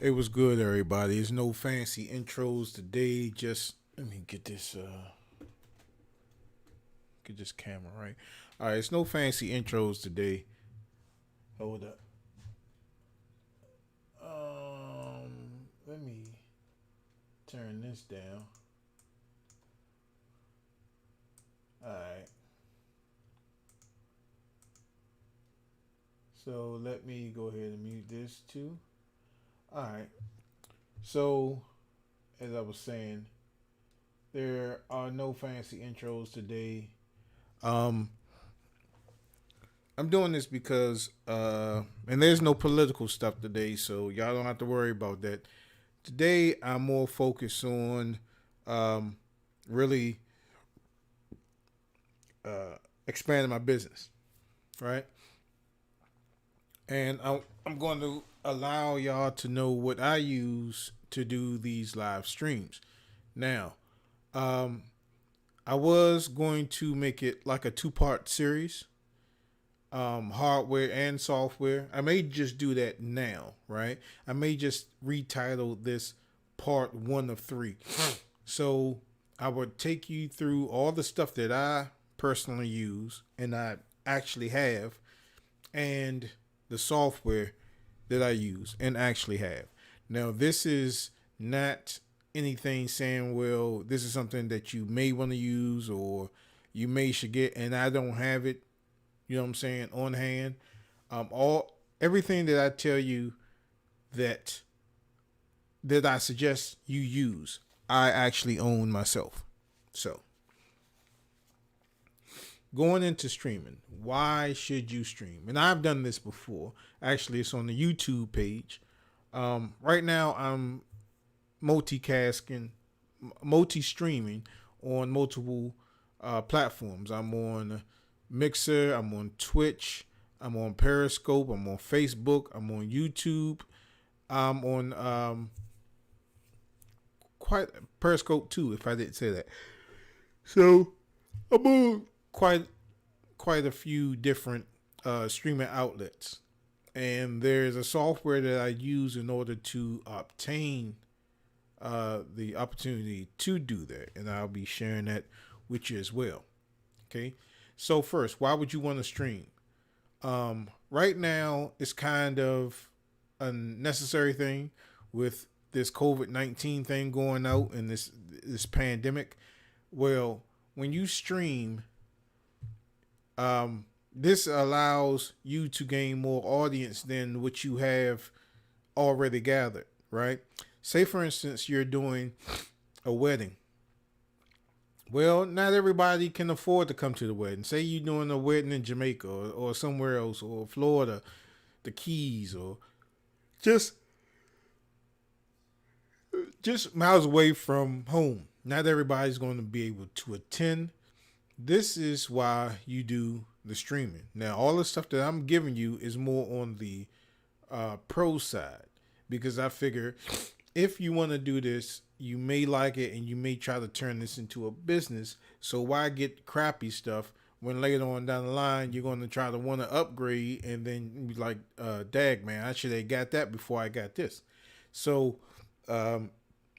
It was good, everybody. There's no fancy intros today. Just let me get this camera right. All right, it's no fancy intros today. Hold up. Let me turn this down. All right. So let me go ahead and mute this too. All right. So as I was saying, there are no fancy intros today. Um, I'm doing this because and there's no political stuff today, so y'all don't have to worry about that. Today I'm more focused on um, really expanding my business, right? And I'm going to allow y'all to know what I use to do these live streams. Now, um, I was going to make it like a two-part series, hardware and software. I may just do that now, right? I may just retitle this part one of three. So I would take you through all the stuff that I personally use and I actually have, and the software that I use and actually have. Now, this is not anything saying, well, this is something that you may want to use or you may should get, and I don't have it, you know what I'm saying, on hand. All everything that I tell you that I suggest you use, I actually own myself. So, going into streaming, why should you stream? And I've done this before. Actually, it's on the YouTube page. Right now, I'm multicasting, multi-streaming on multiple platforms. I'm on Mixer. I'm on Twitch. I'm on Periscope. I'm on Facebook. I'm on YouTube. I'm on quite Periscope too, if I didn't say that. So I'm on quite a few different streaming outlets, and there's a software that I use in order to obtain the opportunity to do that, and I'll be sharing that with you as well. Okay, so first, why would you want to stream? Right now, it's kind of a necessary thing with this COVID-19 thing going out and this pandemic. Well, when you stream, this allows you to gain more audience than what you have already gathered, right? Say, for instance, you're doing a wedding. Well, not everybody can afford to come to the wedding. Say you're doing a wedding in Jamaica or somewhere else, or Florida, the Keys, or just just miles away from home. Not everybody's going to be able to attend. This is why you do the streaming. Now, all the stuff that I'm giving you is more on the pro side, because I figure if you want to do this, you may like it and you may try to turn this into a business. So why get crappy stuff when later on down the line you're going to try to want to upgrade and then be like, dag man, I should have got that before I got this. So um,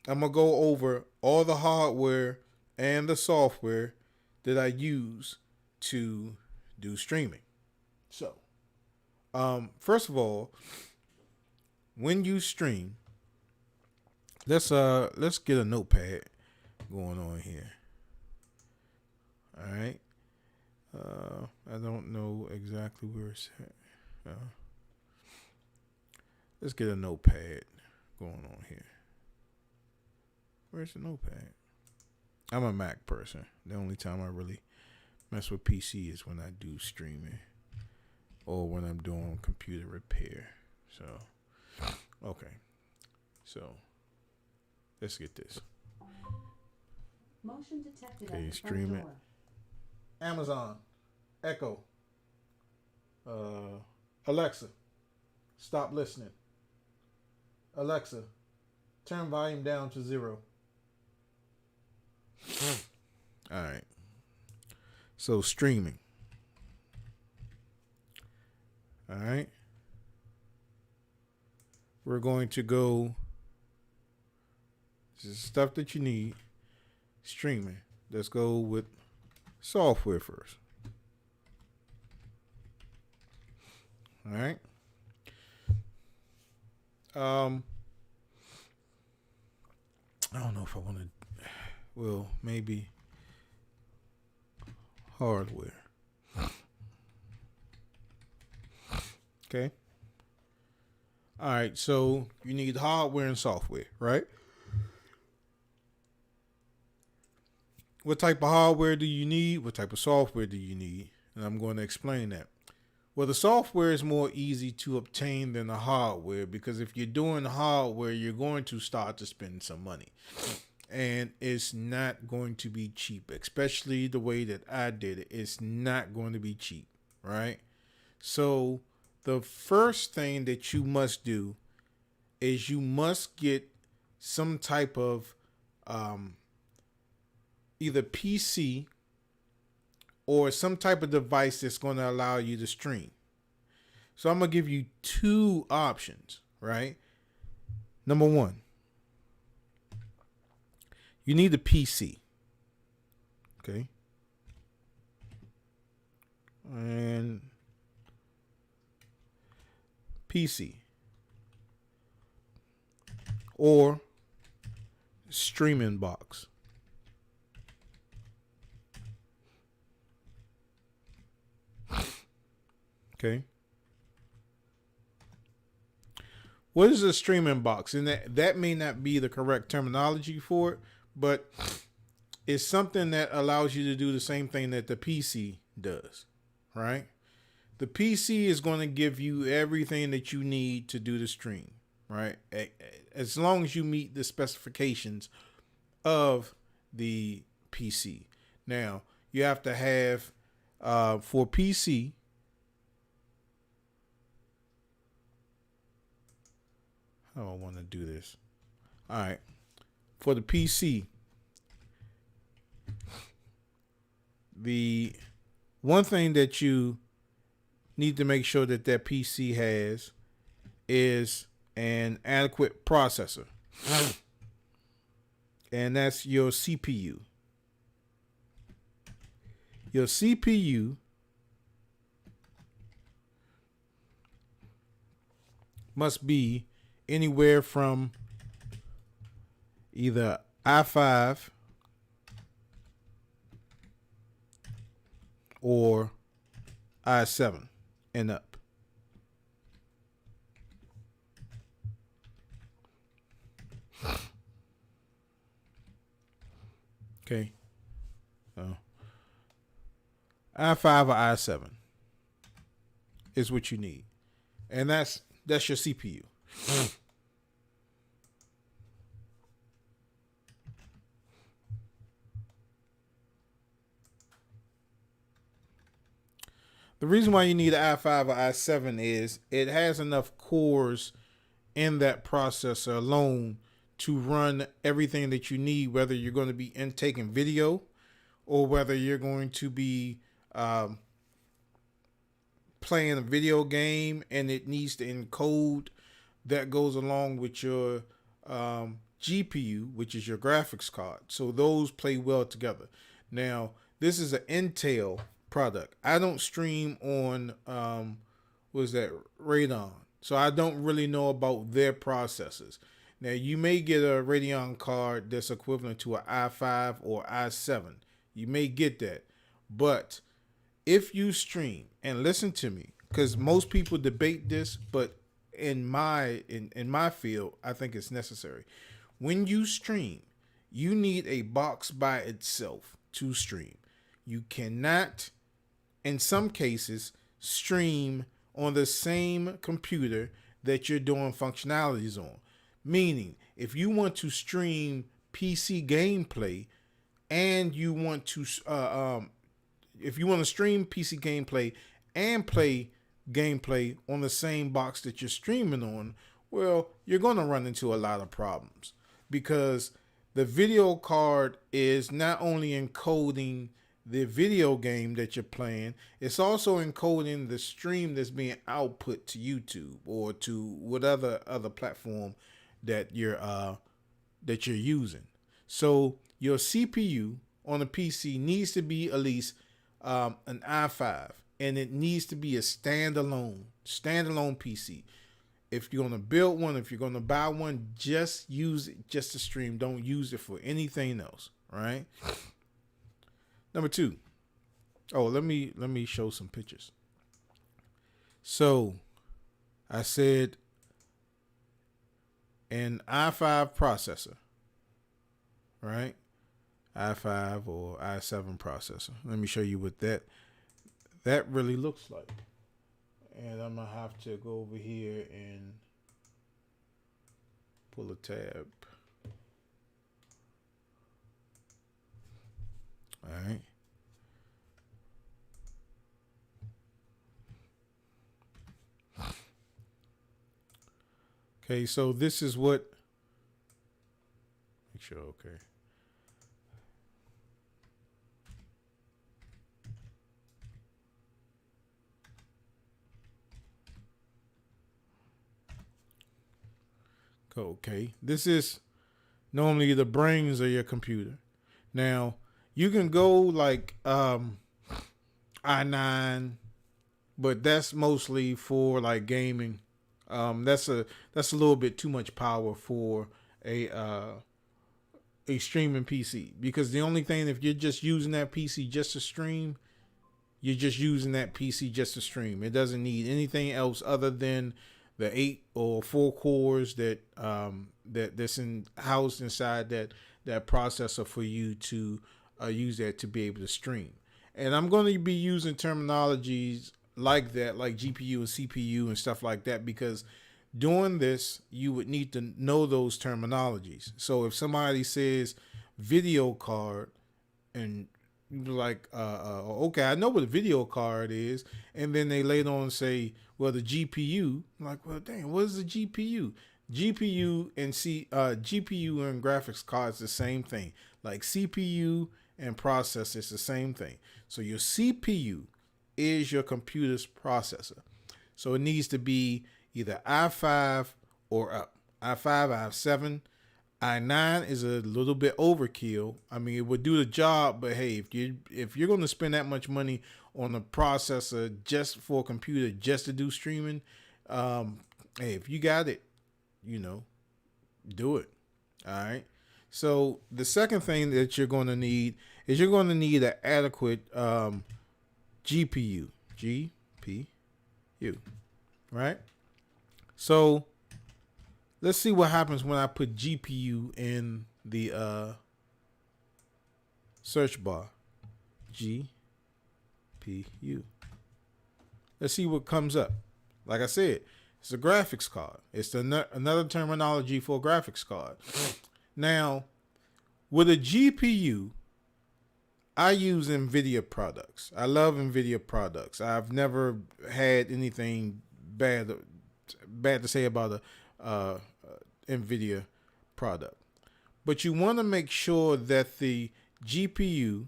I'm gonna go over all the hardware and the software that I use to do streaming. So first of all, when you stream, let's get a notepad going on here. All right. I don't know exactly where it's at. Let's get a notepad going on here. Where's the notepad? I'm a Mac person. The only time I really mess with PC is when I do streaming or when I'm doing computer repair. So, okay. So, let's get this. Motion detected Okay, at the stream front it. door. Amazon, Echo, Alexa, stop listening. Alexa, turn volume down to 0. All right. So streaming. All right. we're going to go. This is stuff that you need. Streaming. Let's go with software first. All right. I don't know if I want to. Well, maybe hardware. Okay. All right. So you need hardware and software, right? What type of hardware do you need? What type of software do you need? And I'm going to explain that. Well, the software is more easy to obtain than the hardware because if you're doing the hardware, you're going to start to spend some money. And it's not going to be cheap, especially the way that I did it. It's not going to be cheap, right? So the first thing that you must do is you must get some type of either PC or some type of device that's going to allow you to stream. So I'm going to give you two options, right? Number one, you need a PC. Okay. And PC or streaming box. Okay. What is a streaming box? And that may not be the correct terminology for it, but it's something that allows you to do the same thing that the PC does, right? The PC is going to give you everything that you need to do the stream, right? As long as you meet the specifications of the PC. Now, you have to have, for PC, how do I want to do this? All right. For the PC, the one thing that you need to make sure that that PC has is an adequate processor. And that's your CPU. Your CPU must be anywhere from either i5 or i7 and up. Okay. So i5 or i7 is what you need. And that's your CPU. The reason why you need an i5 or i7 is it has enough cores in that processor alone to run everything that you need, whether you're going to be taking video or whether you're going to be playing a video game and it needs to encode that goes along with your GPU, which is your graphics card. So those play well together. Now, this is an Intel product. I don't stream on Radeon. So I don't really know about their processors. Now, you may get a Radeon card that's equivalent to an i5 or i7. You may get that. But if you stream, and listen to me, because most people debate this, but in my field, I think it's necessary. When you stream, you need a box by itself to stream. You cannot, in some cases, stream on the same computer that you're doing functionalities on. Meaning, if you want to stream PC gameplay and you want to, if you want to stream PC gameplay and play gameplay on the same box that you're streaming on, well, you're going to run into a lot of problems because the video card is not only encoding the video game that you're playing, it's also encoding the stream that's being output to YouTube or to whatever other platform that you're using. So your CPU on a PC needs to be at least an i5, and it needs to be a standalone PC. If you're gonna build one, if you're gonna buy one, just use it just to stream. Don't use it for anything else. Right. Number two. Oh, let me show some pictures. So I said an i5 processor, right? i5 or i7 processor. Let me show you what that really looks like. And I'm gonna have to go over here and pull a tab. All right. Okay, so this is what. Make sure, okay. Okay, this is normally the brains of your computer. Now, you can go like i9, but that's mostly for like gaming. That's a little bit too much power for a uh, a streaming PC, because the only thing, if you're just using that PC just to stream, you're just using that PC just to stream. It doesn't need anything else other than the 8 or 4 cores that's housed inside that processor for you to use that to be able to stream. And I'm going to be using terminologies like that, like GPU and CPU and stuff like that, because doing this, you would need to know those terminologies. So if somebody says video card, and you're like, okay, I know what a video card is, and then they later on say, well, the GPU. I'm like, well, dang, what is the GPU? GPU and graphics cards the same thing. Like CPU and processor is the same thing. So your CPU is your computer's processor. So it needs to be either i5 or up. i5, i7. i9 is a little bit overkill. I mean, it would do the job, but hey, if you're going to spend that much money on a processor just for a computer just to do streaming, hey, if you got it, do it. All right. So the second thing that you're going to need is you're going to need an adequate GPU. GPU. Right? So let's see what happens when I put GPU in the search bar. GPU. Let's see what comes up. Like I said, it's a graphics card. It's another terminology for a graphics card. Now, with a GPU, I use NVIDIA products. I love NVIDIA products. I've never had anything bad to say about a NVIDIA product. But you want to make sure that the GPU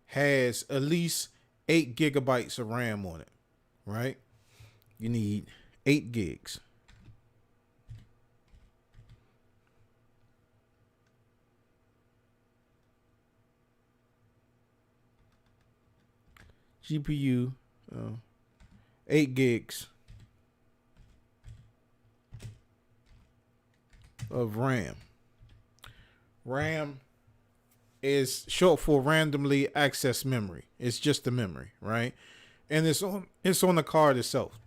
has at least 8 gigabytes of RAM on it, right? You need 8 gigs. GPU, 8 gigs of RAM. RAM is short for randomly accessed memory. It's just the memory, right? And it's on the card itself.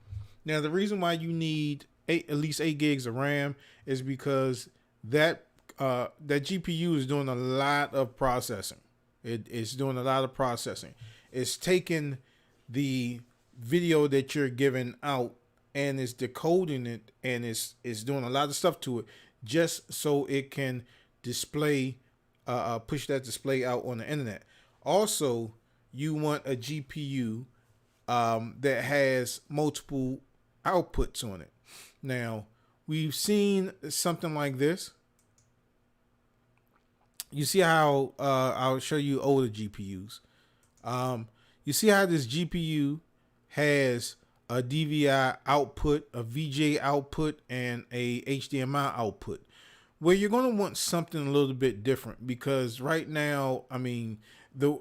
Now, the reason why you need at least 8 gigs of RAM is because that GPU is doing a lot of processing. It's doing a lot of processing. It's taking the video that you're giving out and it's decoding it, and it's doing a lot of stuff to it just so it can display, push that display out on the internet. Also, you want a GPU that has multiple outputs on it. Now, we've seen something like this. You see how I'll show you older GPUs. You see how this GPU has a DVI output, a VJ output, and a HDMI output. Well, you're going to want something a little bit different because right now, I mean, the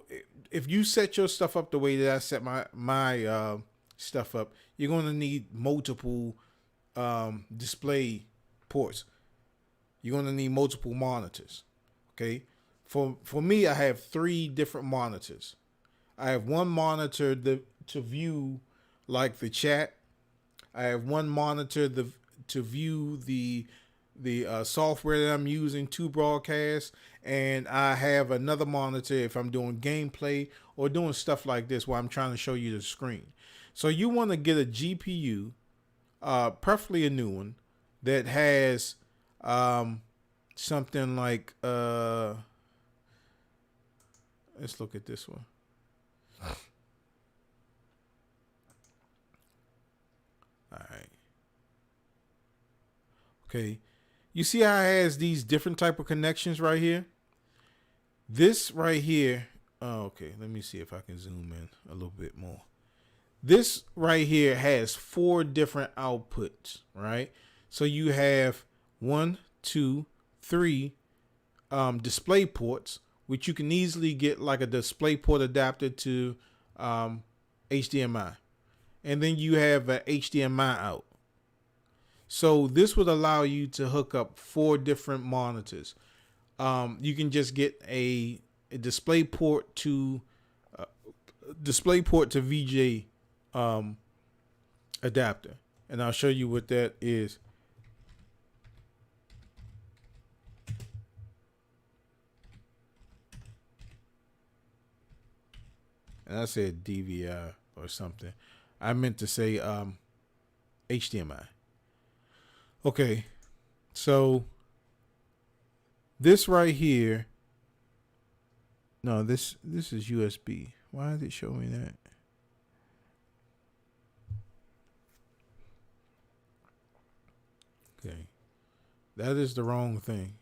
if you set your stuff up the way that I set my stuff up, you're going to need multiple display ports. You're going to need multiple monitors. Okay, for me, I have 3 different monitors. I have one monitor to view like the chat. I have one monitor to view the software that I'm using to broadcast, and I have another monitor if I'm doing gameplay or doing stuff like this where I'm trying to show you the screen. So you want to get a GPU, preferably a new one, that has something like let's look at this one. All right. Okay. You see how it has these different type of connections right here? This right here. Oh, okay. Let me see if I can zoom in a little bit more. This right here has 4 different outputs, right? So you have 1, 2, 3 display ports, which you can easily get like a display port adapter to HDMI. And then you have a HDMI out. So this would allow you to hook up 4 different monitors. You can just get a display port to VJ adapter, and I'll show you what that is. And I said DVI or something. I meant to say HDMI. Okay, so this right here. No, this is USB. Why did it show me that? Okay, that is the wrong thing.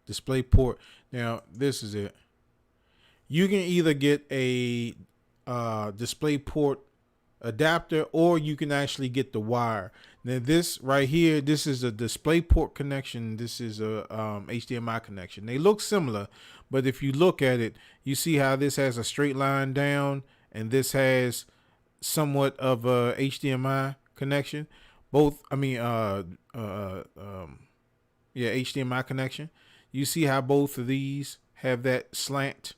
Display port. Now this is it. You can either get a display port adapter, or you can actually get the wire. Now this right here, this is a display port connection. This is a HDMI connection. They look similar, but if you look at it, you see how this has a straight line down, and this has somewhat of a HDMI connection. Both, I mean, HDMI connection. You see how both of these have that slant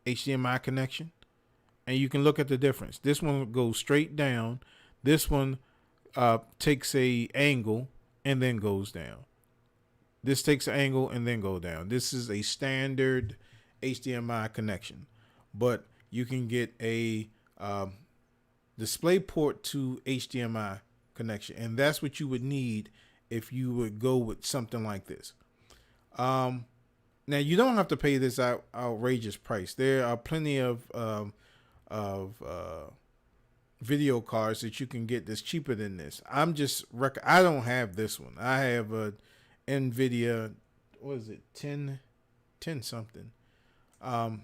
HDMI connection, and you can look at the difference. This one goes straight down. This one takes a angle and then goes down. This takes an angle and then go down. This is a standard HDMI connection, but you can get a display port to HDMI connection, and that's what you would need if you would go with something like this. Now you don't have to pay this outrageous price. There are plenty of video cards that you can get that's cheaper than this. I don't have this one. I have a NVIDIA. What is it? 10 something.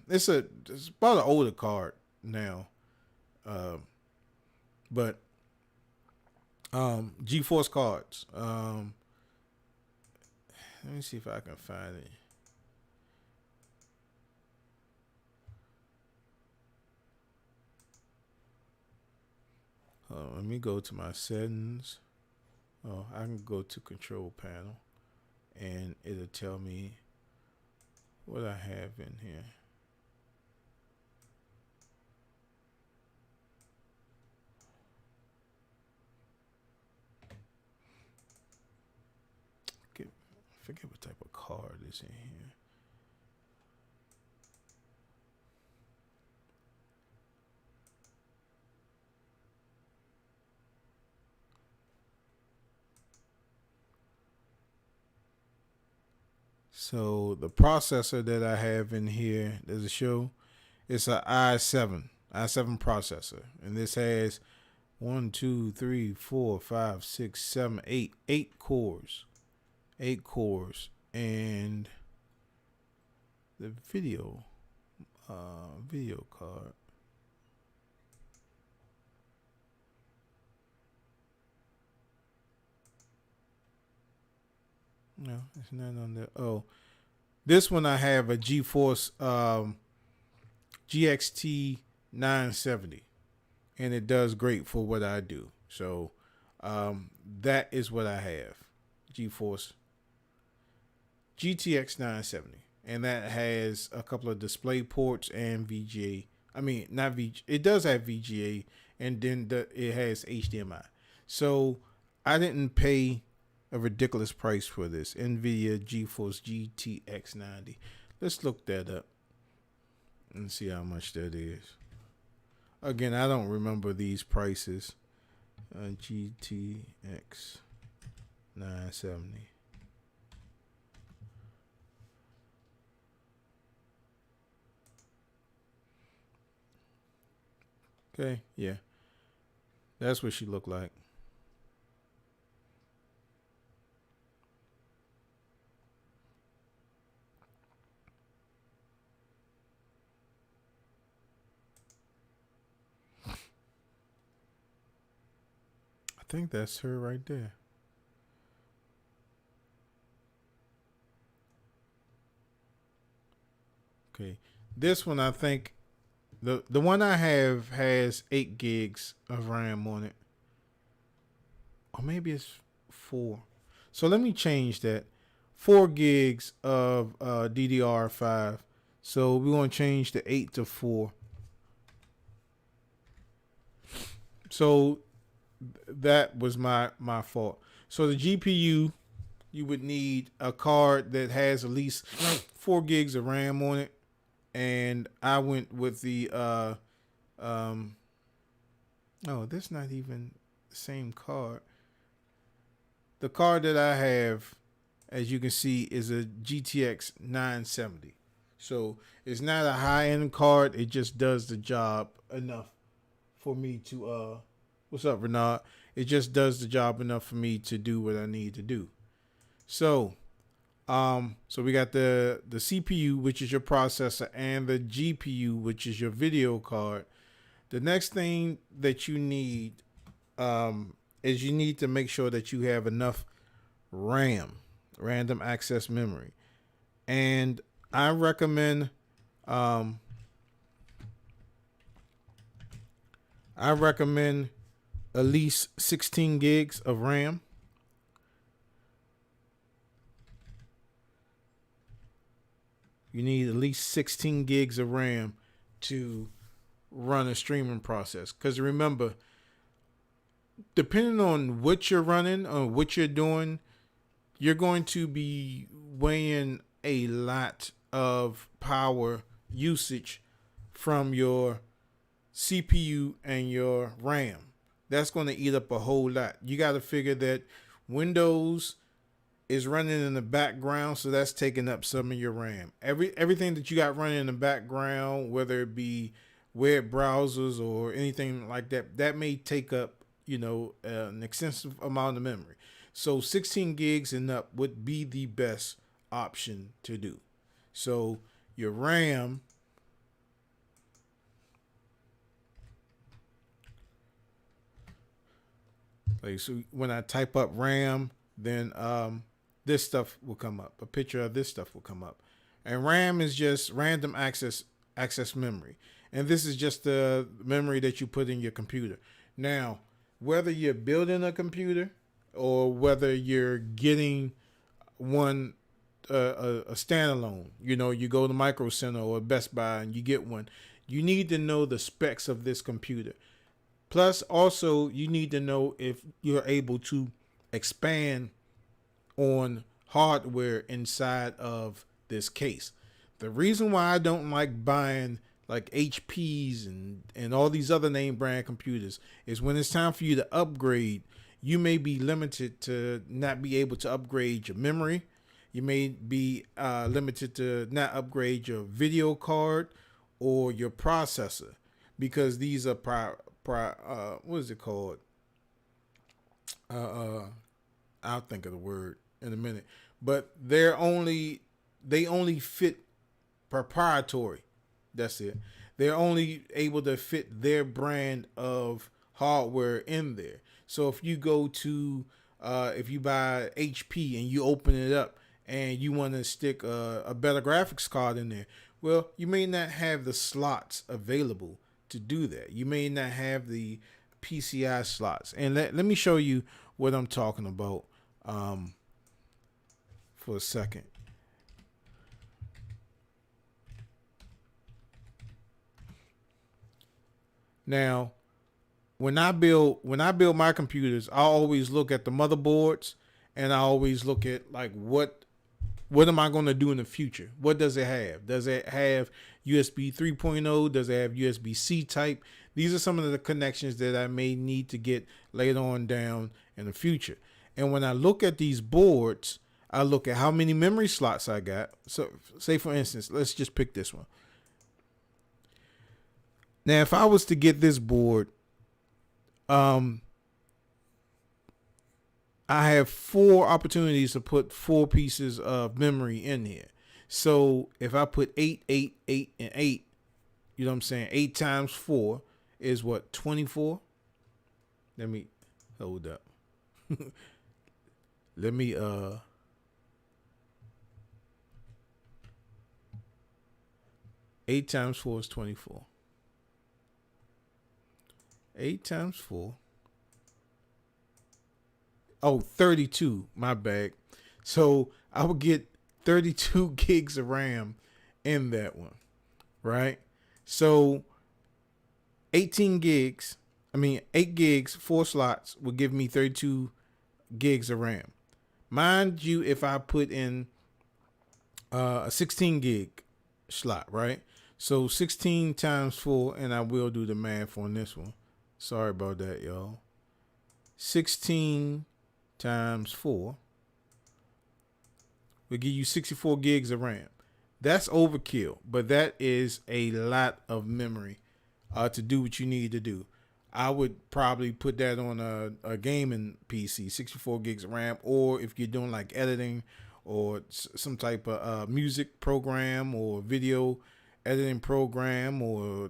It's about an older card now. But GeForce cards. Let me see if I can find it. Let me go to my settings. Oh, I can go to control panel, and it'll tell me what I have in here. I forget what type of card is in here. So the processor that I have in here, there's a show. It's an i7 processor, and this has 1, 2, 3, 4, 5, 6, 7, 8 cores, and the video card. No, it's not on there. Oh, this one I have a GeForce GXT 970, and it does great for what I do. So that is what I have, GeForce GTX 970, and that has a couple of display ports and VGA. I mean, not VGA. It does have VGA, and then it has HDMI. So I didn't pay a ridiculous price for this NVIDIA GeForce GTX 90. Let's look that up and see how much that is. Again, I don't remember these prices. GTX 970. Okay, yeah, that's what she looked like. I think that's her right there. Okay, this one I think the one I have has 8 gigs of RAM on it, or maybe it's 4. So let me change that. 4 gigs of DDR5. So we want to change the 8 to 4. So that was my fault. So the GPU, you would need a card that has at least 4 gigs of RAM on it, and I went with the oh, that's not even the same card. The card that I have, as you can see, is a GTX 970. So it's not a high end card. It just does the job enough for me to what's up, Renard? It just does the job enough for me to do what I need to do. So so we got the CPU, which is your processor, and the GPU, which is your video card. The next thing that you need is you need to make sure that you have enough RAM, random access memory, and I recommend um, I recommend at least 16 gigs of RAM. You need at least 16 gigs of RAM to run a streaming process. Because remember, depending on what you're running or what you're doing, you're going to be weighing a lot of power usage from your CPU and your RAM. That's going to eat up a whole lot. You got to figure that Windows is running in the background, so that's taking up some of your RAM. Everything that you got running in the background, whether it be web browsers or anything like that, that may take up an extensive amount of memory. So 16 gigs and up would be the best option to do. So your RAM, like, so when I type up RAM, then this stuff will come up. A picture of this stuff will come up. And RAM is just random access memory. And this is just the memory that you put in your computer. Now, whether you're building a computer or whether you're getting one a standalone, you go to Micro Center or Best Buy and you get one, you need to know the specs of this computer. Plus, also, you need to know if you're able to expand on hardware inside of this case. The reason why I don't like buying like HPs and all these other name brand computers is when it's time for you to upgrade, you may be limited to not be able to upgrade your memory. You may be limited to not upgrade your video card or your processor because these are what is it called? I'll think of the word in a minute. But they only fit proprietary. That's it. They're only able to fit their brand of hardware in there. So if you go to, if you buy HP and you open it up and you want to stick a better graphics card in there, well, you may not have the slots available to do that. You may not have the PCI slots. And let me show you what I'm talking about for a second. Now, when I build my computers, I always look at the motherboards and I always look at like what am I going to do in the future? What does it have? Does it have USB 3.0? Does it have USB C type? These are some of the connections that I may need to get later on down in the future. And when I look at these boards, I look at how many memory slots I got. So, say for instance, let's just pick this one. Now, if I was to get this board, um, I have 4 opportunities to put 4 pieces of memory in here. So if I put 8, 8, 8, and 8, you know what I'm saying? 8 times 4 is what, 24? Let me hold up. Let me 8 times 4 is 24. 8 times 4. Oh, 32. My bad. So I would get 32 gigs of RAM in that one, right? So 18 gigs, 8 gigs, 4 slots would give me 32 gigs of RAM. Mind you, if I put in a 16 gig slot, right? So 16 times 4, and I will do the math on this one. Sorry about that, y'all. 16 times 4 will give you 64 gigs of RAM. That's overkill, but that is a lot of memory to do what you need to do. I would probably put that on a gaming PC, 64 gigs of RAM, or if you're doing like editing or some type of music program or video editing program or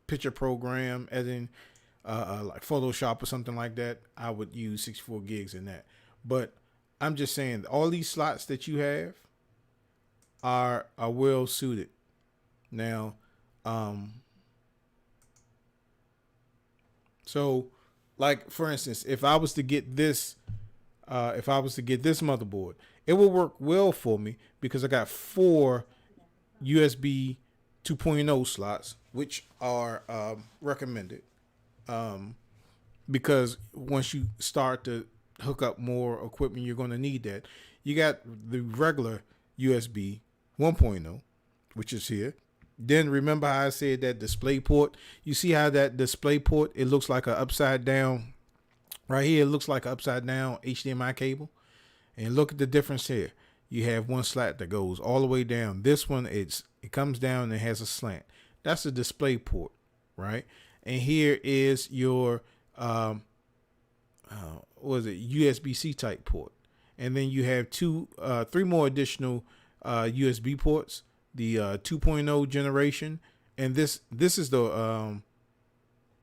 picture program editing, like Photoshop or something like that, I would use 64 gigs in that. But I'm just saying, all these slots that you have are well suited. Now, so like for instance, if I was to get this motherboard, it will work well for me because I got 4 USB 2.0 slots, which are recommended. Because once you start to hook up more equipment, you're going to need that. You got the regular USB 1.0, which is here. Then remember how I said that display port? You see how that display port, it looks like an upside down, right here, it looks like an upside down HDMI cable. And look at the difference here. You have one slat that goes all the way down. This one, it comes down and has a slant. That's a display port, right? And here is your USB-C type port. And then you have 3 more additional USB ports. The 2.0 generation, and this is the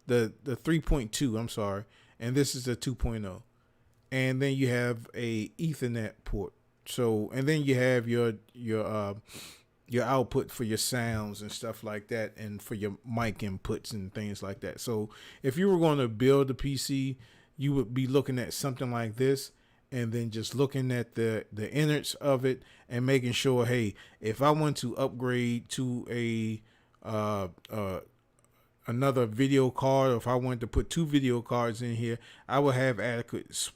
3.2. I'm sorry, and this is the 2.0. And then you have a Ethernet port. So, and then you have your output for your sounds and stuff like that, and for your mic inputs and things like that. So, if you were going to build a PC, you would be looking at something like this, and then just looking at the innards of it and making sure, hey, if I want to upgrade to another video card, or if I wanted to put 2 video cards in here, I would have adequate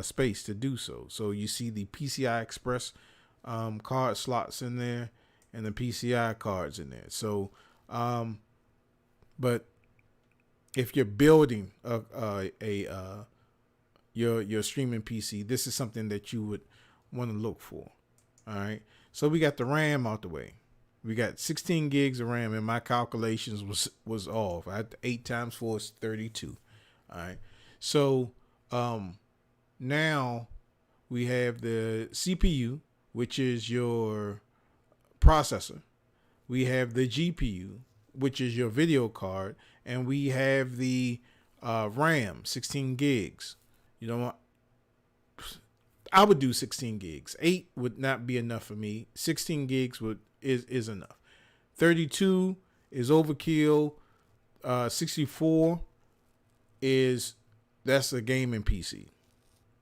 space to do so. So you see the PCI Express card slots in there and the PCI cards in there. So, but if you're building your streaming PC, this is something that you would want to look for. All right. So we got the RAM out the way. We got 16 gigs of RAM, and my calculations was off. I had 8 times 4 is 32. All right. So now we have the CPU, which is your processor, we have the GPU, which is your video card, and we have the RAM, 16 gigs. You know, I would do 16 gigs. 8 would not be enough for me. 16 gigs is enough. 32 is overkill. 64 is that's a gaming PC.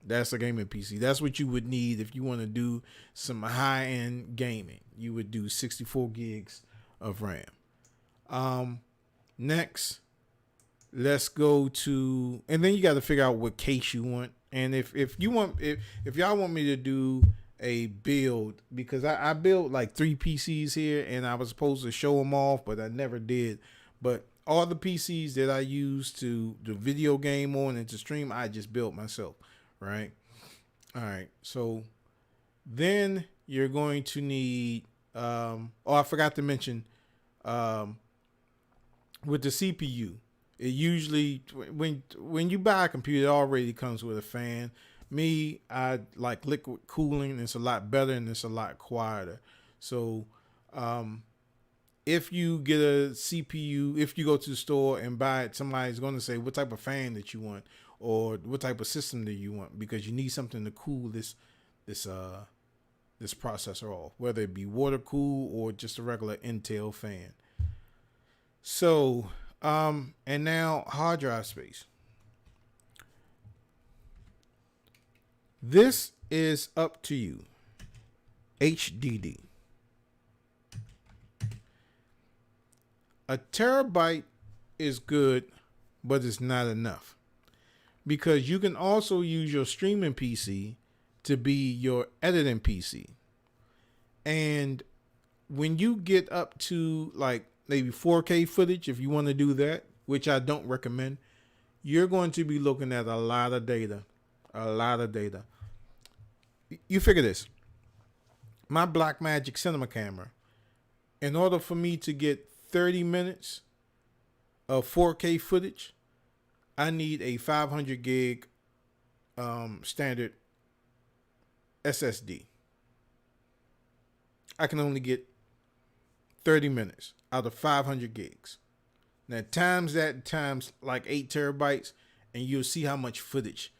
That's a gaming PC. That's what you would need if you want to do some high end gaming. You would do 64 gigs of RAM. Next, let's go to, and then you got to figure out what case you want. And if y'all want me to do a build, because I built like 3 PCs here, and I was supposed to show them off, but I never did. But all the PCs that I use to the video game on and to stream, I just built myself, right? All right. So then you're going to need, I forgot to mention, with the CPU, it usually, when you buy a computer, it already comes with a fan. Me, I like liquid cooling. It's a lot better and it's a lot quieter. So, if you get a CPU, if you go to the store and buy it, somebody's going to say what type of fan that you want or what type of system that you want, because you need something to cool this processor off, whether it be water cool or just a regular Intel fan. So, and now hard drive space. This is up to you. HDD. A terabyte is good, but it's not enough, because you can also use your streaming PC to be your editing PC. And when you get up to like maybe 4K footage, if you want to do that, which I don't recommend, you're going to be looking at a lot of data. A lot of data. You figure this. My Blackmagic cinema camera, in order for me to get 30 minutes of 4K footage, I need a 500 gig standard SSD. I can only get 30 minutes out of 500 gigs. Now times that times like 8 terabytes, and you'll see how much footage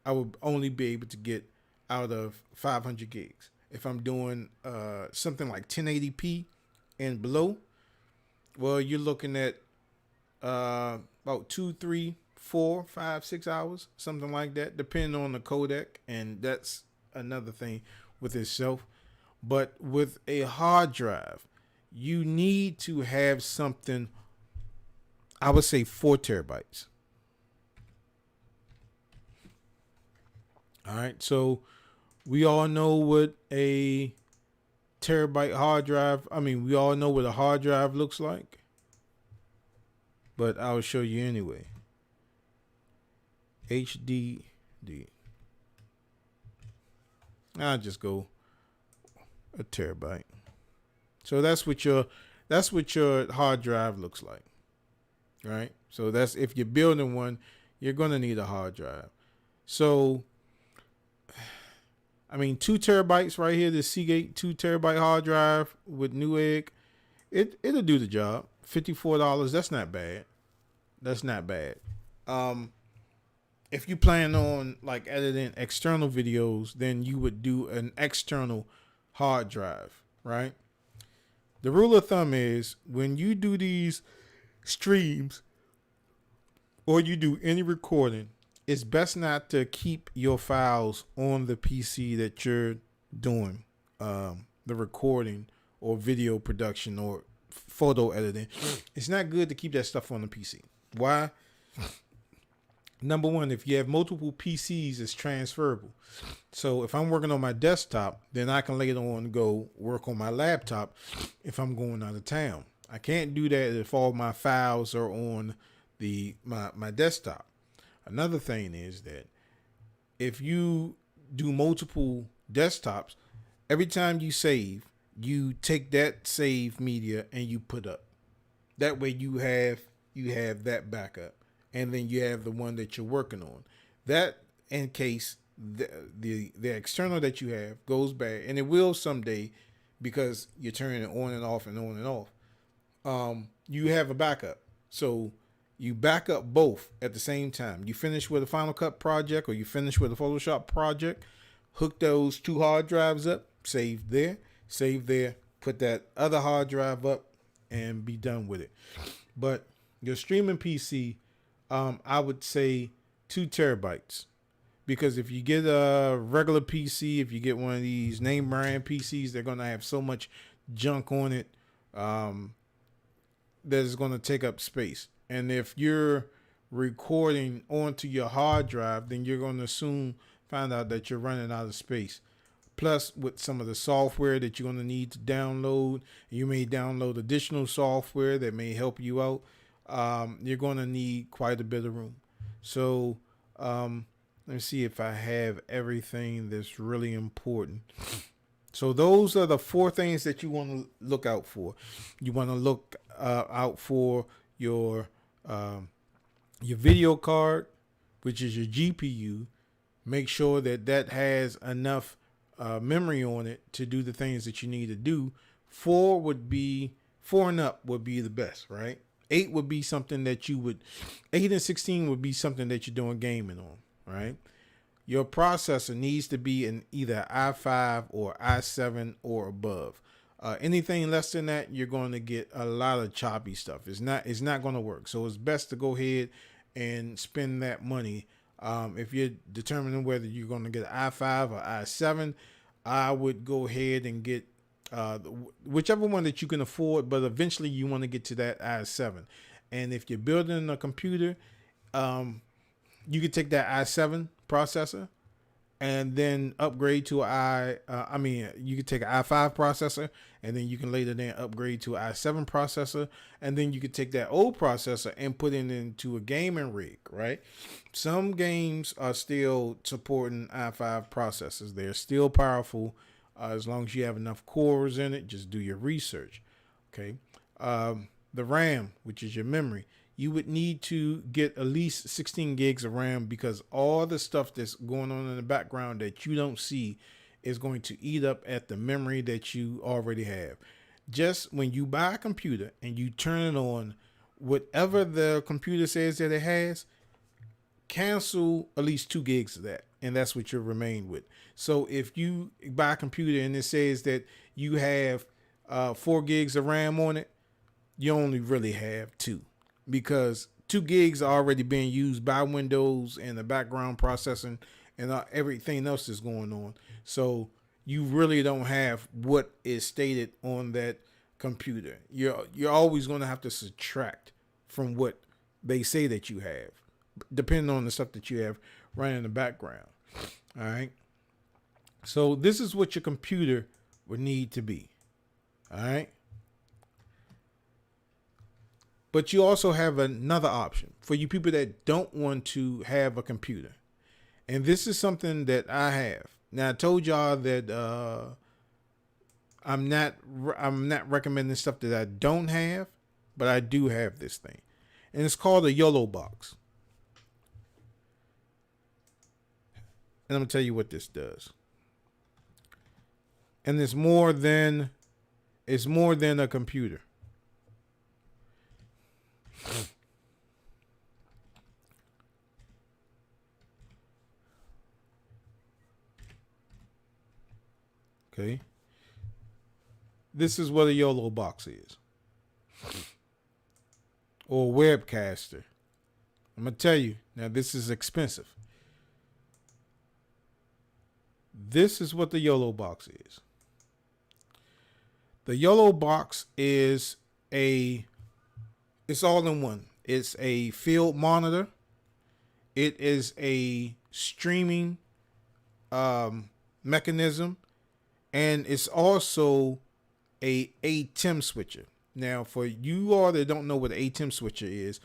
I would only be able to get out of 500 gigs. If I'm doing something like 1080p and below, well, you're looking at about 2, 3, 4, 5, 6 hours, something like that, depending on the codec. And that's another thing with itself. But with a hard drive, you need to have something, I would say 4 terabytes. All right. So we all know what a terabyte hard drive, we all know what a hard drive looks like, but I'll show you anyway. HDD. I'll just go a terabyte. So that's what your hard drive looks like, right? So that's, if you're building one, you're going to need a hard drive. So 2 terabytes right here, the Seagate 2 terabyte hard drive with Newegg, it'll do the job. $54, that's not bad. That's not bad. If you plan on like editing external videos, then you would do an external hard drive, right? The rule of thumb is, when you do these streams or you do any recording, it's best not to keep your files on the PC that you're doing the recording or video production or photo editing. It's not good to keep that stuff on the PC. Why? Number one, if you have multiple PCs, it's transferable. So if I'm working on my desktop, then I can later on go work on my laptop if I'm going out of town. I can't do that if all my files are on my desktop. Another thing is that if you do multiple desktops, every time you save, you take that save media and you put up. That way you have that backup, and then you have the one that you're working on. That in case the external that you have goes bad, and it will someday because you're turning it on and off and on and off. You have a backup. So you back up both at the same time. You finish with a Final Cut project or you finish with a Photoshop project, hook those two hard drives up, save there, put that other hard drive up, and be done with it. But your streaming PC, I would say 2 terabytes. Because if you get a regular PC, if you get one of these name brand PCs, they're going to have so much junk on it that is going to take up space. And if you're recording onto your hard drive, then you're going to soon find out that you're running out of space. Plus, with some of the software that you're going to need to download, you may download additional software that may help you out. You're going to need quite a bit of room. So, let me see if I have everything that's really important. So those are the 4 things that you want to look out for. You want to look out for your video card, which is your GPU. Make sure that that has enough memory on it to do the things that you need to do. 4 and up would be the best, right? 8 would be something that 8 and 16 would be something that you're doing gaming on, right? Your processor needs to be in either i5 or i7 or above. Anything less than that, you're going to get a lot of choppy stuff. It's not going to work. So it's best to go ahead and spend that money. If you're determining whether you're going to get i5 or i7, I would go ahead and get whichever one that you can afford, but eventually you want to get to that i7. And if you're building a computer, you could take that i7 processor and then upgrade to you could take an i5 processor and then you can later then upgrade to an i7 processor, and then you could take that old processor and put it into a gaming rig, right? Some games are still supporting i5 processors. They're still powerful as long as you have enough cores in it. Just do your research, okay? The RAM, which is your memory, you would need to get at least 16 gigs of RAM, because all the stuff that's going on in the background that you don't see is going to eat up at the memory that you already have. Just when you buy a computer and you turn it on, whatever the computer says that it has, cancel at least 2 gigs of that, and that's what you'll remain with. So if you buy a computer and it says that you have 4 gigs of RAM on it, you only really have 2. Because 2 gigs are already being used by Windows and the background processing and everything else that's going on. So you really don't have what is stated on that computer. You're always going to have to subtract from what they say that you have, depending on the stuff that you have running in the background. All right. So this is what your computer would need to be. All right. But you also have another option for you people that don't want to have a computer. And this is something that I have. Now, I told y'all that I'm not recommending stuff that I don't have, but I do have this thing. And it's called a YOLO box. And I'm going to tell you what this does. And it's more than a computer. Okay. This is what a YOLO box is. Or a webcaster. I'm going to tell you. Now, this is expensive. This is what the YOLO box is. The YOLO box is it's all in one. It's a field monitor. It is a streaming mechanism. And it's also a ATEM switcher. Now, for you all that don't know what an ATEM switcher is,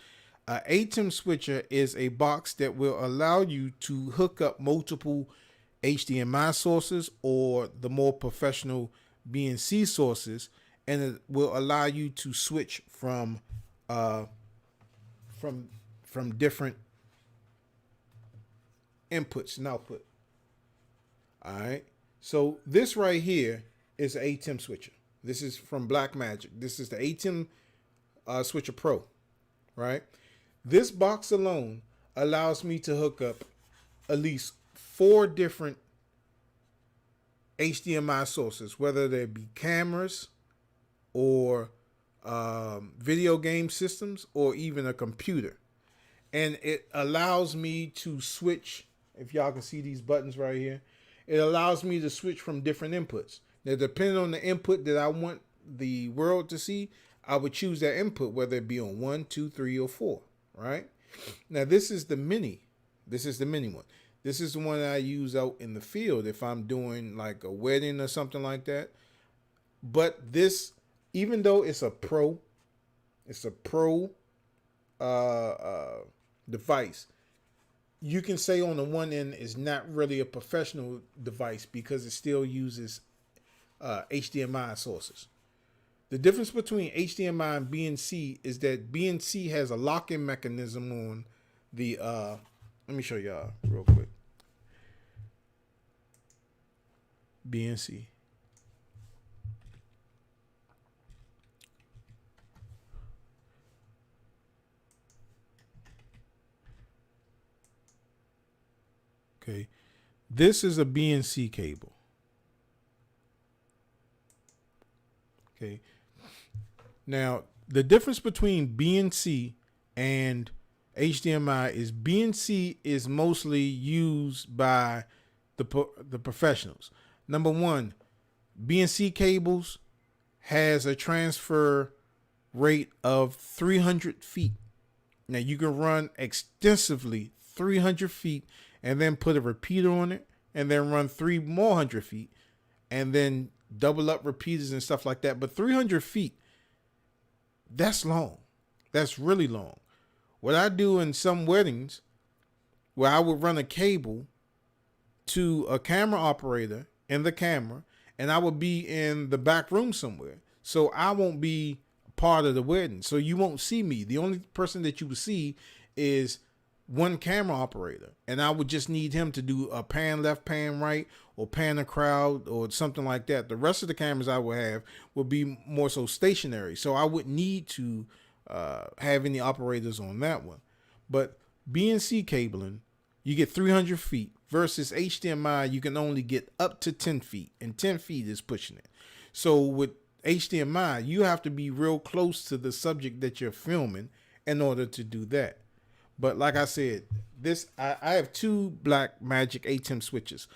an ATEM switcher is a box that will allow you to hook up multiple HDMI sources or the more professional BNC sources, and it will allow you to switch from different inputs and output. All right. So this right here is an ATEM switcher. This is from Blackmagic. This is the ATEM Switcher Pro, right? This box alone allows me to hook up at least 4 different HDMI sources, whether they be cameras or video game systems or even a computer. And it allows me to switch, if y'all can see these buttons right here, it allows me to switch from different inputs. Now, depending on the input that I want the world to see, I would choose that input, whether it be on 1, 2, 3, or 4, right? Now, this is the mini. This is the mini one. This is the one that I use out in the field if I'm doing like a wedding or something like that. But this, even though it's a pro device, you can say on the one end is not really a professional device because it still uses HDMI sources. The difference between HDMI and BNC is that BNC has a lock-in mechanism on the let me show y'all real quick. BNC. Okay. This is a BNC cable. Okay. Now, the difference between BNC and HDMI is BNC is mostly used by the professionals. Number one, BNC cables has a transfer rate of 300 feet. Now, you can run extensively 300 feet and then put a repeater on it and then run 3 more 100 feet and then double up repeaters and stuff like that. But 300 feet, that's long. That's really long. What I do in some weddings where I would run a cable to a camera operator in the camera and I would be in the back room somewhere. So I won't be part of the wedding. So you won't see me. The only person that you will see is one camera operator, and I would just need him to do a pan left, pan right, or pan the crowd or something like that. The rest of the cameras I would have would be more so stationary, so I wouldn't need to have any operators on that one. But BNC cabling, you get 300 feet versus HDMI, you can only get up to 10 feet, and 10 feet is pushing it. So with HDMI, you have to be real close to the subject that you're filming in order to do that. But like I said, I have 2 Blackmagic ATEM switches.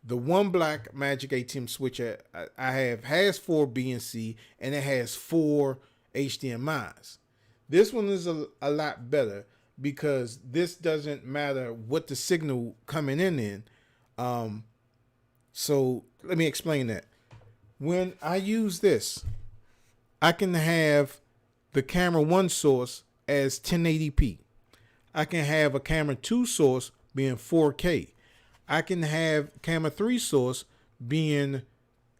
The one Blackmagic ATEM switcher I have has 4 BNC and it has 4 HDMIs. This one is a lot better because this doesn't matter what the signal coming in. So let me explain that. When I use this, I can have the camera 1 source as 1080p. I can have a camera 2 source being 4K. I can have camera 3 source being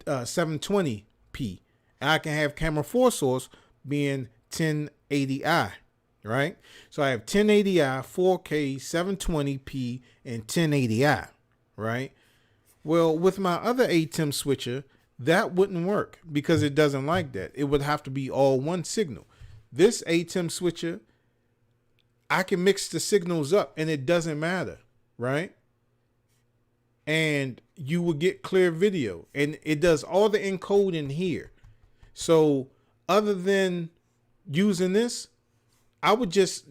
720p. And I can have camera 4 source being 1080i, right? So I have 1080i, 4K, 720p, and 1080i, right? Well, with my other ATEM switcher, that wouldn't work because it doesn't like that. It would have to be all one signal. This ATEM switcher, I can mix the signals up and it doesn't matter, right? And you will get clear video and it does all the encoding here. So other than using this, I would just,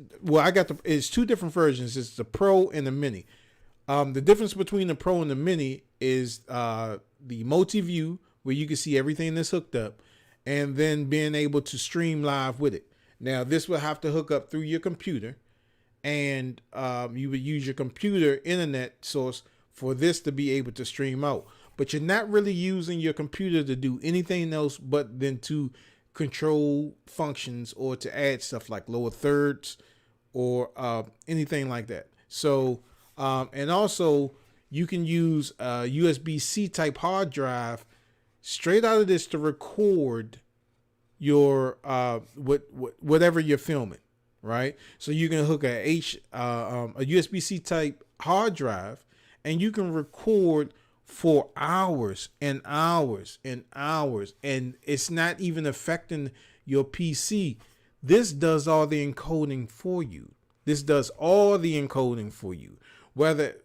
it's 2 different versions. It's the Pro and the Mini. The difference between the Pro and the Mini is the multi-view where you can see everything that's hooked up and then being able to stream live with it. Now this will have to hook up through your computer. And you would use your computer internet source for this to be able to stream out. But you're not really using your computer to do anything else but then to control functions or to add stuff like lower thirds or anything like that. So, and also you can use a USB-C type hard drive straight out of this to record your whatever you're filming. Right, so you can hook a USB-C type hard drive, and you can record for hours and hours and hours, and it's not even affecting your PC. This does all the encoding for you. This does all the encoding for you. Whether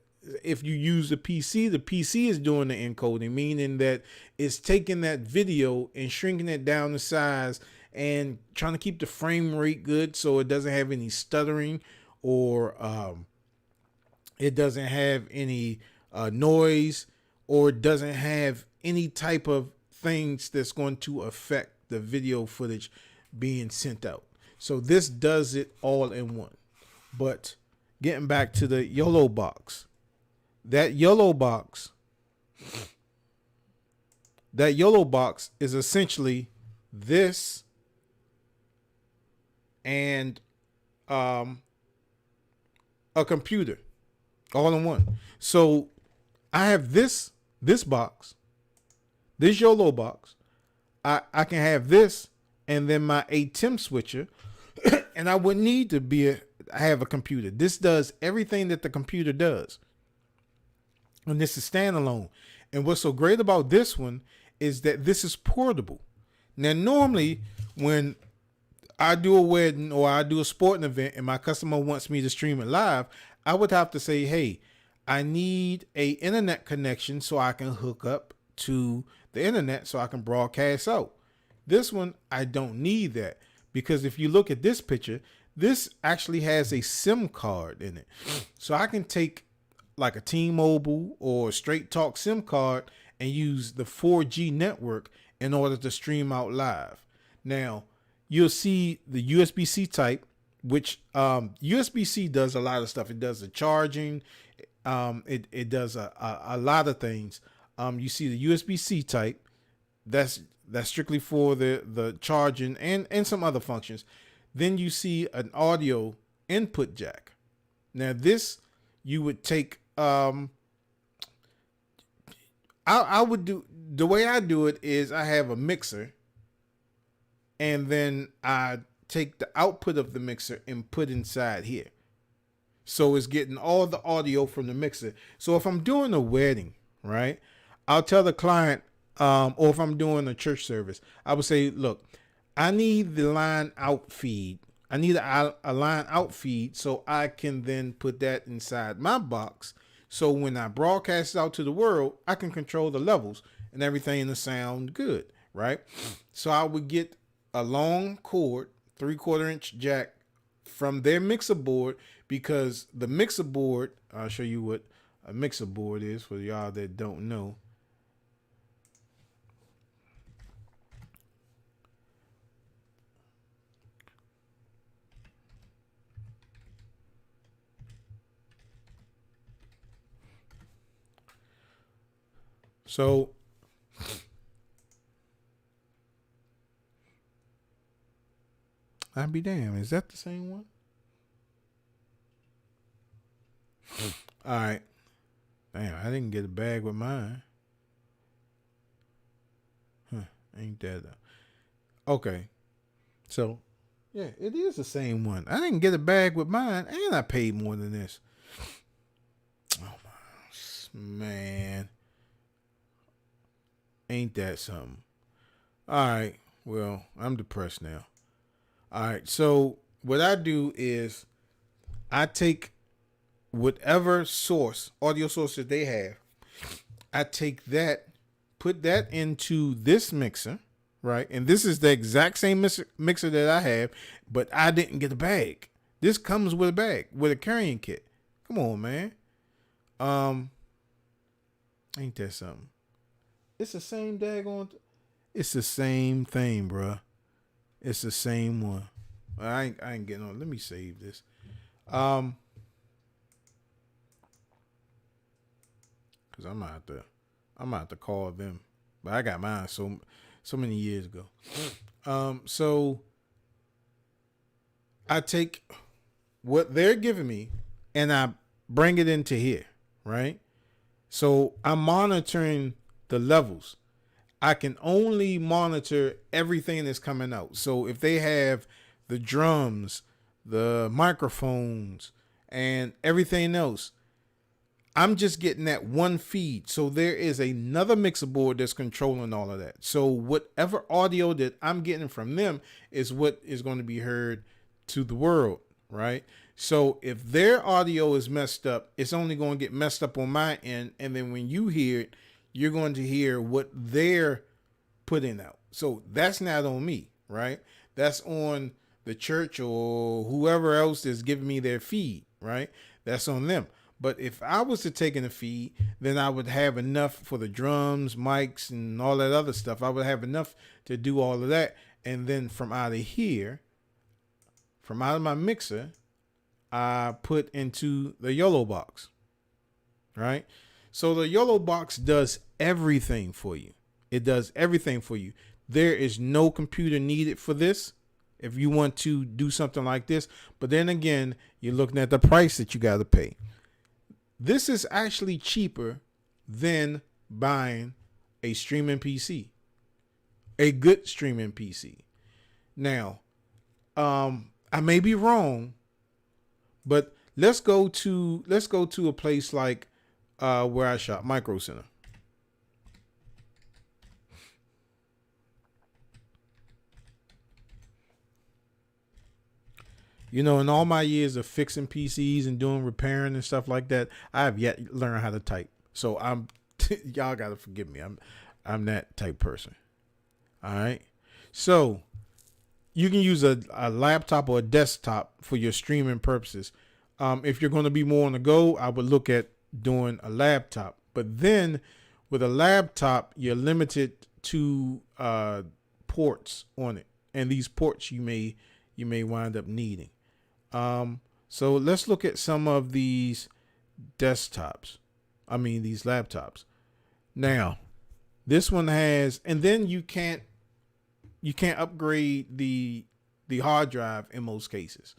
if you use the PC is doing the encoding, meaning that it's taking that video and shrinking it down to size and trying to keep the frame rate good so it doesn't have any stuttering or it doesn't have any noise, or it doesn't have any type of things that's going to affect the video footage being sent out. So this does it all in one. But getting back to the YOLO box, that YOLO box is essentially this and a computer all in one. So I have this box, this YOLO box. I can have this and then my ATEM switcher, and I wouldn't need to have a computer. This does everything that the computer does. And this is standalone. And what's so great about this one is that this is portable. Now, normally when I do a wedding or I do a sporting event and my customer wants me to stream it live, I would have to say, hey, I need a internet connection so I can hook up to the internet so I can broadcast out. This one, I don't need that, because if you look at this picture, this actually has a SIM card in it. So I can take like a T-Mobile or Straight Talk SIM card and use the 4G network in order to stream out live. Now, you'll see the USB-C type, which USB-C does a lot of stuff. It does the charging. It does a lot of things. You see the USB-C type. That's strictly for the charging and some other functions. Then you see an audio input jack. Now this you would take. I would do the way I do it is I have a mixer, and then I take the output of the mixer and put inside here. So it's getting all the audio from the mixer. So if I'm doing a wedding, right, I'll tell the client, or if I'm doing a church service, I would say, look, I need the line out feed. I need a line out feed so I can then put that inside my box. So when I broadcast it out to the world, I can control the levels and everything to sound good, right? So I would get a long cord, 3/4 inch jack from their mixer board, because the mixer board, I'll show you what a mixer board is for y'all that don't know. So I'd be damned. Is that the same one? All right. Damn, I didn't get a bag with mine. Ain't that okay? So yeah, it is the same one. I didn't get a bag with mine, and I paid more than this. Oh man, ain't that something? All right. Well, I'm depressed now. All right. So what I do is I take whatever audio source that they have. I take that, put that into this mixer, right? And this is the exact same mixer that I have, but I didn't get a bag. This comes with a bag, with a carrying kit. Come on, man. Ain't that something? It's the same daggone. It's the same thing, bruh. It's the same one. I ain't getting on. Let me save this. Cause I'm gonna have to call them. But I got mine so many years ago. So I take what they're giving me and I bring it into here, right? So I'm monitoring the levels. I can only monitor everything that's coming out. So if they have the drums, the microphones, and everything else, I'm just getting that one feed. So there is another mixer board that's controlling all of that. So whatever audio that I'm getting from them is what is going to be heard to the world, right? So if their audio is messed up, it's only going to get messed up on my end. And then when you hear it, you're going to hear what they're putting out. So that's not on me, right? That's on the church or whoever else is giving me their feed, right? That's on them. But if I was to take in a feed, then I would have enough for the drums, mics, and all that other stuff. I would have enough to do all of that. And then from out of here, from out of my mixer, I put into the YOLO box, right? So the YOLO box does everything for you. It does everything for you. There is no computer needed for this if you want to do something like this. But then again, you're looking at the price that you got to pay. This is actually cheaper than buying a streaming PC, a good streaming PC. Now, I may be wrong, but let's go to a place like where I shop, Micro Center. You know, in all my years of fixing PCs and doing repairing and stuff like that, I have yet to learn how to type. So I'm y'all gotta forgive me. I'm that type person. All right. So you can use a laptop or a desktop for your streaming purposes. If you're going to be more on the go, I would look at doing a laptop. But then with a laptop, you're limited to ports on it, and these ports you may wind up needing. So let's look at some of these desktops. I mean these laptops. Now, this one has, and then you can't upgrade the hard drive in most cases.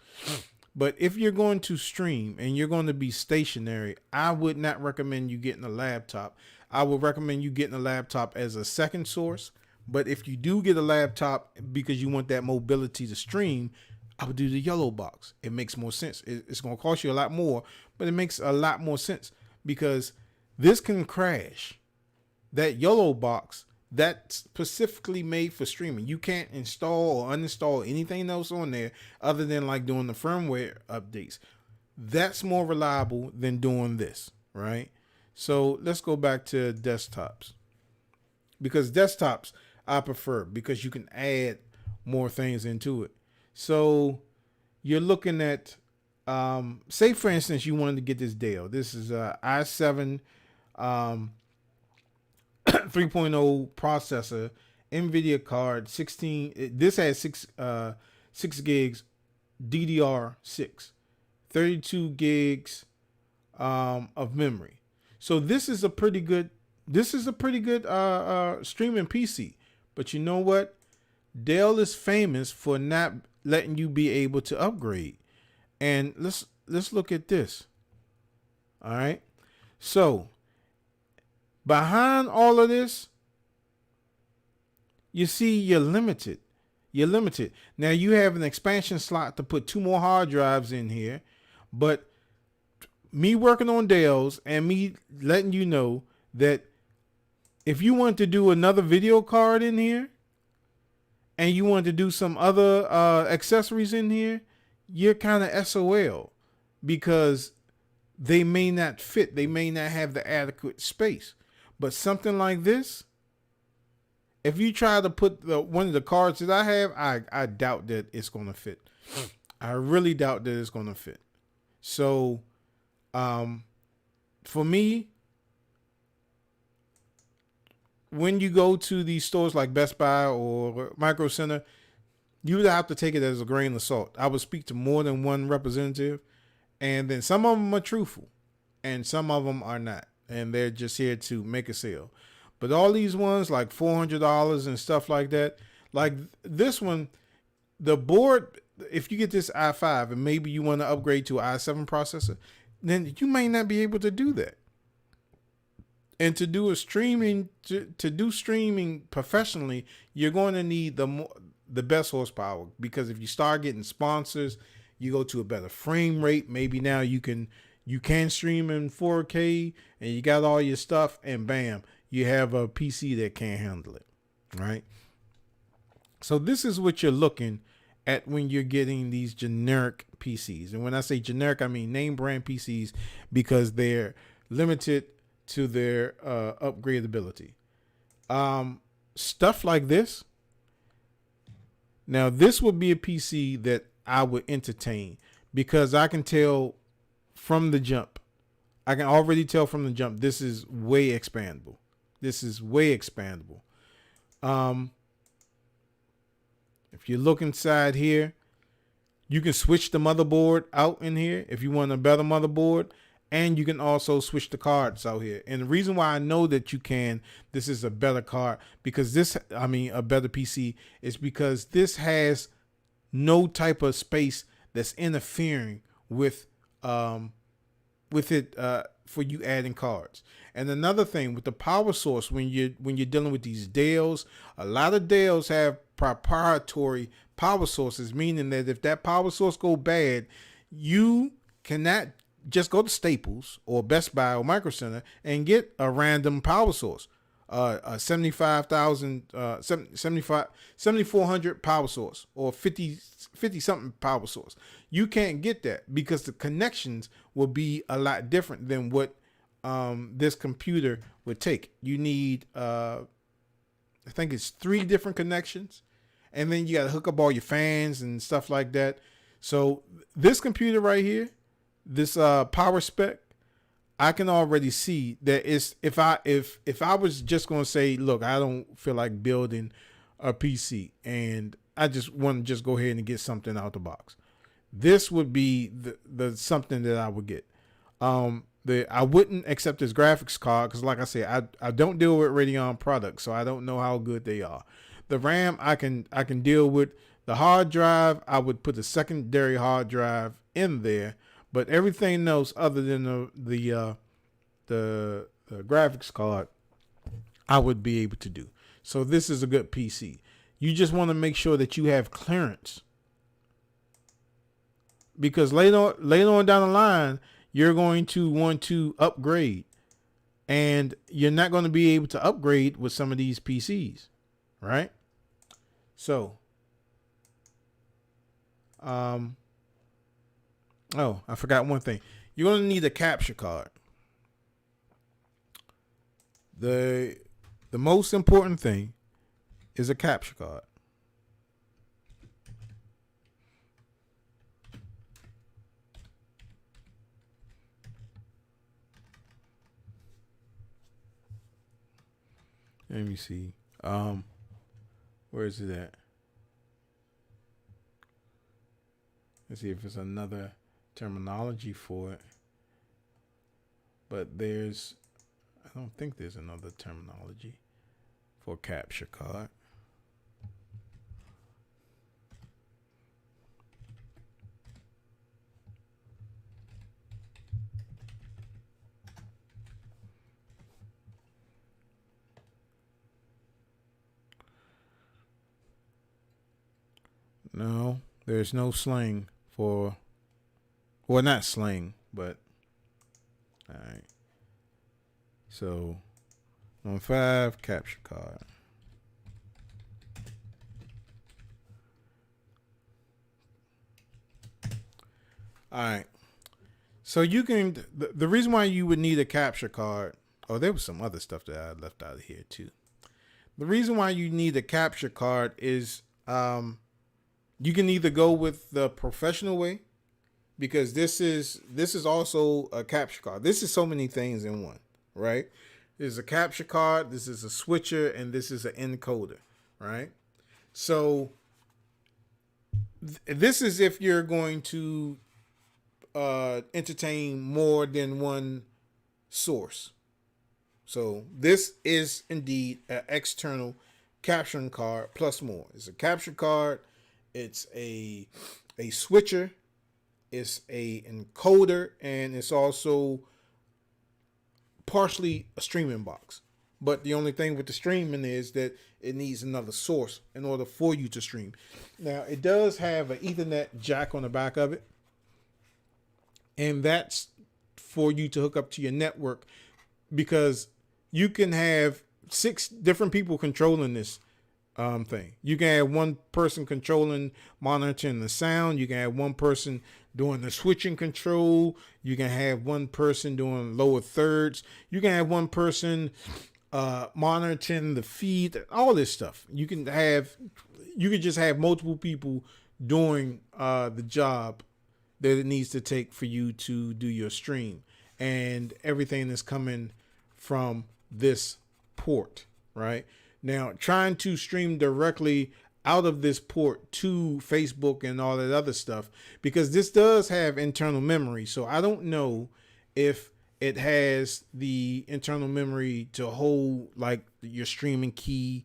But if you're going to stream and you're going to be stationary, I would not recommend you getting a laptop. I would recommend you getting a laptop as a second source. But if you do get a laptop because you want that mobility to stream, I would do the YOLO box. It makes more sense. It's going to cost you a lot more, but it makes a lot more sense because this can crash. That YOLO box, that's specifically made for streaming. You can't install or uninstall anything else on there other than like doing the firmware updates. That's more reliable than doing this, right? So let's go back to desktops, because desktops I prefer because you can add more things into it. So you're looking at, say for instance, you wanted to get this Dell. This is a i7 3.0 processor, NVIDIA card, 16. This has 6 gigs DDR6, 32 gigs of memory. So this is a pretty good. This is a pretty good streaming PC. But you know what? Dell is famous for not letting you be able to upgrade. And let's look at this. All right. So behind all of this, you see you're limited. You're limited. Now you have an expansion slot to put 2 more hard drives in here, but me working on Dells and me letting you know that if you want to do another video card in here and you want to do some other accessories in here, you're kind of SOL because they may not fit. They may not have the adequate space. But something like this, if you try to put one of the cards that I have, I doubt that it's going to fit. I really doubt that it's going to fit. So for me, when you go to these stores like Best Buy or Micro Center, you would have to take it as a grain of salt. I would speak to more than one representative, and then some of them are truthful and some of them are not, and they're just here to make a sale. But all these ones like $400 and stuff like that, like this one, the board, if you get this i5 and maybe you want to upgrade to an i7 processor, then you may not be able to do that. And to do streaming professionally, you're going to need the best horsepower, because if you start getting sponsors, you go to a better frame rate. Maybe now you can You can stream in 4K and you got all your stuff, and bam, you have a PC that can't handle it, right? So this is what you're looking at when you're getting these generic PCs. And when I say generic, I mean name brand PCs, because they're limited to their upgradability. Stuff like this. Now, this would be a PC that I would entertain, because I can tell from the jump. I can already tell from the jump, this is way expandable. This is way expandable. If you look inside here, you can switch the motherboard out in here if you want a better motherboard. And you can also switch the cards out here. And the reason why I know that you can, this is a better card, because a better PC, is because this has no type of space that's interfering with it for you adding cards. And another thing with the power source, when you're dealing with these Dells, a lot of Dells have proprietary power sources, meaning that if that power source go bad, you cannot just go to Staples or Best Buy or Micro Center and get a random power source, a 7400 power source, or 50 something power source. You can't get that because the connections will be a lot different than what this computer would take. You need, I think it's 3 different connections, and then you got to hook up all your fans and stuff like that. So this computer right here, this power spec, I can already see that it's, if I was just going to say, look, I don't feel like building a PC and I just want to just go ahead and get something out the box, this would be the something that I would get. I wouldn't accept this graphics card because, like I said, I don't deal with Radeon products, so I don't know how good they are. The RAM I can deal with. The hard drive, I would put a secondary hard drive in there. But everything else other than the graphics card, I would be able to do. So this is a good PC. You just want to make sure that you have clearance, because later on down the line, you're going to want to upgrade, and you're not going to be able to upgrade with some of these PCs, right? So, oh, I forgot one thing. You're going to need a capture card. The most important thing is a capture card. Let me see. Where is it at? Let's see if there's another terminology for it. But I don't think there's another terminology for capture card. No, there's no slang for, well, not slang, but all right. So on 5, capture card. All right. So you can, the reason why you would need a capture card, oh, there was some other stuff that I left out of here too. The reason why you need a capture card is you can either go with the professional way, because this is also a capture card. This is so many things in one, right? There's a capture card, this is a switcher, and this is an encoder, right? So this is if you're going to entertain more than one source. So this is indeed an external capturing card plus more. It's a capture card, it's a switcher, it's a encoder, and it's also partially a streaming box. But the only thing with the streaming is that it needs another source in order for you to stream. Now, it does have an Ethernet jack on the back of it, and that's for you to hook up to your network, because you can have 6 different people controlling this thing. You can have one person controlling, monitoring the sound. You can have one person doing the switching control. You can have one person doing lower thirds. You can have one person monitoring the feed. All this stuff. You can just have multiple people doing the job that it needs to take for you to do your stream, and everything is coming from this port, right? Now, trying to stream directly out of this port to Facebook and all that other stuff, because this does have internal memory. So I don't know if it has the internal memory to hold like your streaming key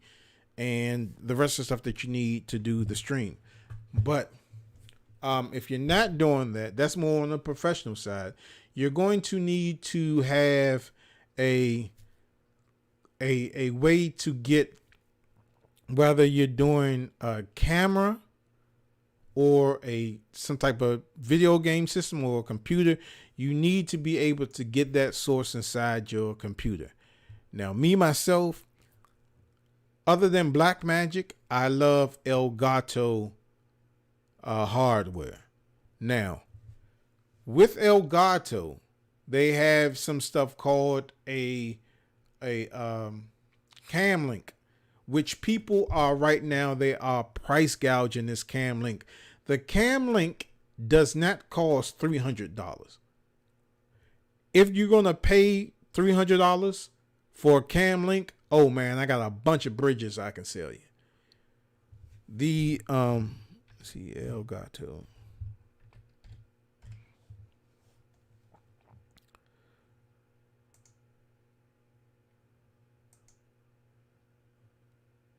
and the rest of the stuff that you need to do the stream. But if you're not doing that, that's more on the professional side. You're going to need to have a way to get, whether you're doing a camera or some type of video game system or a computer, you need to be able to get that source inside your computer. Now, me myself, other than Blackmagic, I love Elgato hardware. Now, with Elgato, they have some stuff called a cam link, which people are right now, they are price gouging this cam link. The cam link does not cost $300. If you're gonna pay $300 for a cam link, oh man, I got a bunch of bridges I can sell you. The let's see, Elgato.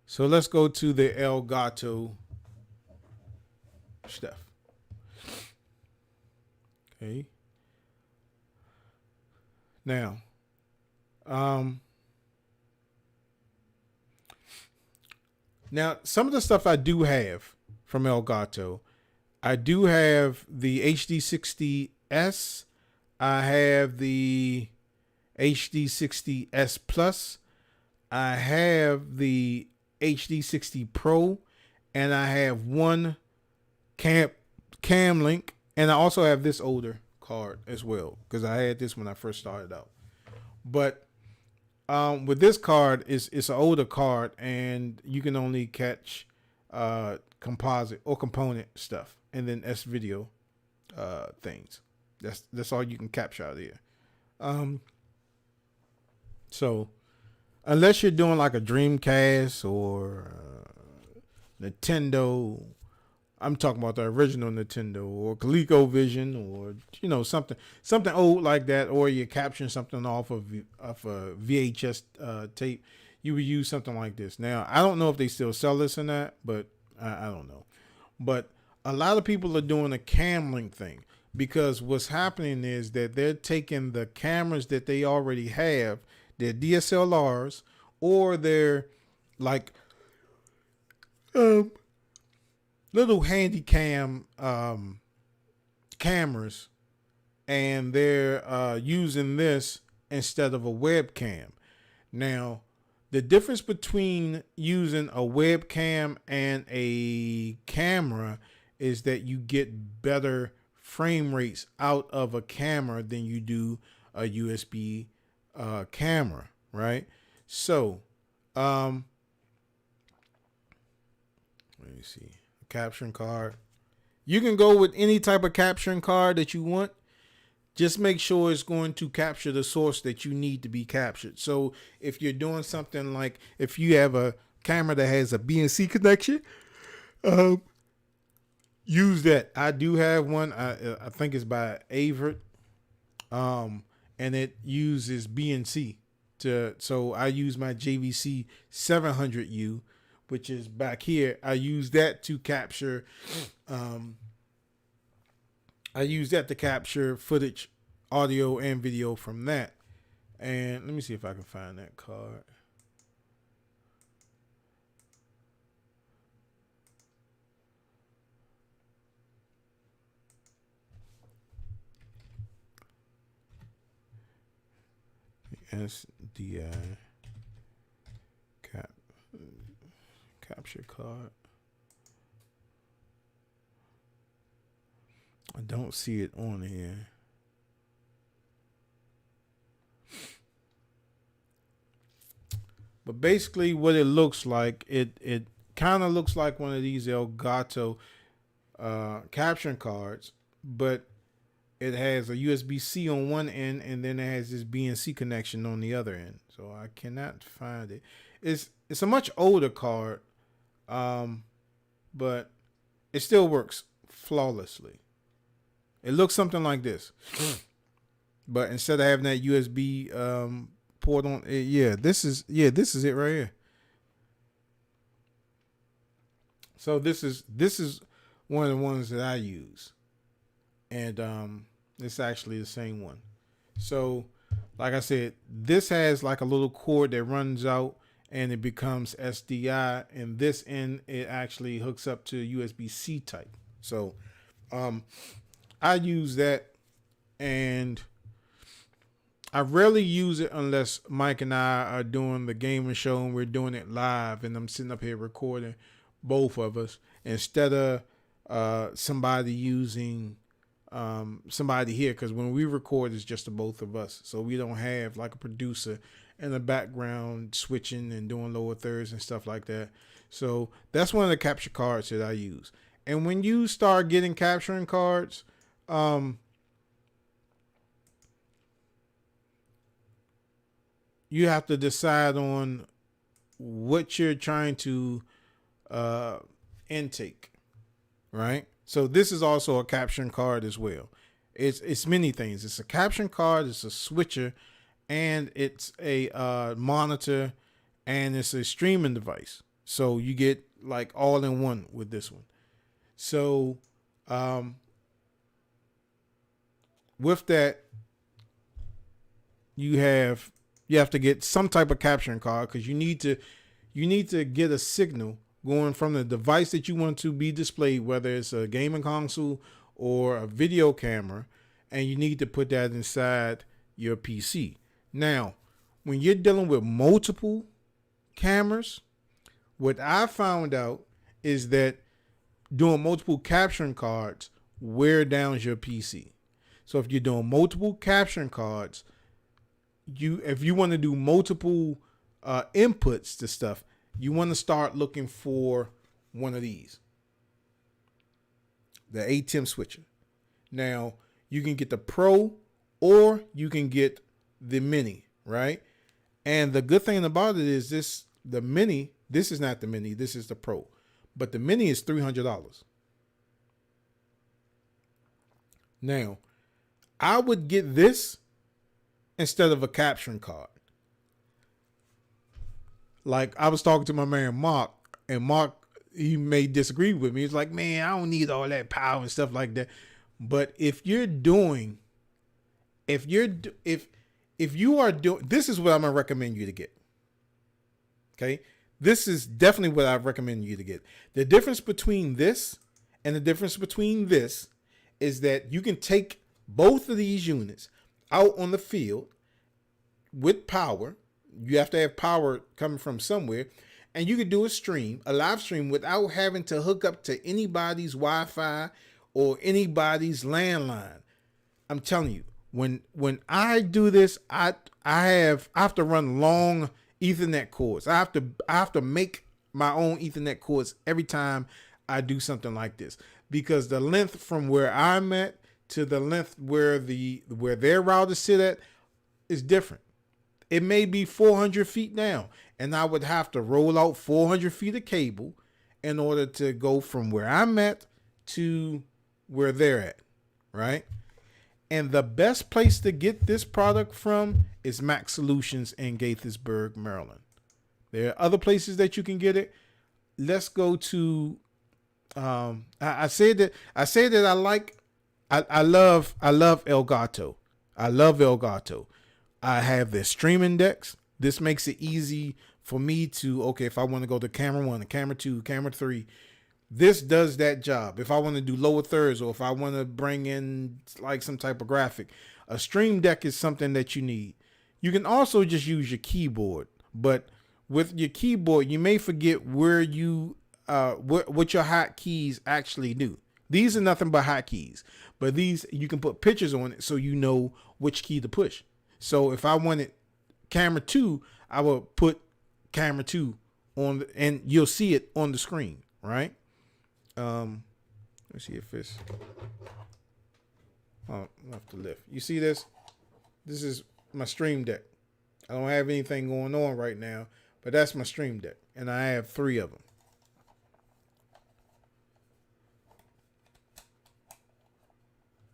So let's go to the Elgato stuff. Okay. Now, some of the stuff I do have from Elgato, I do have the HD60S. I have the HD60S Plus. I have the HD60 Pro, and I have one cam link, and I also have this older card as well, because I had this when I first started out. But with this card, it's an older card, and you can only catch composite or component stuff, and then S video things. That's all you can capture out of here. So unless you're doing like a Dreamcast or Nintendo, I'm talking about the original Nintendo or ColecoVision, or something old like that, or you're capturing something off of a VHS tape, you would use something like this. Now, I don't know if they still sell this or not, but I don't know. But a lot of people are doing a cam link thing, because what's happening is that they're taking the cameras that they already have, their DSLRs, or their like little handy cam cameras, and they're using this instead of a webcam. Now, the difference between using a webcam and a camera is that you get better frame rates out of a camera than you do a USB camera, right? So, let me see. Capturing card. You can go with any type of capturing card that you want. Just make sure it's going to capture the source that you need to be captured. So if you're doing something like, if you have a camera that has a BNC connection, use that. I do have one. I think it's by Avert, and it uses BNC so I use my JVC 700U, which is back here. I use that to capture footage, audio and video from that. And let me see if I can find that card. SDI cap capture card. I don't see it on here. But basically, what it looks like, it kind of looks like one of these Elgato capturing cards, but it has a USB-C on one end, and then it has this BNC connection on the other end. So I cannot find it. It's a much older card, but it still works flawlessly. It looks something like this, but instead of having that USB port on, this is it right here. So this is one of the ones that I use, and it's actually the same one. So, like I said, this has like a little cord that runs out and it becomes SDI, and this end it actually hooks up to USB-C type. So, I use that, and I rarely use it unless Mike and I are doing the gaming show and we're doing it live, and I'm sitting up here recording both of us instead of somebody using somebody here, because when we record it's just the both of us, so we don't have like a producer in the background switching and doing lower thirds and stuff like that. So that's one of the capture cards that I use. And when you start getting capturing cards, you have to decide on what you're trying to intake, right? So this is also a capturing card as well. It's many things. It's a capturing card, it's a switcher, and it's a monitor, and it's a streaming device. So you get like all in one with this one. So with that, you have to get some type of capturing card, because you need to get a signal going from the device that you want to be displayed, whether it's a gaming console or a video camera, and you need to put that inside your PC. Now, when you're dealing with multiple cameras, what I found out is that doing multiple capturing cards wear down your PC. So if you're doing multiple capturing cards, if you want to do multiple inputs to stuff, you want to start looking for one of these, the ATEM switcher. Now, you can get the Pro or you can get the Mini, right? And the good thing about it is this is not the Mini, this is the Pro. But the Mini is $300. Now, I would get this instead of a capturing card. Like, I was talking to my man Mark, and Mark, he may disagree with me. He's like, man, I don't need all that power and stuff like that. But if you are doing, this is what I'm gonna recommend you to get. Okay, this is definitely what I recommend you to get. The difference between this and the difference between this is that you can take both of these units out on the field with power. You have to have power coming from somewhere, and you could do a live stream without having to hook up to anybody's Wi-Fi or anybody's landline. I'm telling you, when I do this, I have to run long Ethernet cords. I have to make my own Ethernet cords every time I do something like this, because the length from where I'm at to the length where their routers sit at is different. It may be 400 feet down, and I would have to roll out 400 feet of cable in order to go from where I'm at to where they're at, right? And the best place to get this product from is Mac Solutions in Gaithersburg, Maryland. There are other places that you can get it. Let's go to. I say that I love Elgato. I love Elgato. I have their streaming decks. This makes it easy for me to, okay, if I want to go to camera 1, camera 2, camera 3, this does that job. If I want to do lower thirds, or if I want to bring in like some type of graphic, a stream deck is something that you need. You can also just use your keyboard, but with your keyboard, you may forget where you what your hotkeys actually do. These are nothing but hotkeys, but these you can put pictures on it so you know which key to push. So if I wanted camera 2, I will put camera 2 on and you'll see it on the screen, right? Let's see if it's I'll have to lift. You see this? This is my stream deck. I don't have anything going on right now, but that's my stream deck, and I have 3 of them.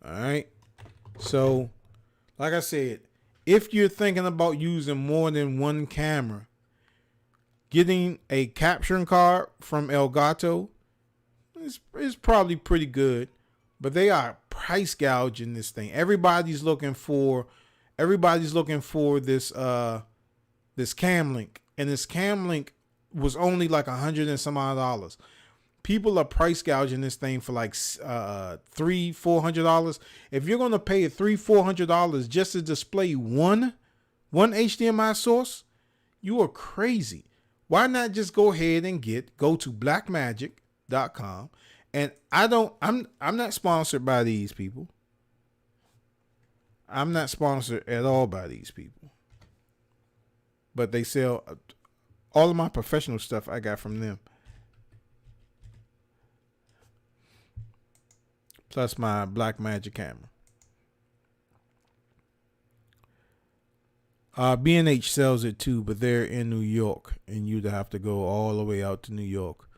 All right. So, like I said, if you're thinking about using more than one camera, getting a capturing card from Elgato is probably pretty good, but they are price gouging this thing. Everybody's looking for this this cam link, and this cam link was only like $100 and some odd dollars. People are price gouging this thing for like $300-$400. If you're gonna pay $300-$400 just to display one HDMI source, you are crazy. Why not just go ahead and go to blackmagic.com? And I'm not sponsored by these people. I'm not sponsored at all by these people. But they sell all of my professional stuff I got from them. Plus my Blackmagic camera. B&H sells it too, but they're in New York, and you'd have to go all the way out to New York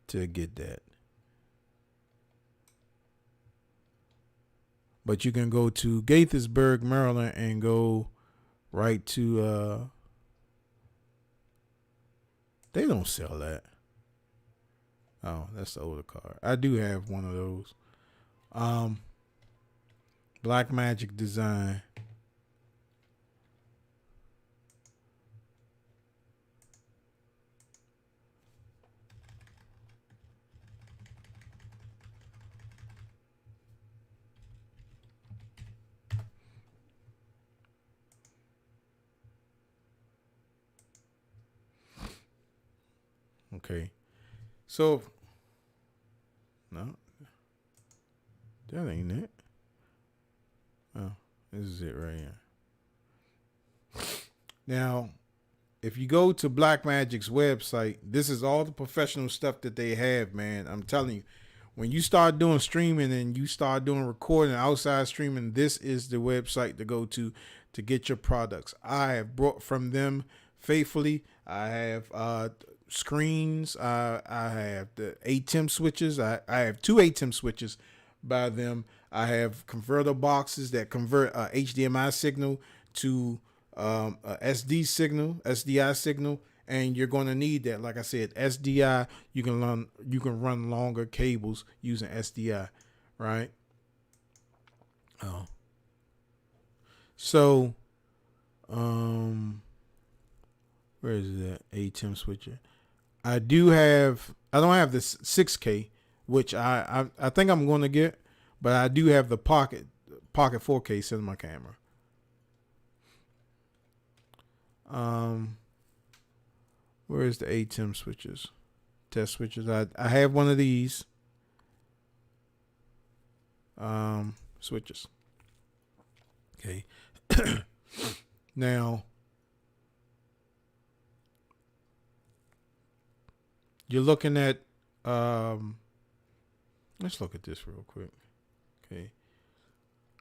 to get that. But you can go to Gaithersburg, Maryland, and go right to. They don't sell that. Oh, that's the older card. I do have one of those. Blackmagic design. Okay. So, no, that ain't it. Oh, this is it right here. Now, if you go to Blackmagic's website, this is all the professional stuff that they have, man. I'm telling you, when you start doing streaming and you start doing recording outside streaming, this is the website to go to get your products. I have brought from them faithfully. I have screens. I have the ATEM switches. I have 2 ATEM switches by them. I have converter boxes that convert HDMI signal to a SDI signal, and you're going to need that. Like I said, SDI, you can run longer cables using SDI, right? Oh. So, where is that ATEM switcher? I don't have this 6K, which I think I'm going to get, but I do have the Pocket 4K cinema camera. Where is the ATEM switches? Test switches. I have one of these switches. Okay. Now, you're looking at let's look at this real quick.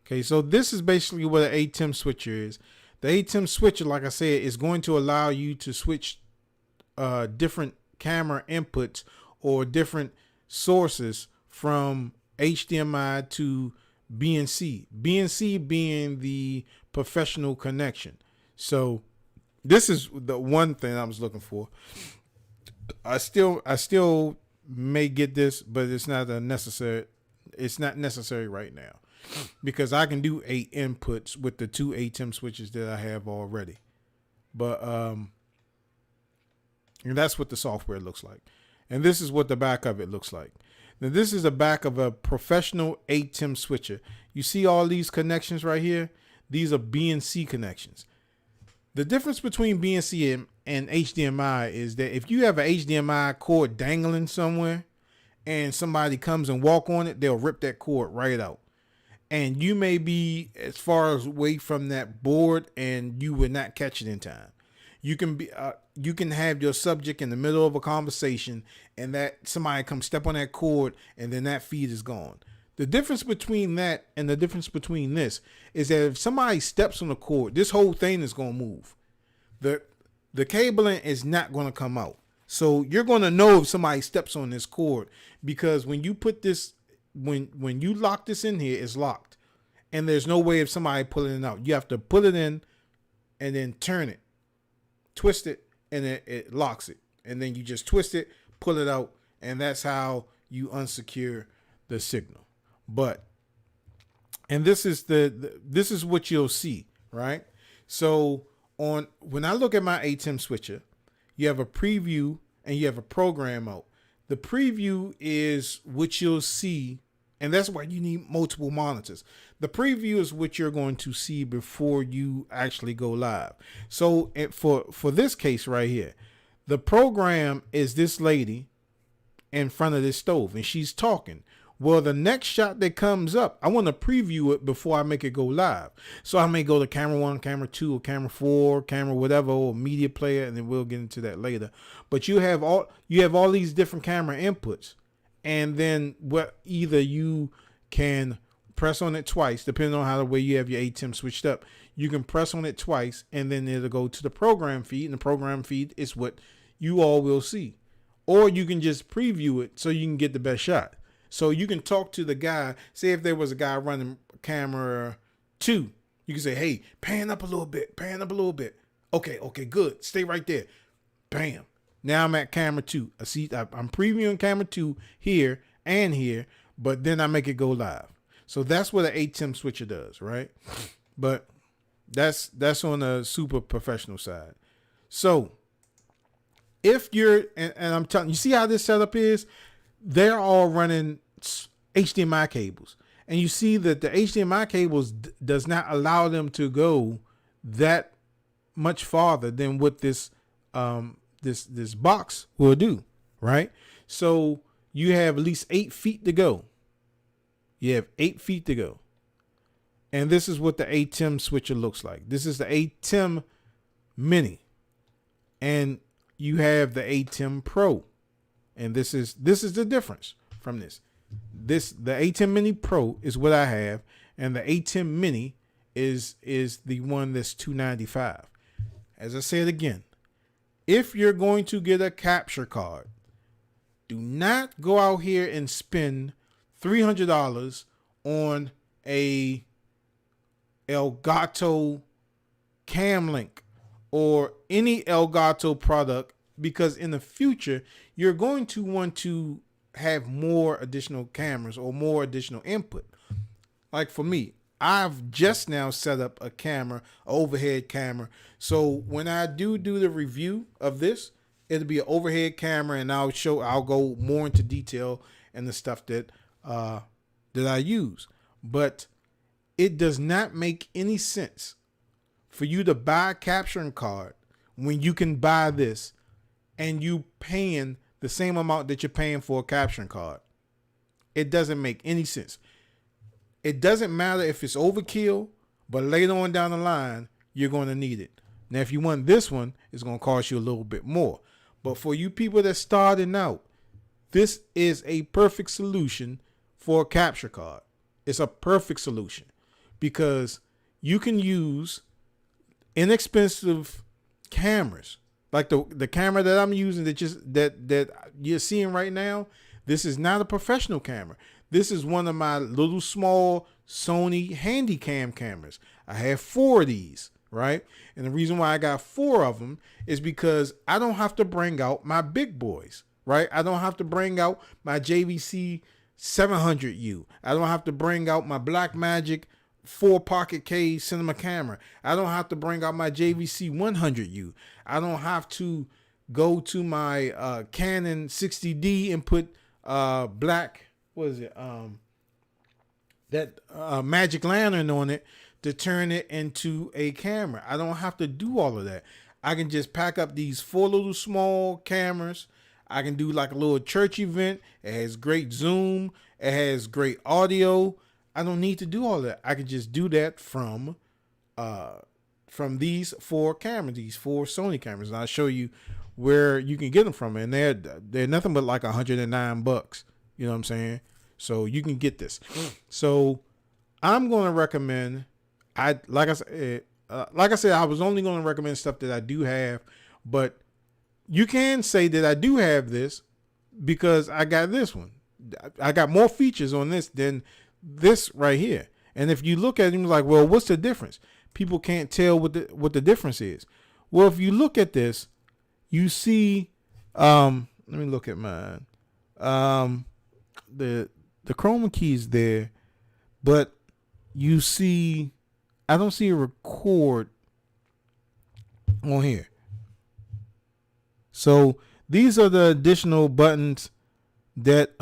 Okay, so this is basically what an ATEM switcher is. The ATEM switcher, like I said, is going to allow you to switch different camera inputs or different sources from HDMI to BNC. BNC being the professional connection. So this is the one thing I was looking for. I still may get this, but it's not necessary. It's not necessary right now because I can do 8 inputs with the 2 ATEM switches that I have already. But and that's what the software looks like. And this is what the back of it looks like. Now this is the back of a professional ATEM switcher. You see all these connections right here? These are BNC connections. The difference between BNC and HDMI is that if you have an HDMI cord dangling somewhere and somebody comes and walk on it, they'll rip that cord right out. And you may be as far away from that board and you would not catch it in time. You can have your subject in the middle of a conversation and that somebody comes step on that cord and then that feed is gone. The difference between that and the difference between this is that if somebody steps on the cord, this whole thing is going to move. The cabling is not going to come out. So you're going to know if somebody steps on this cord, because when you put this, when you lock this in here, it's locked. And there's no way of somebody pulling it out. You have to put it in and then turn it, twist it, and then it locks it. And then you just twist it, pull it out, and that's how you unsecure the signal. And this is this is what you'll see, right? So when I look at my ATEM switcher, you have a preview and you have a program out. The preview is what you'll see, and that's why you need multiple monitors. The preview is what you're going to see before you actually go live. So for this case right here, the program is this lady in front of this stove and she's talking. Well, the next shot that comes up, I want to preview it before I make it go live. So I may go to camera 1, camera 2, or camera 4, camera whatever, or media player, and then we'll get into that later. But you have all these different camera inputs, and then either you can press on it twice, depending on how the way you have your ATEM switched up. You can press on it twice, and then it'll go to the program feed, and the program feed is what you all will see. Or you can just preview it so you can get the best shot. So you can talk to the guy. Say if there was a guy running camera 2, you can say, hey, pan up a little bit, pan up a little bit. Okay, good. Stay right there. Bam. Now I'm at camera 2. I'm previewing camera 2 here and here, but then I make it go live. So that's what an ATEM switcher does, right? But that's on the super professional side. So if you're, and I'm telling you, see how this setup is? They're all running HDMI cables, and you see that the HDMI cables does not allow them to go that much farther than what this this box will do, right? So you have at least 8 feet to go. You have 8 feet to go, and this is what the ATEM switcher looks like. This is the ATEM Mini, and you have the ATEM Pro. And this is the difference from this. The ATEM Mini Pro is what I have, and the ATEM Mini is the one that's $295. As I said again, if you're going to get a capture card, do not go out here and spend $300 on a Elgato Cam Link or any Elgato product, because in the future you're going to want to have more additional cameras or more additional input. Like for me, I've just now set up a camera, overhead camera. So when I do the review of this, it'll be an overhead camera, and I'll go more into detail and the stuff that I use. But it does not make any sense for you to buy a capturing card when you can buy this and you paying the same amount that you're paying for a capturing card. It doesn't make any sense. It doesn't matter if it's overkill, but later on down the line, you're going to need it. Now, if you want this one, it's going to cost you a little bit more. But for you people that's starting out, this is a perfect solution for a capture card. It's a perfect solution because you can use inexpensive cameras. Like the camera that I'm using that you're seeing right now, this is not a professional camera. This is one of my little small Sony Handycam cameras. I have 4 of these, right? And the reason why I got 4 of them is because I don't have to bring out my big boys, right? I don't have to bring out my JVC 700U. I don't have to bring out my Blackmagic 4 Pocket K cinema camera. I don't have to bring out my JVC 100U. I don't have to go to my Canon 60D and put black, what is it? That magic lantern on it to turn it into a camera. I don't have to do all of that. I can just pack up these 4 little small cameras. I can do like a little church event. It has great zoom. It has great audio. I don't need to do all that. I can just do that from these 4 cameras, these 4 Sony cameras. And I'll show you where you can get them from. And they're nothing but like $109. You know what I'm saying? So you can get this. So I'm going to recommend, like I said, I was only going to recommend stuff that I do have, but you can say that I do have this because I got this one. I got more features on this than this right here. And if you look at it, you're like, well, what's the difference? People can't tell what the difference is. Well, if you look at this, you see, let me look at mine. The chroma key is there, but you see, I don't see a record on here. So these are the additional buttons that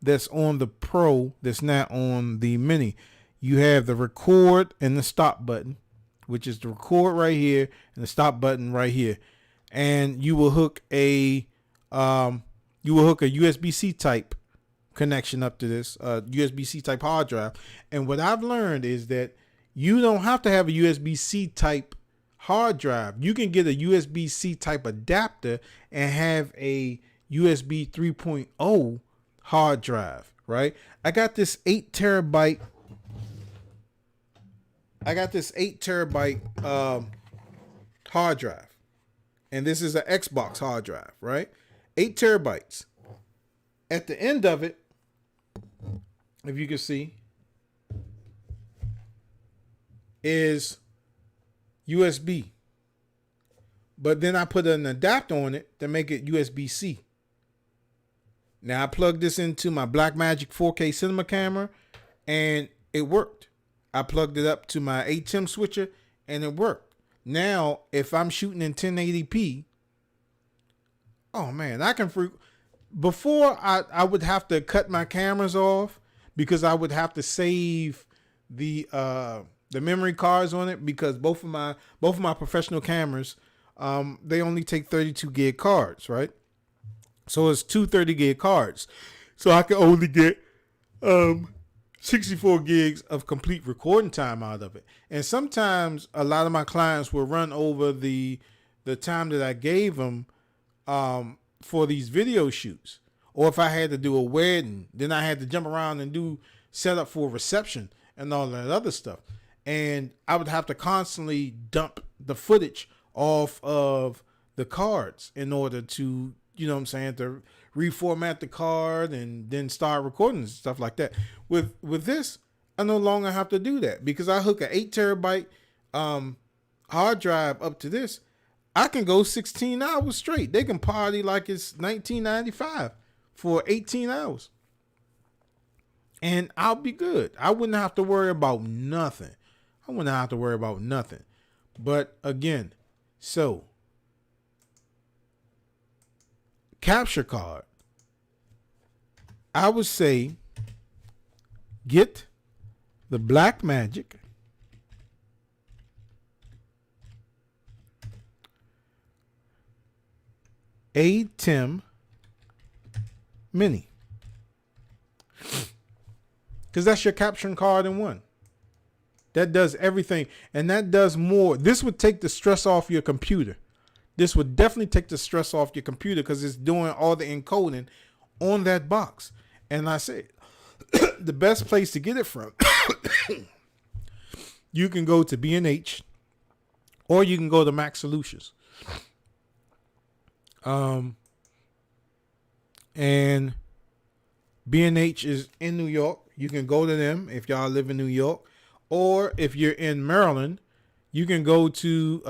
that's on the Pro that's not on the Mini. You have the record and the stop button, which is the record right here and the stop button right here. And you will hook a USB-C type connection up to this USB-C type hard drive. And what I've learned is that you don't have to have a USB-C type hard drive. You can get a USB-C type adapter and have a USB 3.0 hard drive, right? I got this 8 terabyte hard drive. And this is an Xbox hard drive, right? 8 terabytes. At the end of it, if you can see, is USB. But then I put an adapter on it to make it USB-C. Now I plugged this into my Blackmagic 4K cinema camera and it worked. I plugged it up to my ATEM switcher and it worked. Now, if I'm shooting in 1080p, oh man, before I would have to cut my cameras off because I would have to save the memory cards on it because both of my professional cameras, they only take 32 gig cards, right? So it's 2 30 gig cards. So I can only get 64 gigs of complete recording time out of it. And sometimes a lot of my clients will run over the time that I gave them for these video shoots. Or if I had to do a wedding, then I had to jump around and do setup for a reception and all that other stuff. And I would have to constantly dump the footage off of the cards in order to, you know what I'm saying, to reformat the card and then start recording and stuff like that. With this, I no longer have to do that because I hook an 8 terabyte hard drive up to this. I can go 16 hours straight. They can party like it's 1995 for 18 hours. And I'll be good. I wouldn't have to worry about nothing. But again, so capture card, I would say get the Blackmagic ATEM Mini, because that's your capturing card in one. That does everything, and that does more. This would take the stress off your computer. This would definitely take the stress off your computer because it's doing all the encoding on that box. And I say the best place to get it from, you can go to B&H or you can go to Mac Solutions. And B&H is in New York. You can go to them if y'all live in New York. Or if you're in Maryland, you can go to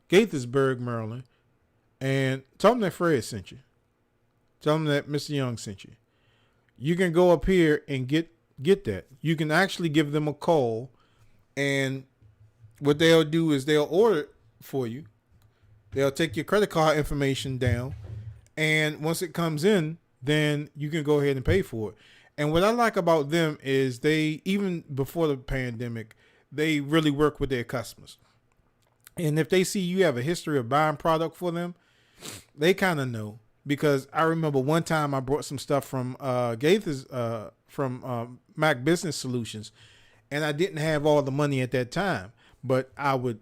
Gaithersburg, Maryland, and tell them that Fred sent you. Tell them that Mr. Young sent you. You can go up here and get that. You can actually give them a call, and what they'll do is they'll order it for you. They'll take your credit card information down, and once it comes in, then you can go ahead and pay for it. And what I like about them is they, even before the pandemic, they really work with their customers. And if they see you have a history of buying product for them, they kind of know. Because I remember one time I brought some stuff from Gaither's from Mac Business Solutions, and I didn't have all the money at that time, but I would,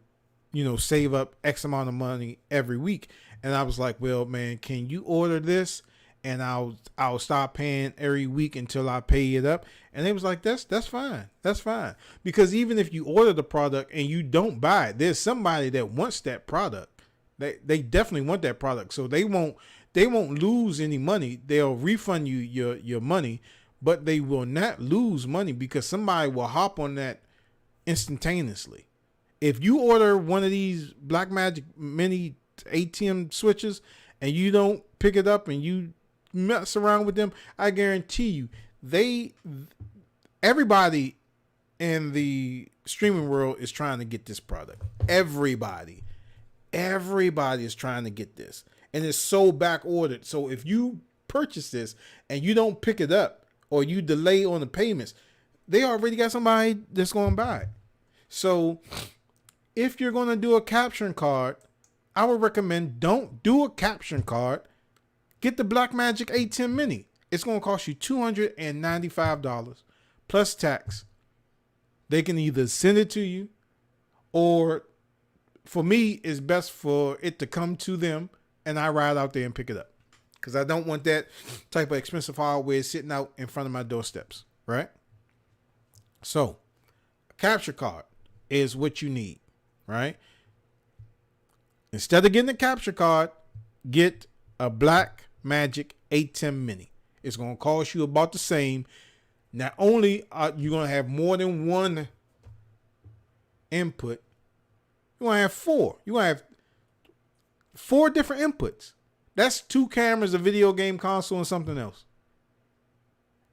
save up X amount of money every week. And I was like, well, man, can you order this? And I'll stop paying every week until I pay it up. And they was like, that's fine. That's fine. Because even if you order the product and you don't buy it, there's somebody that wants that product. They definitely want that product. So they won't lose any money. They'll refund you your money, but they will not lose money because somebody will hop on that instantaneously. If you order one of these Blackmagic mini ATM switches and you don't pick it up and you mess around with them, I guarantee you everybody in the streaming world is trying to get this product. Everybody is trying to get this, and it's so back ordered. So if you purchase this and you don't pick it up or you delay on the payments, they already got somebody that's going to buy it. So if you're going to do a capturing card, I would recommend don't do a capturing card. Get the Blackmagic A10 Mini. It's going to cost you $295 plus tax. They can either send it to you, or for me, it's best for it to come to them and I ride out there and pick it up. Because I don't want that type of expensive hardware sitting out in front of my doorsteps, right? So, a capture card is what you need, right? Instead of getting a capture card, get a Blackmagic A10 Mini. It's going to cost you about the same. Not only are you going to have more than one input, you're going to have four. You're going to have four different inputs. That's 2 cameras, a video game console, and something else.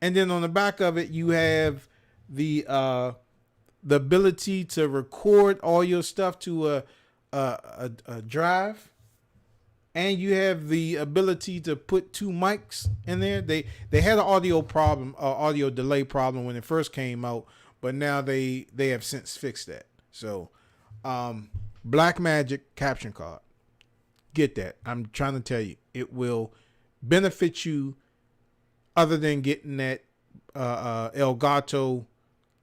And then on the back of it, you have the ability to record all your stuff to a drive, and you have the ability to put 2 mics in there. They had an audio delay problem when it first came out, but now they have since fixed that. So, Blackmagic caption card, get that. I'm trying to tell you, it will benefit you other than getting that Elgato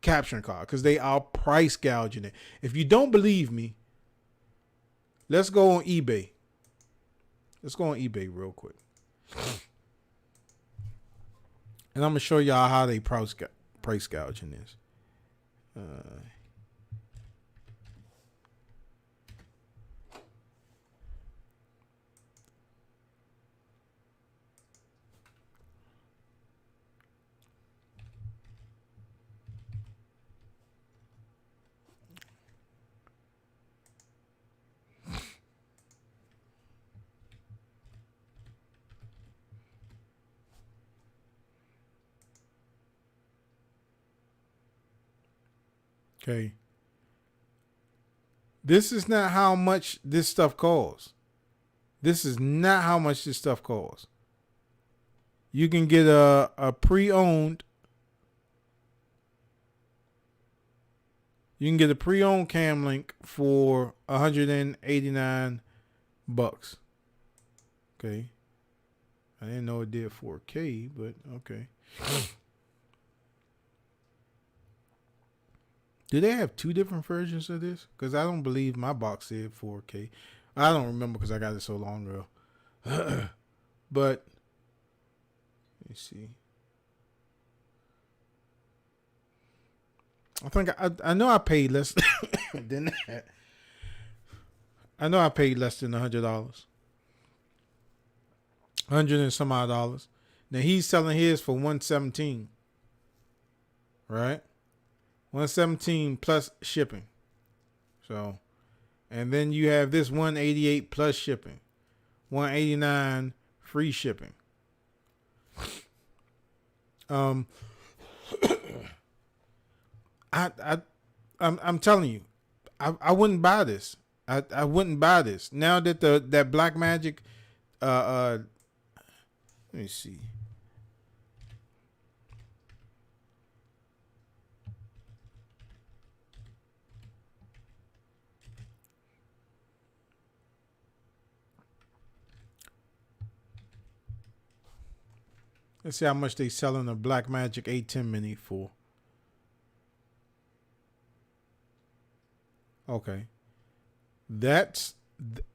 capturing card, because they are price gouging it. If you don't believe me, let's go on eBay. Let's go on eBay real quick. And I'm going to show y'all how they price gouging this. Okay. This is not how much this stuff costs. This is not how much this stuff costs. You can get a pre-owned. You can get a pre-owned cam link for $189. Okay. I didn't know it did 4K, but okay. Do they have 2 different versions of this? Because I don't believe my box said 4K. I don't remember because I got it so long ago. But let me see. I think I know I paid less than that. I know I paid less than $100. $100 and some odd dollars. Now he's selling his for $117. Right? $117 plus shipping. So, and then you have this $188 plus shipping. $189 free shipping. I'm telling you, I wouldn't buy this. I wouldn't buy this. Now that that Blackmagic let me see. Let's see how much they selling a Blackmagic A10 Mini for. Okay, that's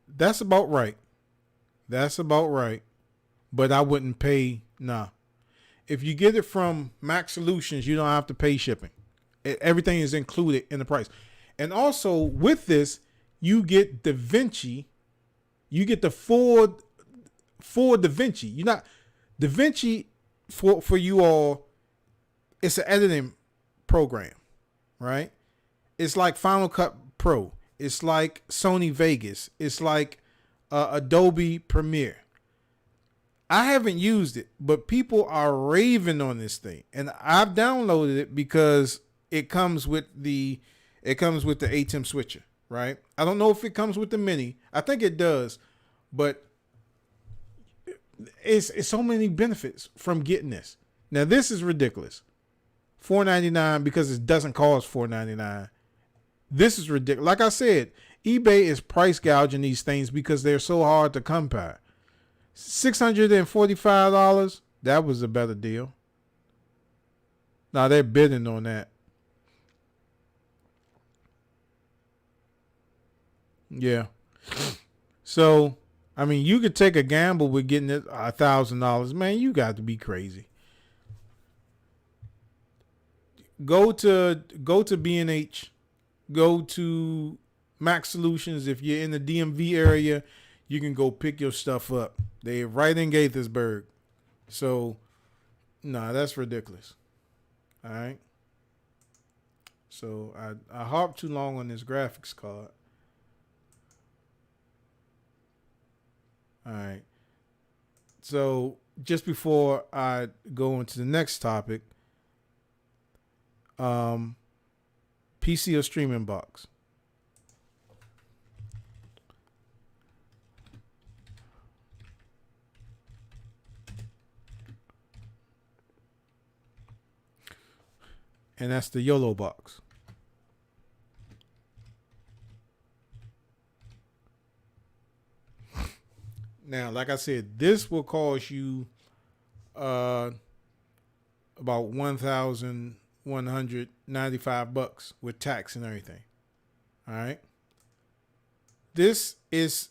that's about right. That's about right. But I wouldn't pay. Nah. If you get it from Max Solutions, you don't have to pay shipping. Everything is included in the price. And also with this, you get Da Vinci. You get the full Da Vinci. You're not Da Vinci for you all. It's an editing program, right? It's like Final Cut Pro. It's like Sony Vegas. It's like Adobe Premiere. I haven't used it, but people are raving on this thing, and I've downloaded it because it comes with the ATEM switcher, right? I don't know if it comes with the Mini. I think it does, but it's so many benefits from getting this. Now this is ridiculous. $4.99 because it doesn't cost $4.99. This is ridiculous. Like I said, eBay is price gouging these things because they're so hard to come by. $645. That was a better deal. Now they're bidding on that. Yeah. So, I mean, you could take a gamble with getting it $1,000. Man, you got to be crazy. Go to B&H. Go to Max Solutions. If you're in the DMV area, you can go pick your stuff up. They're right in Gaithersburg. So, nah, that's ridiculous. All right. So I harped too long on this graphics card. All right. So just before I go into the next topic, PC or streaming box. And that's the YOLO box. Now, like I said, this will cost you about $1,195 with tax and everything. All right. This is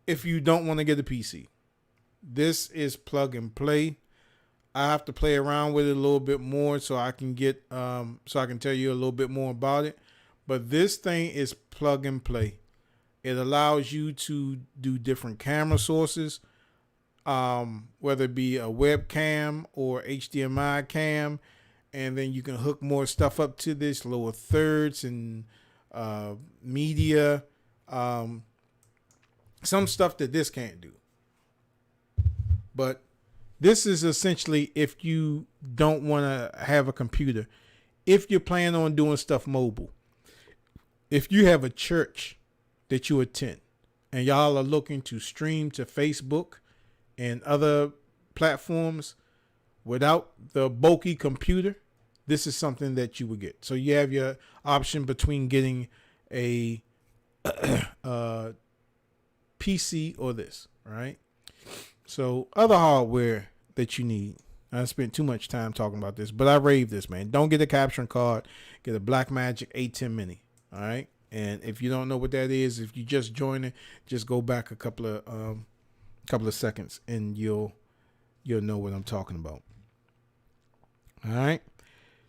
if you don't want to get a PC. This is plug and play. I have to play around with it a little bit more so I can so I can tell you a little bit more about it. But this thing is plug and play. It allows you to do different camera sources, whether it be a webcam or HDMI cam, and then you can hook more stuff up to this, lower thirds and media, some stuff that this can't do. But this is essentially if you don't want to have a computer, if you're planning on doing stuff mobile, if you have a church that you attend and y'all are looking to stream to Facebook and other platforms without the bulky computer, this is something that you would get. So you have your option between getting a PC or this, right? So other hardware that you need. I spent too much time talking about this, but I rave this, man. Don't get a capturing card. Get a Blackmagic A10 Mini. All right. And if you don't know what that is, if you just join it, just go back a couple of seconds and you'll know what I'm talking about. All right.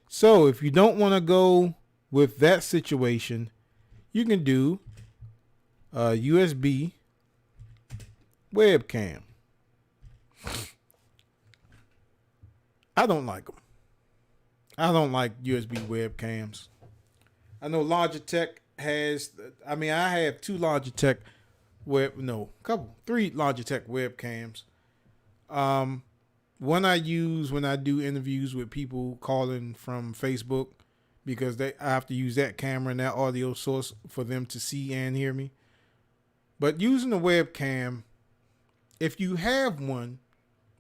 So if you don't want to go with that situation, you can do a USB webcam. I don't like them. I don't like USB webcams. I know Logitech has, I have two Logitech three Logitech webcams. One I use when I do interviews with people calling from Facebook because I have to use that camera and that audio source for them to see and hear me. But using a webcam, if you have one,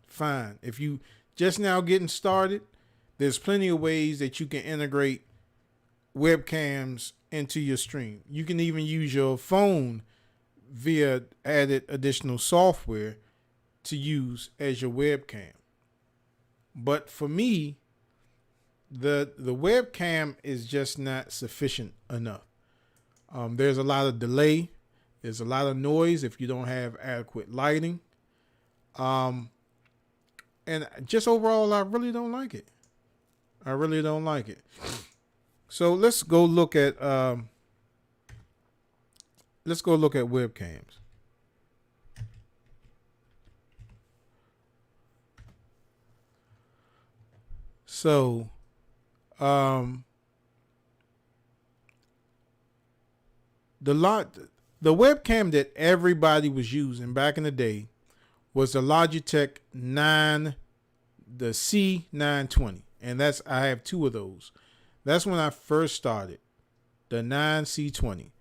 fine. If you just now getting started, there's plenty of ways that you can integrate webcams into your stream. You can even use your phone via added additional software to use as your webcam. But for me, the webcam is just not sufficient enough. There's a lot of delay. There's a lot of noise if you don't have adequate lighting. Um, and just overall, I really don't like it. I really don't like it. So let's go look at webcams. So um, the lot the webcam that everybody was using back in the day was the Logitech 9, the C920, and that's I have two of those. That's when I first started the 9C20,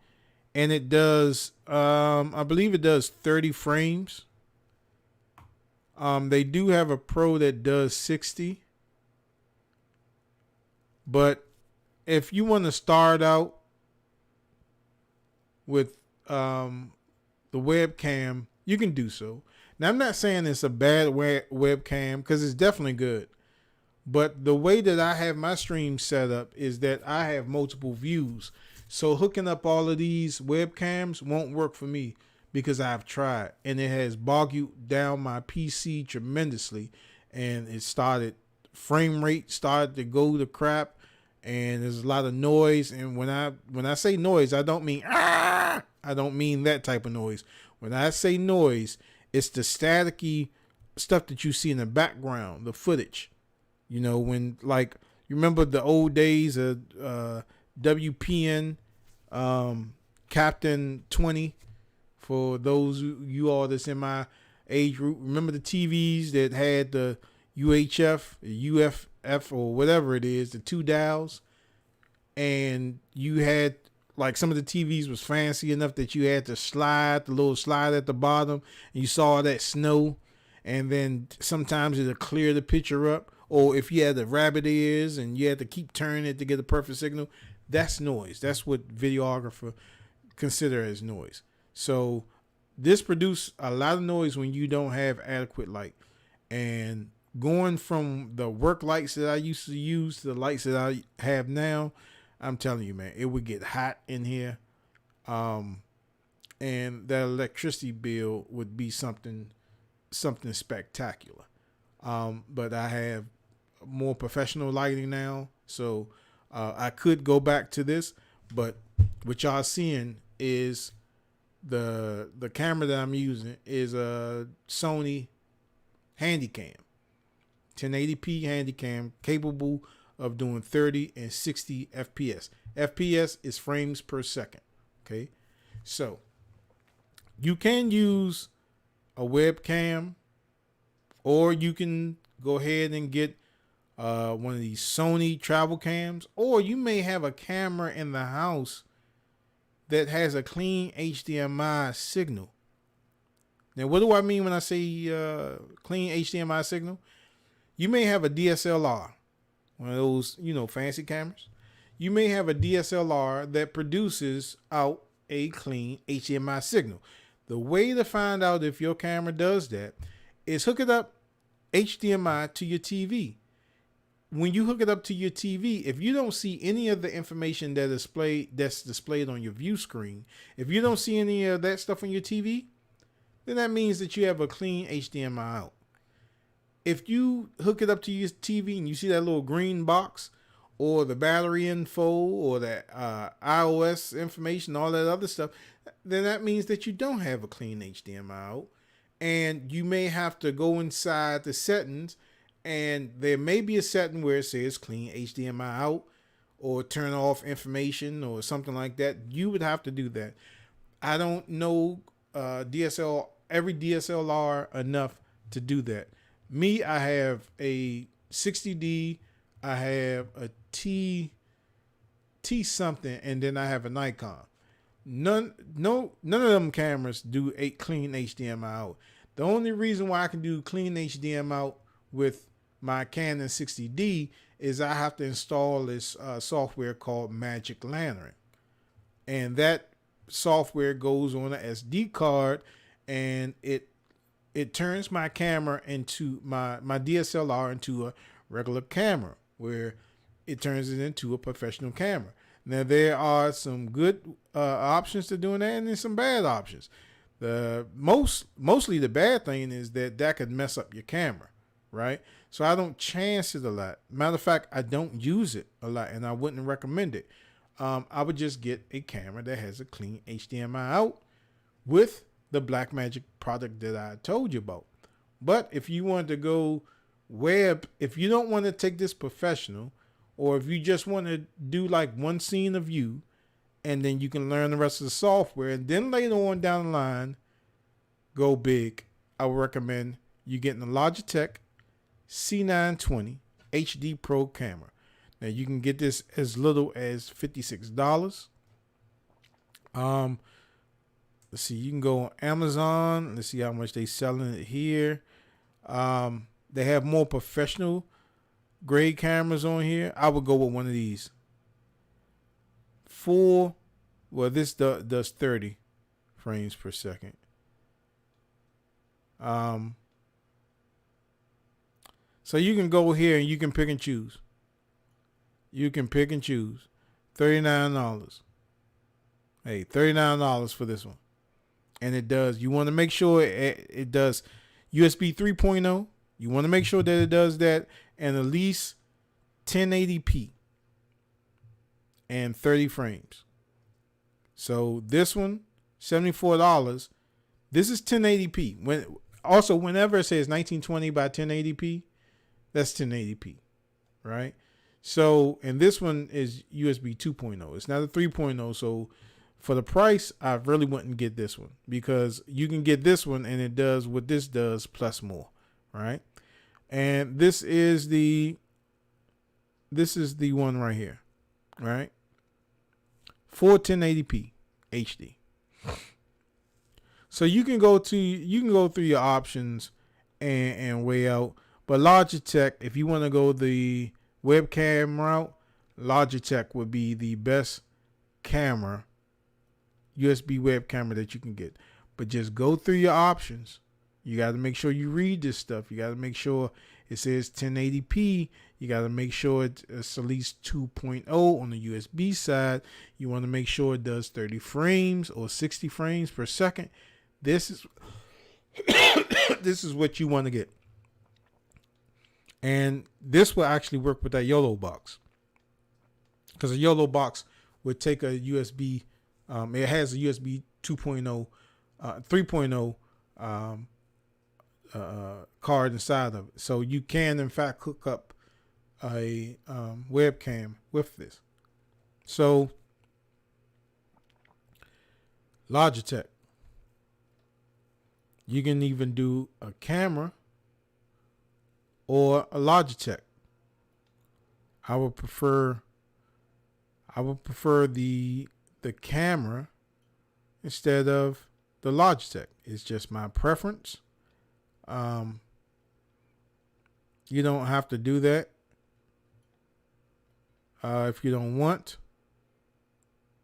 and it does I believe it does 30 frames. They do have a Pro that does 60, but if you want to start out with the webcam, you can do so. Now, I'm not saying it's a bad webcam because it's definitely good. But the way that I have my stream set up is that I have multiple views. So hooking up all of these webcams won't work for me because I've tried. And it has bogged down my PC tremendously. And frame rate started to go to crap. And there's a lot of noise. And when I say noise, I don't mean I don't mean that type of noise. When I say noise, it's the staticky stuff that you see in the background, the footage. You know, when like you remember the old days of WPN Captain 20 for those you all that's in my age group. Remember the TVs that had the UHF, UFF, or whatever it is, the two dials, and you had like some of the TVs was fancy enough that you had to slide the little slide at the bottom, and you saw that snow, and then sometimes it'll clear the picture up. Or if you had the rabbit ears and you had to keep turning it to get a perfect signal, that's noise. That's what videographer consider as noise. So this produces a lot of noise when you don't have adequate light. And going from the work lights that I used to use to the lights that I have now, I'm telling you, man, it would get hot in here. And that electricity bill would be something spectacular. But I have more professional lighting now, so I could go back to this, but what y'all seeing is the camera that I'm using is a Sony Handycam, 1080p Handycam, capable of doing 30 and 60 FPS. FPS is frames per second. Okay, so you can use a webcam, or you can go ahead and get one of these Sony travel cams, or you may have a camera in the house that has a clean HDMI signal. Now, what do I mean when I say clean HDMI signal? You may have a DSLR, one of those, fancy cameras. You may have a DSLR that produces out a clean HDMI signal. The way to find out if your camera does that is hook it up HDMI to your TV. When you hook it up to your TV, if you don't see any of the information that's displayed on your view screen, if you don't see any of that stuff on your TV, then that means that you have a clean HDMI out. If you hook it up to your TV and you see that little green box, or the battery info, or that iOS information, all that other stuff, then that means that you don't have a clean HDMI out. And you may have to go inside the settings, and there may be a setting where it says clean HDMI out, or turn off information, or something like that. You would have to do that. I don't know every DSLR enough to do that. Me, I have a 60D, I have a T something, and then I have a Nikon. None of them cameras do a clean HDMI out. The only reason why I can do clean HDMI out with my Canon 60D is I have to install this software called Magic Lantern, and that software goes on an SD card, and it it turns my camera into my DSLR into a regular camera, where it turns it into a professional camera. Now there are some good options to doing that, and there's some bad options. The mostly the bad thing is that could mess up your camera, right? So I don't chance it a lot. Matter of fact, I don't use it a lot, and I wouldn't recommend it. I would just get a camera that has a clean HDMI out with the Blackmagic product that I told you about. But if you want to go web, if you don't want to take this professional, or if you just want to do like one scene of you, and then you can learn the rest of the software, and then later on down the line, go big, I would recommend you getting the Logitech C920 HD Pro camera. Now you can get this as little as $56. Let's see, you can go on Amazon. Let's see how much they selling it here. They have more professional grade cameras on here. I would go with one of these. This does 30 frames per second. So you can go here and you can pick and choose. You can pick and choose. $39. Hey, $39 for this one. And it does. You want to make sure it does USB 3.0. You want to make sure that it does that, and at least 1080p and 30 frames. So this one, $74. This is 1080p. Whenever it says 1920 by 1080p, that's 1080p, right? So, and this one is USB 2.0. It's not a 3.0. So for the price, I really wouldn't get this one, because you can get this one and it does what this does plus more, right? And this is the one right here, right? For 1080p HD. So you can go through your options and weigh out. But Logitech, if you want to go the webcam route, Logitech would be the best camera, USB web camera that you can get. But just go through your options. You got to make sure you read this stuff. You got to make sure it says 1080p. You got to make sure it's at least 2.0 on the USB side. You want to make sure it does 30 frames or 60 frames per second. This is this is what you want to get. And this will actually work with that YOLO box, because a YOLO box would take a USB. It has a USB 2.0, 3.0 card inside of it, so you can in fact hook up a webcam with this. So Logitech, you can even do a camera or a Logitech. I would prefer the camera instead of the Logitech. It's just my preference. You don't have to do that if you don't want.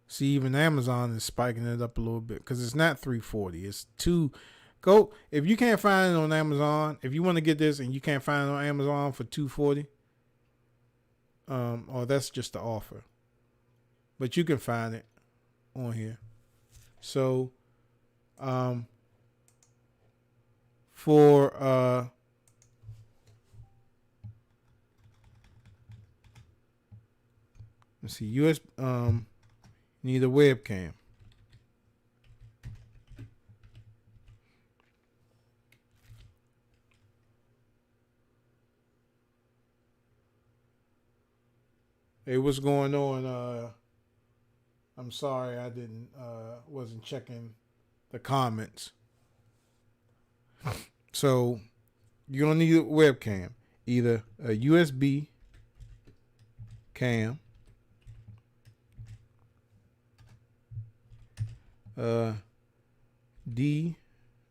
See, even Amazon is spiking it up a little bit, because it's not $340. It's $2. Go, if you can't find it on Amazon, if you want to get this and you can't find it on Amazon for $240, or that's just the offer, but you can find it on here. So, for let's see, need a webcam. Hey, what's going on? I'm sorry I wasn't checking the comments. So you're gonna need a webcam, either a USB cam,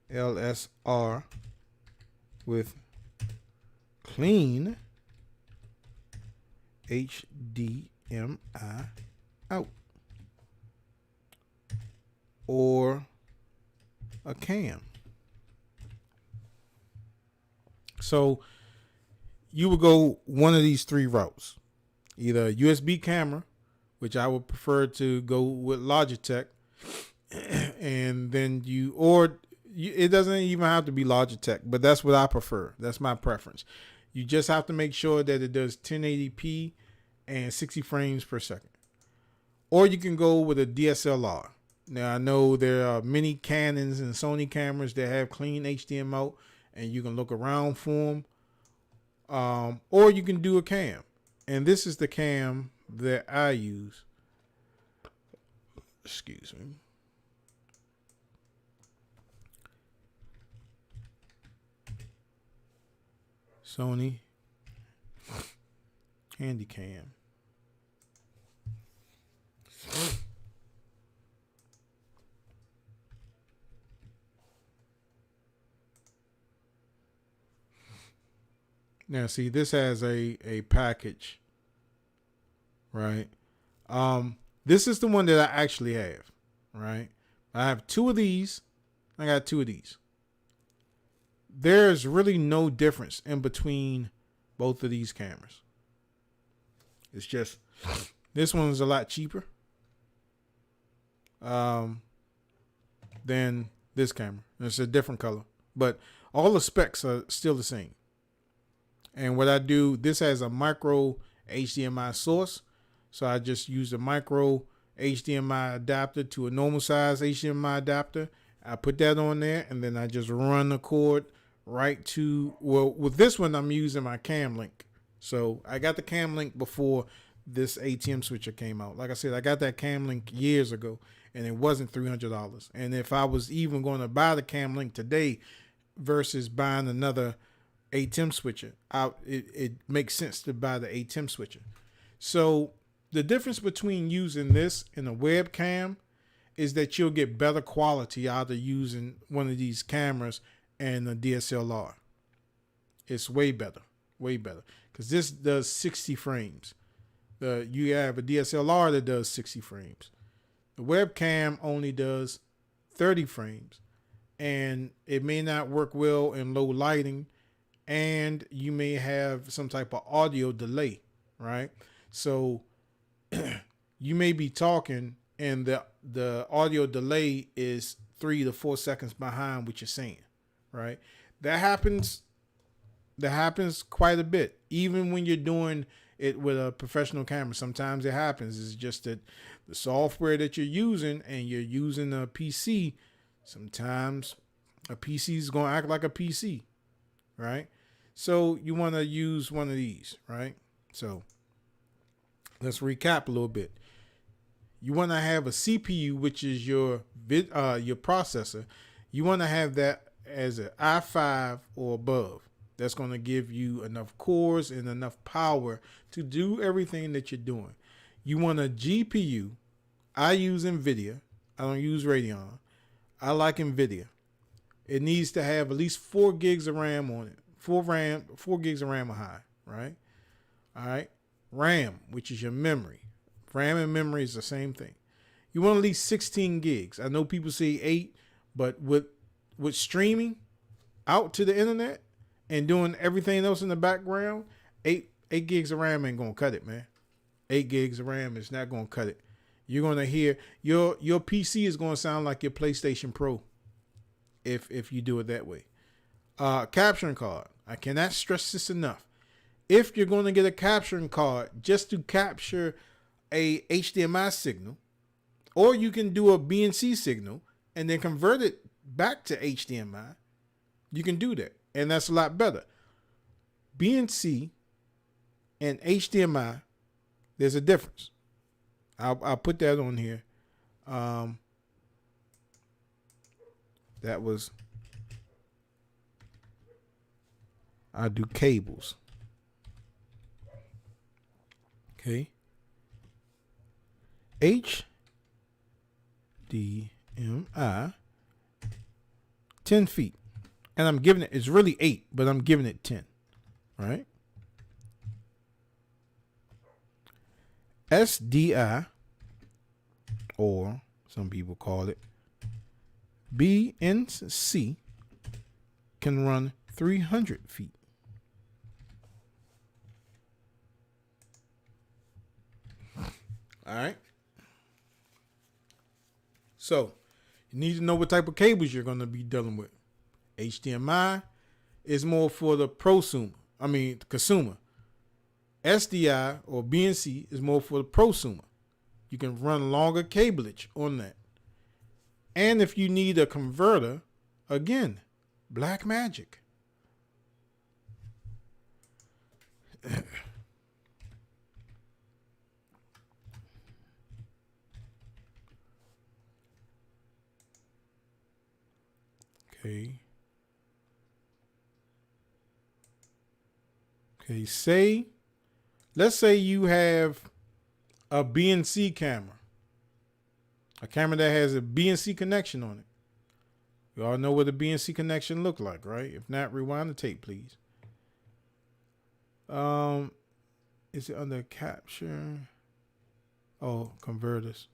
DLSR with clean HDMI out, or a cam. So you would go one of these three routes: either a USB camera, which I would prefer to go with Logitech, and then it doesn't even have to be Logitech, but that's what I prefer. That's my preference. You just have to make sure that it does 1080p and 60 frames per second. Or you can go with a DSLR. Now, I know there are many Canons and Sony cameras that have clean HDMI, and you can look around for them. Or you can do a cam. And this is the cam that I use. Excuse me. Sony Handycam. Now, see, this has a package, right? This is the one that I actually have, right? I have two of these. I got two of these. There's really no difference in between both of these cameras. It's just this one's a lot cheaper than this camera. It's a different color, but all the specs are still the same. And what I do, this has a micro HDMI source. So I just use a micro HDMI adapter to a normal size HDMI adapter. I put that on there, and then I just run the cord right to, well, with this one, I'm using my cam link. So I got the cam link before this ATM switcher came out. Like I said, I got that cam link years ago, and it wasn't $300. And if I was even going to buy the cam link today versus buying another ATEM switcher, it makes sense to buy the ATEM switcher. So the difference between using this and a webcam is that you'll get better quality out of using one of these cameras and a DSLR. It's way better, because this does 60 frames. You have a DSLR that does 60 frames. The webcam only does 30 frames, and it may not work well in low lighting, and you may have some type of audio delay, right? So you may be talking and the audio delay is 3 to 4 seconds behind what you're saying, right? That happens quite a bit. Even when you're doing it with a professional camera, sometimes it happens. It's just that the software that you're using, and you're using a PC, sometimes a PC is going to act like a PC, right? So you want to use one of these, right? So let's recap a little bit. You want to have a CPU, which is your processor. You want to have that as an i5 or above. That's going to give you enough cores and enough power to do everything that you're doing. You want a GPU. I use NVIDIA. I don't use Radeon. I like NVIDIA. It needs to have at least 4 gigs of RAM on it. 4 gigs of RAM or high, right? All right. RAM, which is your memory. RAM and memory is the same thing. You want at least 16 gigs. I know people say 8, but with streaming out to the internet and doing everything else in the background, 8 gigs of RAM ain't gonna cut it, man. 8 gigs of RAM is not gonna cut it. You're gonna hear your PC is gonna sound like your PlayStation Pro if you do it that way. Capturing card. I cannot stress this enough. If you're going to get a capturing card just to capture a HDMI signal, or you can do a BNC signal and then convert it back to HDMI, you can do that. And that's a lot better. BNC and HDMI, there's a difference. I'll put that on here. I do cables. Okay. HDMI 10 feet. And I'm giving it's really 8, but I'm giving it 10. Right? SDI, or some people call it BNC, can run 300 feet. All right. So you need to know what type of cables you're going to be dealing with. HDMI is more for the prosumer. I mean, the consumer. SDI or BNC is more for the prosumer. You can run longer cableage on that. And if you need a converter, again, Black Magic. Okay. Okay, let's say you have a BNC camera. A camera that has a BNC connection on it. You all know what a BNC connection look like, right? If not, rewind the tape, please. Is it under capture? Oh, converters.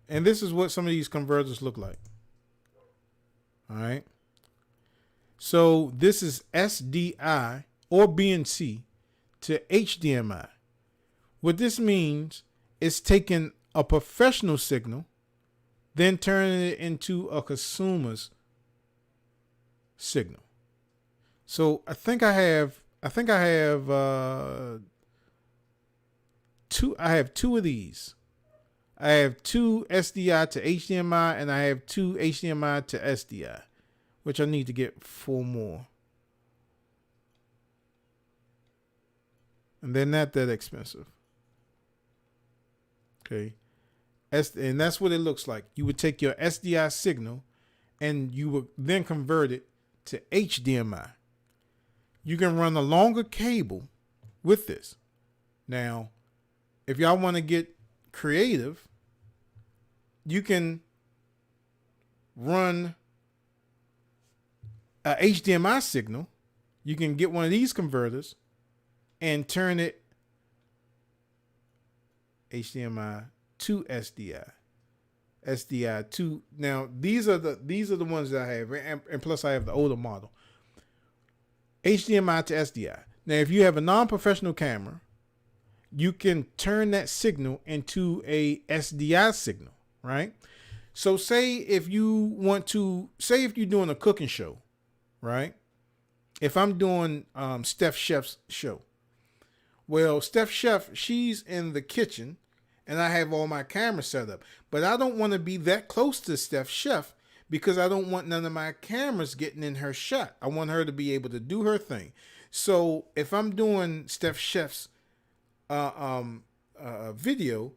And this is what some of these converters look like. All right. So this is SDI or BNC to HDMI. What this means is taking a professional signal, then turning it into a consumer's signal. So I think I have two of these. I have two SDI to HDMI and I have two HDMI to SDI, which I need to get 4 more. And they're not that expensive. Okay. And that's what it looks like. You would take your SDI signal and you would then convert it to HDMI. You can run a longer cable with this. Now, if y'all want to get creative, you can run a HDMI signal. You can get one of these converters and turn it HDMI to SDI. SDI to now these are the ones that I have, and plus I have the older model. HDMI to SDI. Now, if you have a non-professional camera, you can turn that signal into a SDI signal, right? So if you're doing a cooking show, right? If I'm doing Steph Chef's show, well, Steph Chef, she's in the kitchen and I have all my cameras set up, but I don't want to be that close to Steph Chef because I don't want none of my cameras getting in her shot. I want her to be able to do her thing. So if I'm doing Steph Chef's video,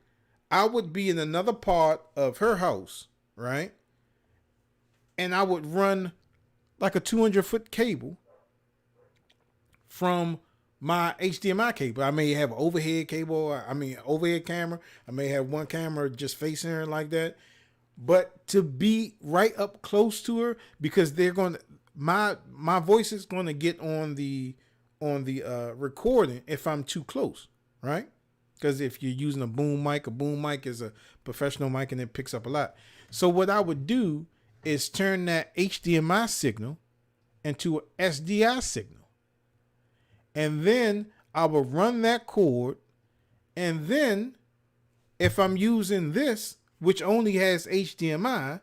I would be in another part of her house, right? And I would run like a 200-foot cable from my HDMI cable. I may have an overhead overhead camera. I may have one camera just facing her like that. But to be right up close to her, because my voice is going to get on the recording if I'm too close, right? Because if you're using a boom mic is a professional mic and it picks up a lot. So what I would do is turn that HDMI signal into an SDI signal. And then I will run that cord. And then if I'm using this, which only has HDMI,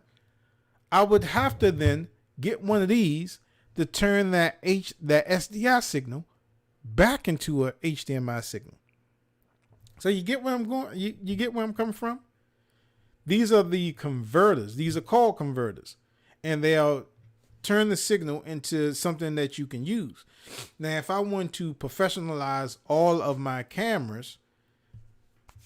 I would have to then get one of these to turn that SDI signal back into a HDMI signal. So you get where I'm going? You get where I'm coming from? These are the converters. These are called converters. And they'll turn the signal into something that you can use. Now, if I want to professionalize all of my cameras,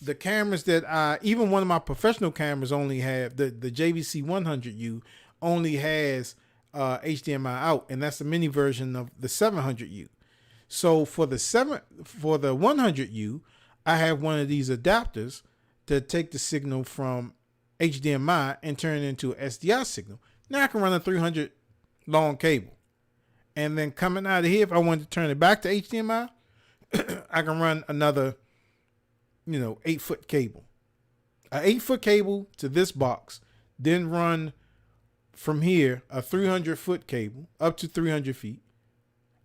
the cameras that even one of my professional cameras only have, the JVC 100U only has HDMI out, and that's the mini version of the 700U. So for the 100U, I have one of these adapters to take the signal from HDMI and turn it into an SDI signal. Now I can run a 300 long cable. And then coming out of here, if I want to turn it back to HDMI, I can run another 8-foot cable. An 8-foot cable to this box, then run from here a 300-foot cable up to 300 feet,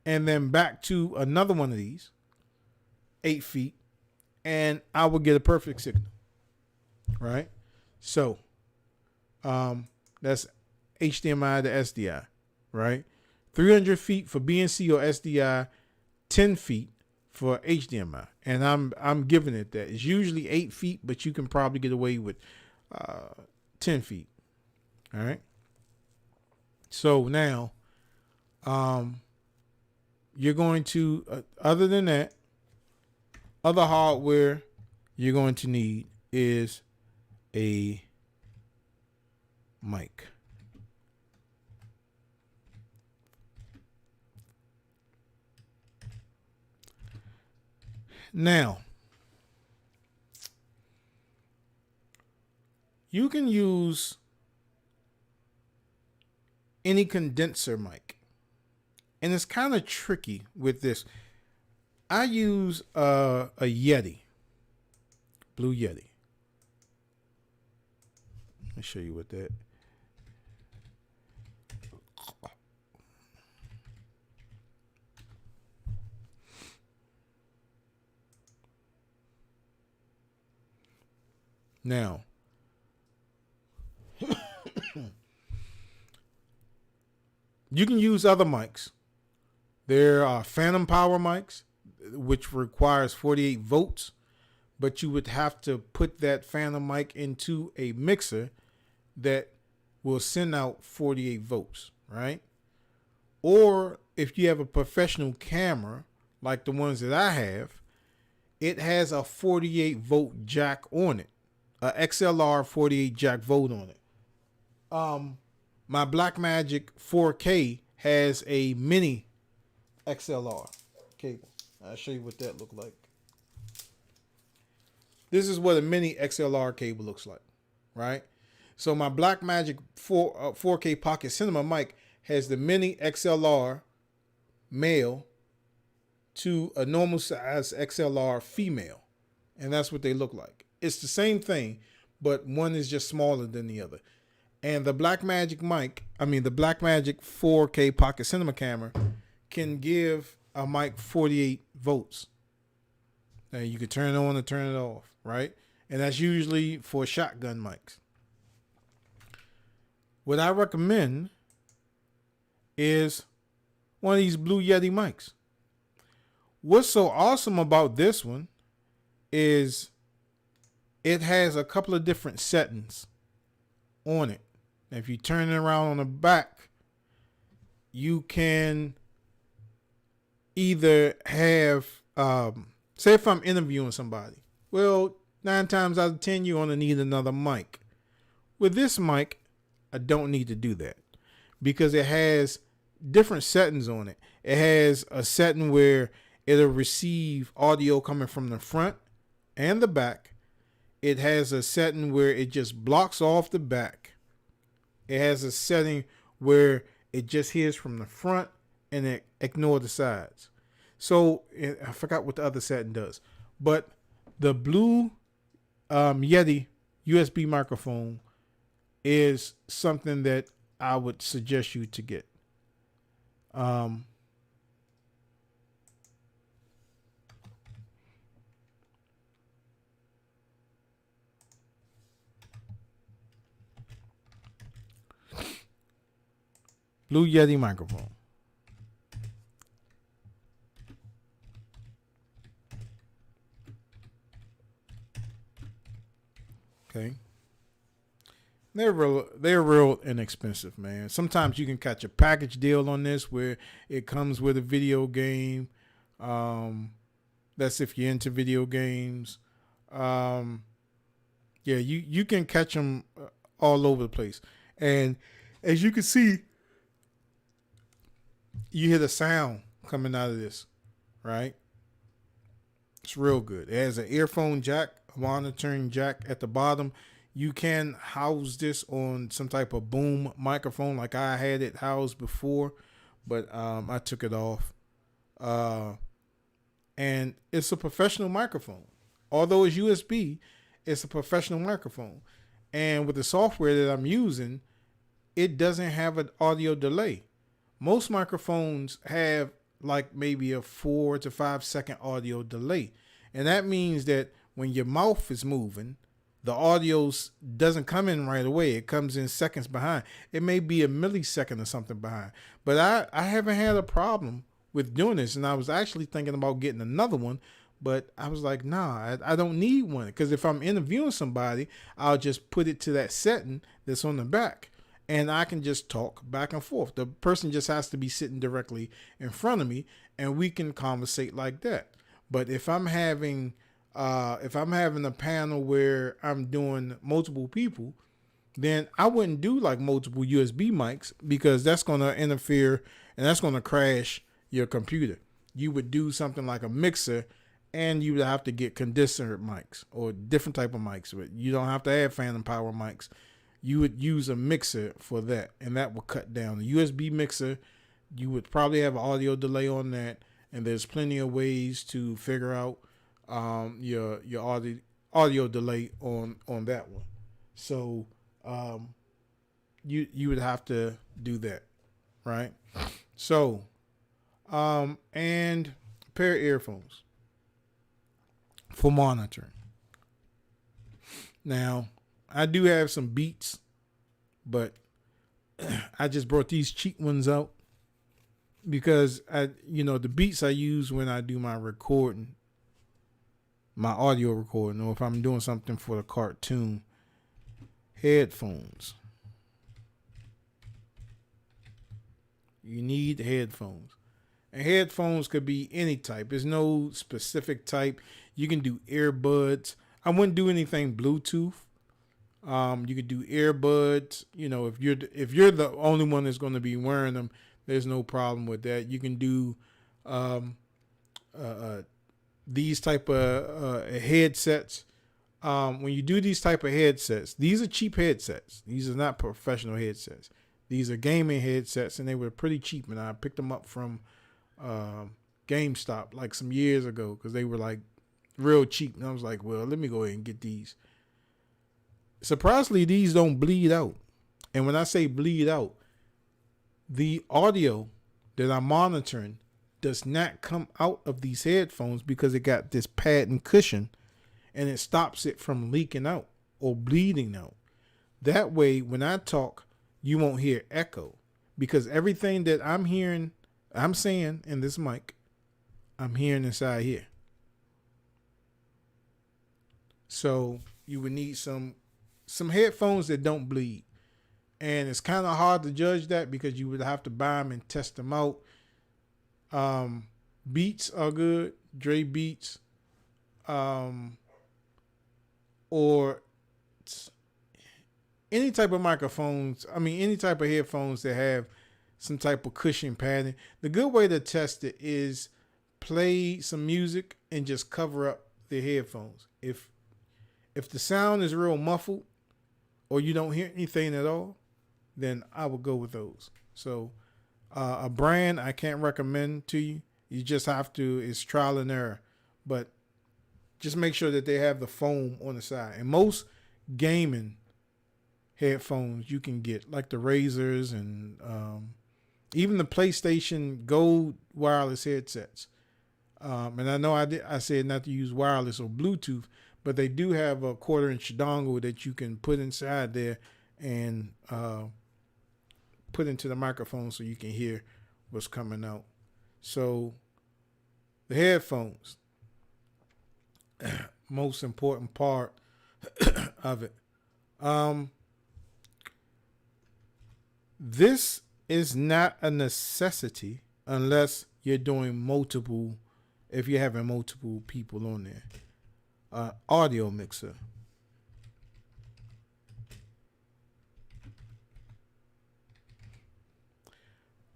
and then back to another one of these, 8 feet, and I will get a perfect signal. Right? So that's HDMI to SDI, right? 300 feet for BNC or SDI, 10 feet for HDMI, and I'm giving it that. It's usually 8 feet, but you can probably get away with 10 feet. All right. So now, you're going to other than that, other hardware you're going to need is a mic. Now, you can use any condenser mic, and it's kind of tricky with this. I use a Yeti, Blue Yeti. Let me show you what that. Now, you can use other mics. There are phantom power mics, which requires 48 volts, but you would have to put that phantom mic into a mixer that will send out 48 volts, right? Or if you have a professional camera, like the ones that I have, it has a 48 volt jack on it, a XLR 48 jack volt on it. My Blackmagic 4K has a mini XLR cable. I'll show you what that look like. This is what a mini XLR cable looks like, right? So my Blackmagic 4K Pocket Cinema mic has the mini XLR male to a normal size XLR female, and that's what they look like. It's the same thing, but one is just smaller than the other. And the Blackmagic 4K Pocket Cinema camera can give a mic 48 volts. Now you can turn it on and turn it off, right? And that's usually for shotgun mics. What I recommend is one of these Blue Yeti mics. What's so awesome about this one is it has a couple of different settings on it. Now, if you turn it around on the back, you can either have, say if I'm interviewing somebody, well, 9 times out of 10, you're going to need another mic. With this mic, I don't need to do that because it has different settings on it. It has a setting where it'll receive audio coming from the front and the back. It has a setting where it just blocks off the back. It has a setting where it just hears from the front and it ignores the sides. So I forgot what the other setting does, but the Blue Yeti USB microphone is something that I would suggest you to get. Blue Yeti microphone. Okay. They're real inexpensive, man. Sometimes you can catch a package deal on this where it comes with a video game. That's if you're into video games. Yeah, you can catch them all over the place. And as you can see, you hear the sound coming out of this, right? It's real good. It has an earphone jack, a monitoring jack at the bottom. You can house this on some type of boom microphone like I had it housed before, but I took it off. And it's a professional microphone. Although it's USB, it's a professional microphone. And with the software that I'm using, it doesn't have an audio delay. Most microphones have like maybe a 4 to 5 second audio delay. And that means that when your mouth is moving, the audio doesn't come in right away. It comes in seconds behind. It may be a millisecond or something behind. But I haven't had a problem with doing this. And I was actually thinking about getting another one. But I was like, nah, I don't need one. Because if I'm interviewing somebody, I'll just put it to that setting that's on the back. And I can just talk back and forth. The person just has to be sitting directly in front of me. And we can conversate like that. But if I'm having a panel where I'm doing multiple people, then I wouldn't do like multiple USB mics because that's going to interfere and that's going to crash your computer. You would do something like a mixer, and you would have to get condenser mics or different type of mics. But you don't have to have phantom power mics. You would use a mixer for that, and that will cut down. The USB mixer, you would probably have an audio delay on that, and there's plenty of ways to figure out your audio delay on that one. So you would have to do that, right? So and a pair of earphones for monitoring. Now, I do have some Beats, but I just brought these cheap ones out because the Beats I use when I do my recording, my audio recording, or if I'm doing something for the cartoon. Headphones. You need headphones. And headphones could be any type. There's no specific type. You can do earbuds. I wouldn't do anything Bluetooth. You could do earbuds. If you're the only one that's going to be wearing them, there's no problem with that. You can do these type of headsets. When you do these type of headsets, these are cheap headsets. These are not professional headsets. These are gaming headsets, and they were pretty cheap. And I picked them up from GameStop like some years ago because they were like real cheap. And I was like, well, let me go ahead and get these. Surprisingly, these don't bleed out. And when I say bleed out, the audio that I'm monitoring does not come out of these headphones because it got this pad and cushion, and it stops it from leaking out or bleeding out. That way, when I talk, you won't hear echo because everything that I'm saying in this mic, I'm hearing inside here. So you would need some headphones that don't bleed. And it's kind of hard to judge that because you would have to buy them and test them out. Beats are good. Dre Beats. Or any type of microphones. Any type of headphones that have some type of cushion padding. The good way to test it is play some music and just cover up the headphones. If the sound is real muffled or you don't hear anything at all, then I would go with those. So a brand I can't recommend to you. You just have to, it's trial and error. But just make sure that they have the foam on the side. And most gaming headphones you can get, like the Razors and even the PlayStation Gold wireless headsets. And I know I said not to use wireless or Bluetooth, but they do have a 1/4-inch dongle that you can put inside there and put into the microphone so you can hear what's coming out. So the headphones, most important part of it. This is not a necessity unless you're doing multiple, if you're having multiple people on there. Audio mixer.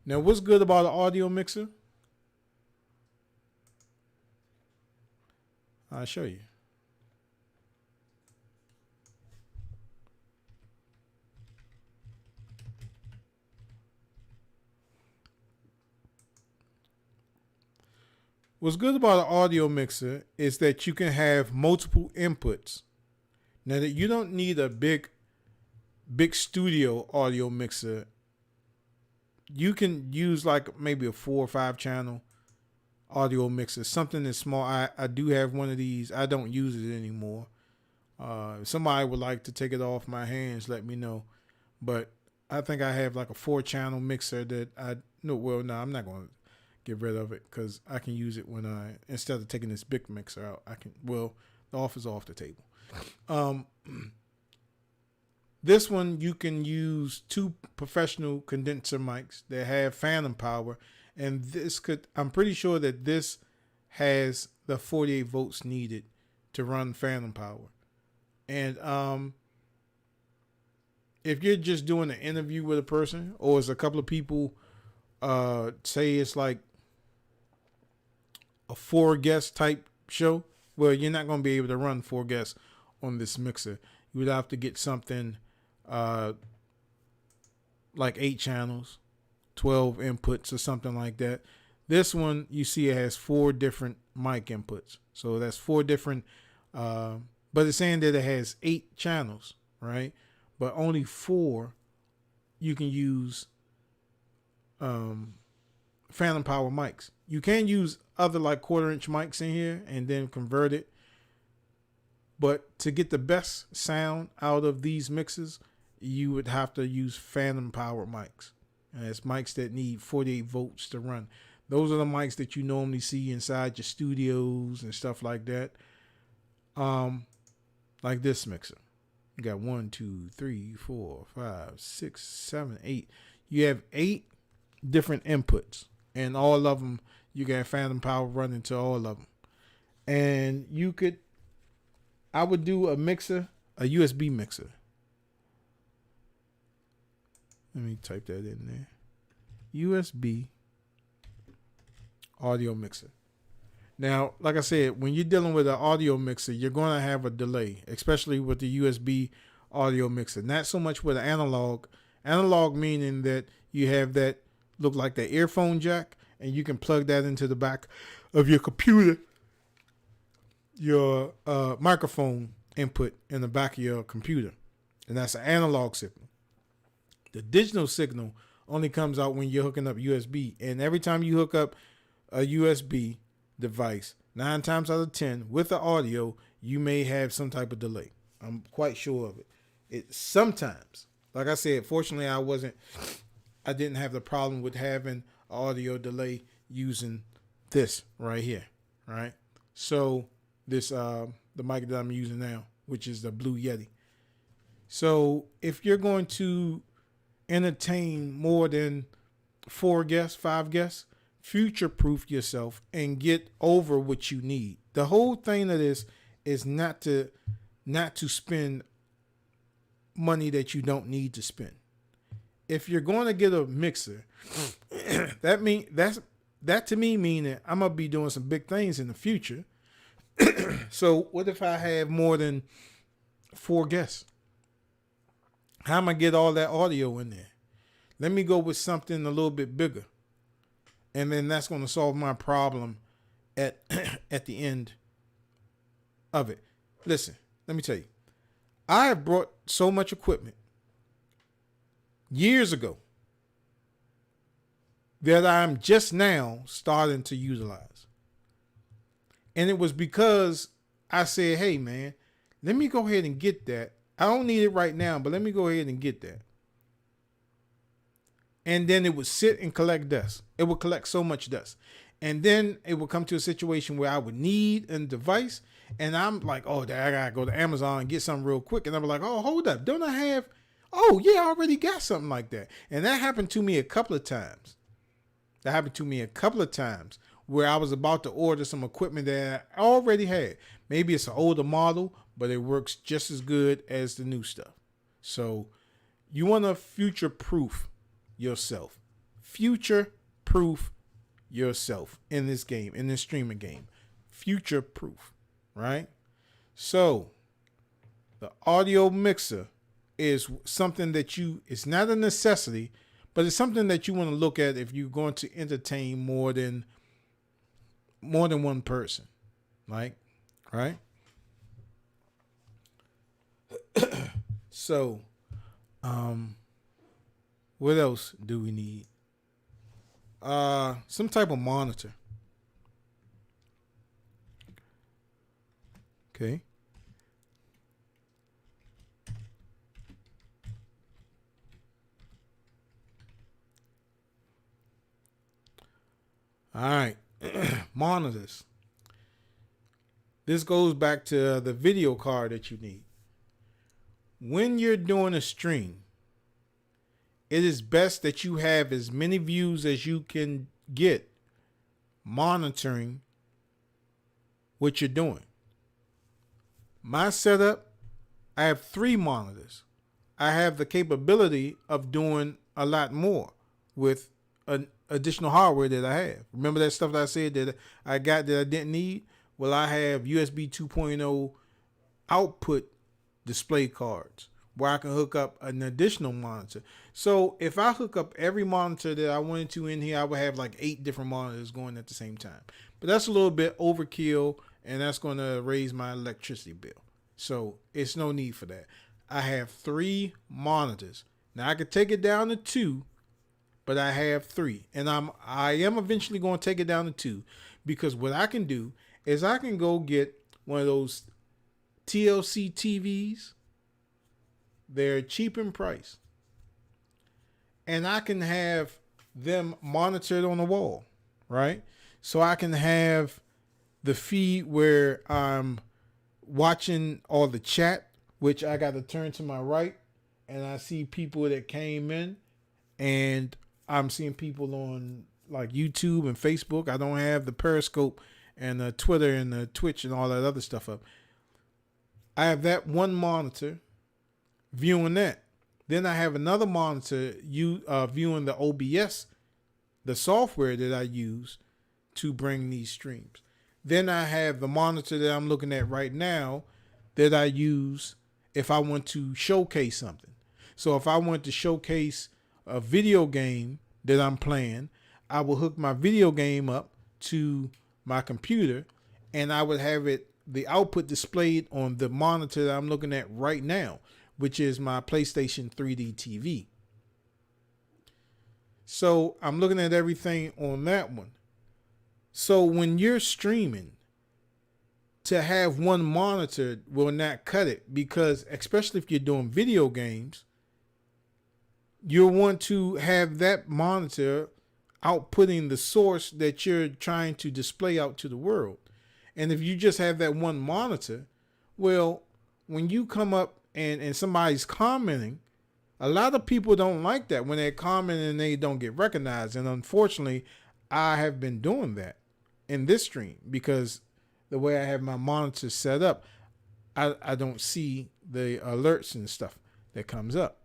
Now, what's good about an audio mixer? I'll show you. What's good about an audio mixer is that you can have multiple inputs. Now that you don't need a big studio audio mixer. You can use like maybe a 4 or 5 channel audio mixer, something that's small. I do have one of these. I don't use it anymore. If somebody would like to take it off my hands, let me know. But I think I have like a 4-channel mixer that I no. Well, no, I'm not going to get rid of it because I can use it when instead of taking this big mixer out, I can. Well, the off is off the table. This one you can use 2 professional condenser mics that have phantom power, and I'm pretty sure that this has the 48 volts needed to run phantom power. And if you're just doing an interview with a person, or it's a couple of people, say it's like a 4-guest type show, well, you're not going to be able to run 4 guests on this mixer. You would have to get something like 8 channels, 12 inputs or something like that. This one, you see it has 4 different mic inputs. So that's 4 different, but it's saying that it has 8 channels, right? But only 4 you can use phantom power mics. You can use other like 1/4-inch mics in here and then convert it. But to get the best sound out of these mixes, you would have to use phantom power mics. And it's mics that need 48 volts to run. Those are the mics that you normally see inside your studios and stuff like that. Like this mixer. You got 1, 2, 3, 4, 5, 6, 7, 8. You have 8 different inputs. And all of them, you got phantom power running to all of them. And I would do a mixer, a USB mixer. Let me type that in there. USB audio mixer. Now, like I said, when you're dealing with an audio mixer, you're going to have a delay, especially with the USB audio mixer. Not so much with an analog. Analog meaning that you have that look like the earphone jack, and you can plug that into the back of your computer, your microphone input in the back of your computer. And that's an analog signal. The digital signal only comes out when you're hooking up USB. And every time you hook up a USB device, 9 times out of 10 with the audio, you may have some type of delay. I'm quite sure of it. It sometimes, like I said, fortunately I didn't have the problem with having audio delay using this right here, right? So this the mic that I'm using now, which is the Blue Yeti. So if you're going to entertain more than 4 guests, 5 guests, future-proof yourself and get over what you need. The whole thing of this is not to spend money that you don't need to spend. If you're going to get a mixer, that to me mean that I'm gonna be doing some big things in the future. So what if I have more than 4 guests? How am I get all that audio in there? Let me go with something a little bit bigger. And then that's going to solve my problem at the end of it. Listen, let me tell you. I have brought so much equipment years ago that I'm just now starting to utilize. And it was because I said, hey, man, let me go ahead and get that. I don't need it right now, but let me go ahead and get that. And then it would sit and collect dust. It would collect so much dust. And then it would come to a situation where I would need a device. And I'm like, oh, I got to go to Amazon and get something real quick. And I'm like, oh, hold up. Don't I have? Oh, yeah, I already got something like that. And that happened to me a couple of times. Where I was about to order some equipment that I already had. Maybe it's an older model, but it works just as good as the new stuff. So you want to future-proof yourself. Future-proof yourself in this game, in this streaming game. Future-proof, right? So the audio mixer is something that it's not a necessity, but it's something that you want to look at if you're going to entertain more than one person, like, right? So, what else do we need? Some type of monitor. Okay. All right. Monitors. This goes back to the video card that you need. When you're doing a stream, it is best that you have as many views as you can get monitoring what you're doing. My setup, I have 3 monitors. I have the capability of doing a lot more with an additional hardware that I have. Remember that stuff that I said that I got that I didn't need? Well, I have USB 2.0 output display cards where I can hook up an additional monitor. So if I hook up every monitor that I wanted to in here, I would have like 8 different monitors going at the same time. But that's a little bit overkill, and that's going to raise my electricity bill. So it's no need for that. I have 3 monitors. Now I could take it down to 2, but I have 3, and I am eventually going to take it down to 2, because what I can do is I can go get one of those TLC TVs. They're cheap in price, and I can have them monitored on the wall, right? So I can have the feed where I'm watching all the chat, which I got to turn to my right, and I see people that came in, and I'm seeing people on like YouTube and Facebook. I don't have the Periscope and the Twitter and the Twitch and all that other stuff up. I have that one monitor viewing that. Then I have another monitor viewing the OBS, the software that I use to bring these streams. Then I have the monitor that I'm looking at right now that I use if I want to showcase something. So if I want to showcase a video game that I'm playing, I will hook my video game up to my computer, and I would have the output displayed on the monitor that I'm looking at right now, which is my PlayStation 3D TV. So I'm looking at everything on that one. So when you're streaming, to have one monitor will not cut it, because especially if you're doing video games, you'll want to have that monitor outputting the source that you're trying to display out to the world. And if you just have that one monitor, well, when you come up and somebody's commenting, a lot of people don't like that when they're commenting and they don't get recognized. And unfortunately, I have been doing that in this stream, because the way I have my monitor set up, I don't see the alerts and stuff that comes up.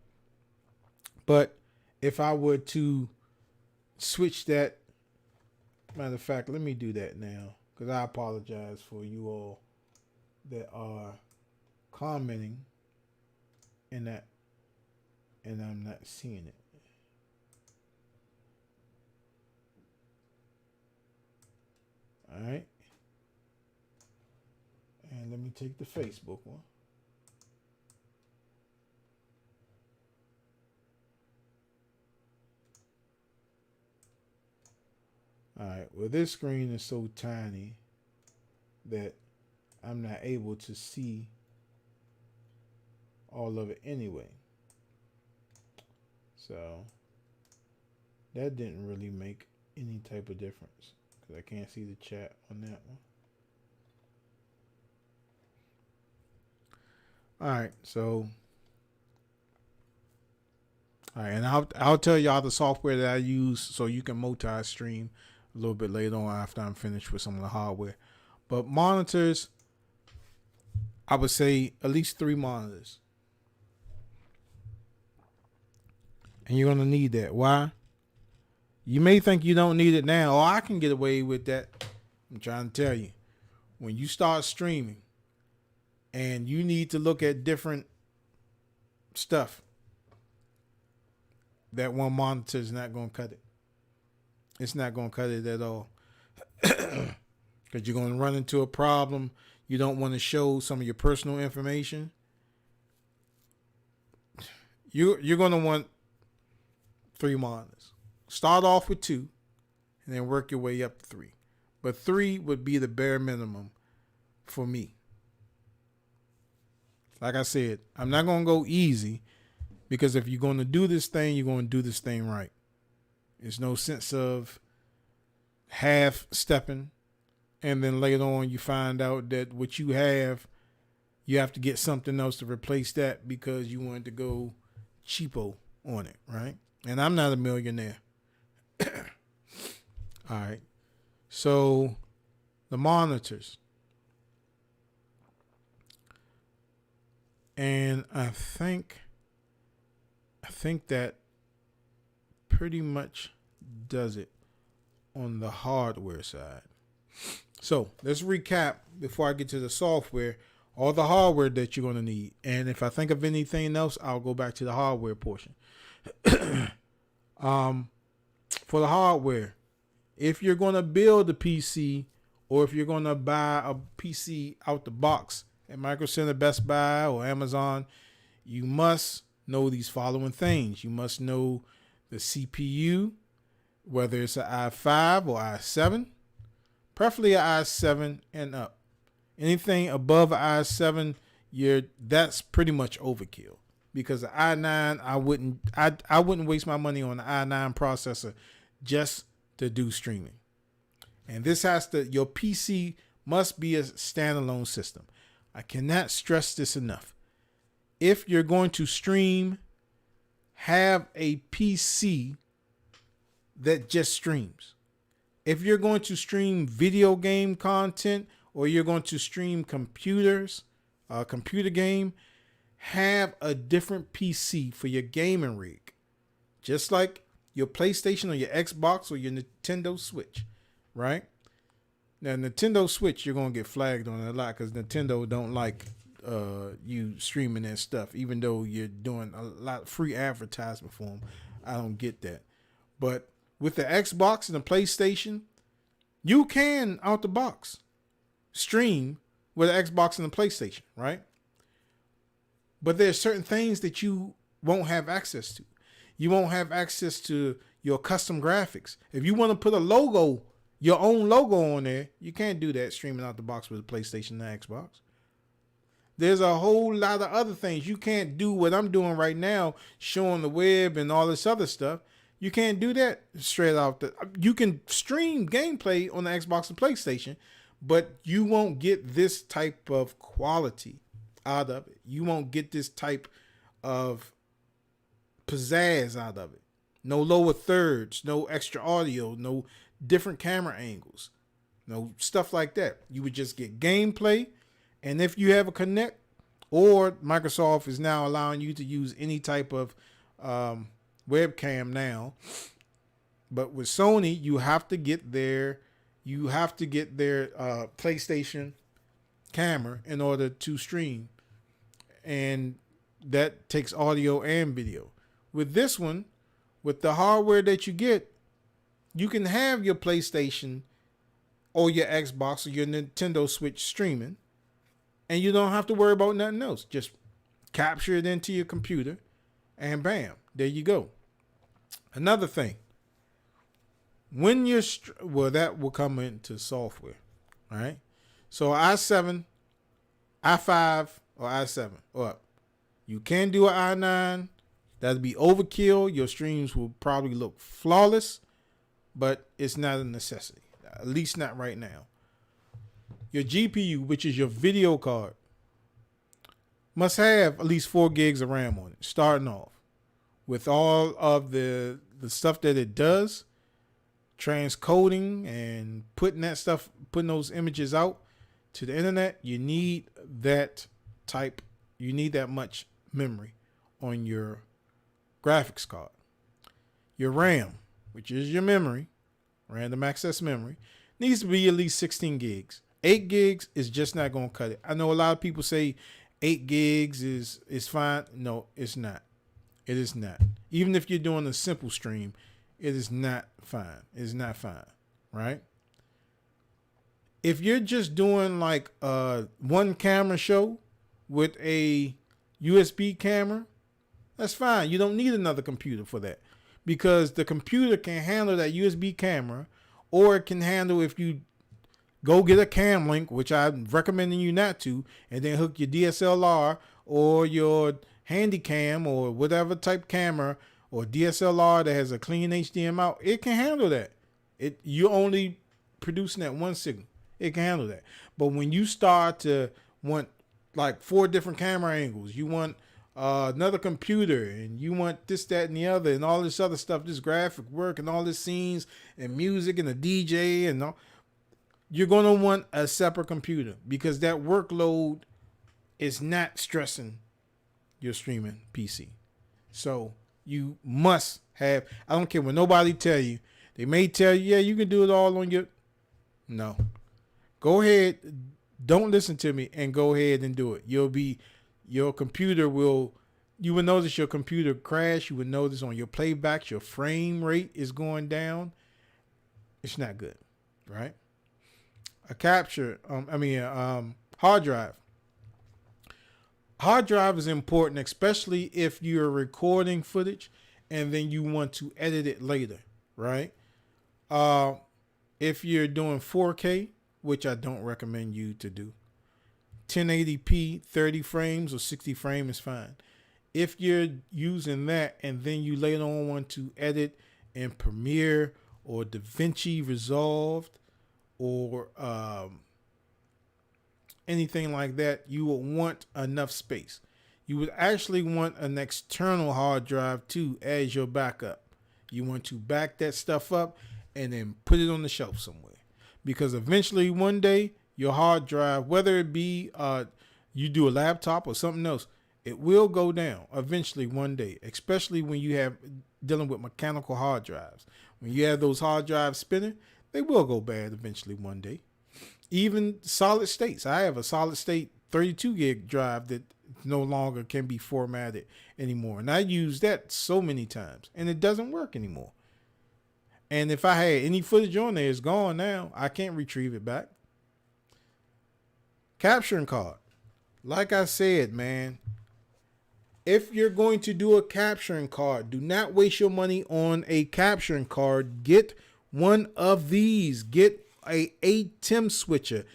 But if I were to switch that, matter of fact, let me do that now, because I apologize for you all that are commenting in that and I'm not seeing it. All right. And let me take the Facebook one. All right. Well, this screen is so tiny that I'm not able to see all of it anyway. So that didn't really make any type of difference, because I can't see the chat on that one. All right, so all right, and I'll tell y'all the software that I use so you can multi-stream a little bit later on after I'm finished with some of the hardware. But monitors, I would say at least 3 monitors. And you're gonna need that. Why? You may think you don't need it now. Oh, I can get away with that. I'm trying to tell you. When you start streaming and you need to look at different stuff, that one monitor is not going to cut it. It's not going to cut it at all. Because you're going to run into a problem. You don't want to show some of your personal information. You're going to want 3 monitors. Start off with 2 and then work your way up to 3. But 3 would be the bare minimum for me. Like I said, I'm not going to go easy because if you're going to do this thing, you're going to do this thing right. There's no sense of half stepping and then later on you find out that what you have to get something else to replace that because you wanted to go cheapo on it, right? And I'm not a millionaire. All right. So the monitors. And I think that pretty much does it on the hardware side. So let's recap before I get to the software, all the hardware that you're going to need. And if I think of anything else, I'll go back to the hardware portion. For the hardware, if you're going to build a PC or if you're going to buy a PC out the box at Micro Center, Best Buy, or Amazon, you must know these following things. You must know the CPU, whether it's an i5 or i7, preferably an i7 and up. Anything above an i7, that's pretty much overkill. Because the i9, I wouldn't waste my money on the i9 processor just to do streaming. And your PC must be a standalone system. I cannot stress this enough. If you're going to stream, have a PC that just streams. If you're going to stream video game content or you're going to stream computer game, have a different PC for your gaming rig. Just like your PlayStation or your Xbox or your Nintendo Switch, right? Now, Nintendo Switch, you're going to get flagged on it a lot because Nintendo don't like you streaming their stuff, even though you're doing a lot of free advertisement for them. I don't get that. But with the Xbox and the PlayStation, you can, out the box, stream with the Xbox and the PlayStation, right? But there's certain things that you won't have access to. You won't have access to your custom graphics. If you want to put your own logo on there, you can't do that streaming out the box with the PlayStation and the Xbox. There's a whole lot of other things. You can't do what I'm doing right now, showing the web and all this other stuff. You can't do that straight out. You can stream gameplay on the Xbox and PlayStation, but you won't get this type of quality out of it. You won't get this type of pizzazz out of it. No lower thirds, no extra audio, no different camera angles, no stuff like that. You would just get gameplay. And if you have a Connect, or Microsoft is now allowing you to use any type of webcam now, but with Sony, you have to get their PlayStation camera in order to stream, and that takes audio and video. With this one, with the hardware that you get, you can have your PlayStation or your Xbox or your Nintendo Switch streaming, and you don't have to worry about nothing else. Just capture it into your computer, and bam, there you go. Another thing, when you're that will come into software, all right? So i7, i5, or i7 or up. You can do an i9. That'd be overkill. Your streams will probably look flawless, but it's not a necessity. At least not right now. Your GPU, which is your video card, must have at least 4 gigs of RAM on it, starting off. With all of the stuff that it does, transcoding and putting those images out to the internet, you need that much memory on your graphics card. Your RAM, which is your memory, random access memory, needs to be at least 16 gigs. 8 gigs is just not going to cut it. I know a lot of people say 8 gigs is fine. No, it's not. It is not. Even if you're doing a simple stream, it is not fine. It is not fine, right? If you're just doing like a one camera show with a USB camera, that's fine. You don't need another computer for that, because the computer can handle that USB camera, or it can handle, if you go get a cam link, which I'm recommending you not to, and then hook your DSLR or your Handycam or whatever type camera or DSLR that has a clean HDMI out, it can handle that. You're only producing that one signal. It can handle that. But when you start to want like 4 different camera angles, you want another computer, and you want this, that, and the other, and all this other stuff, this graphic work, and all this scenes, and music, and a DJ, and all, you're going to want a separate computer because that workload is not stressing your streaming PC. So you must have, I don't care what nobody tell you. They may tell you, yeah, you can do it all on your, no. Go ahead. Don't listen to me and go ahead and do it. Your computer will, you will notice your computer crash. You will notice on your playbacks, your frame rate is going down. It's not good, right? Hard drive. Hard drive is important, especially if you're recording footage and then you want to edit it later, right? If you're doing 4K, which I don't recommend you to do, 1080p, 30 frames or 60 frames is fine. If you're using that and then you later on want to edit in Premiere or DaVinci Resolved or anything like that, you will want enough space. You would actually want an external hard drive too as your backup. You want to back that stuff up and then put it on the shelf somewhere. Because eventually one day your hard drive, whether it be you do a laptop or something else, it will go down eventually one day, especially when you have dealing with mechanical hard drives. When you have those hard drives spinning, they will go bad eventually one day. Even solid states. I have a solid state 32 gig drive that no longer can be formatted anymore. And I use that so many times and it doesn't work anymore. And if I had any footage on there, it's gone now. I can't retrieve it back. Capturing card. Like I said, man, if you're going to do a capturing card, do not waste your money on a capturing card. Get one of these. Get a ATEM switcher.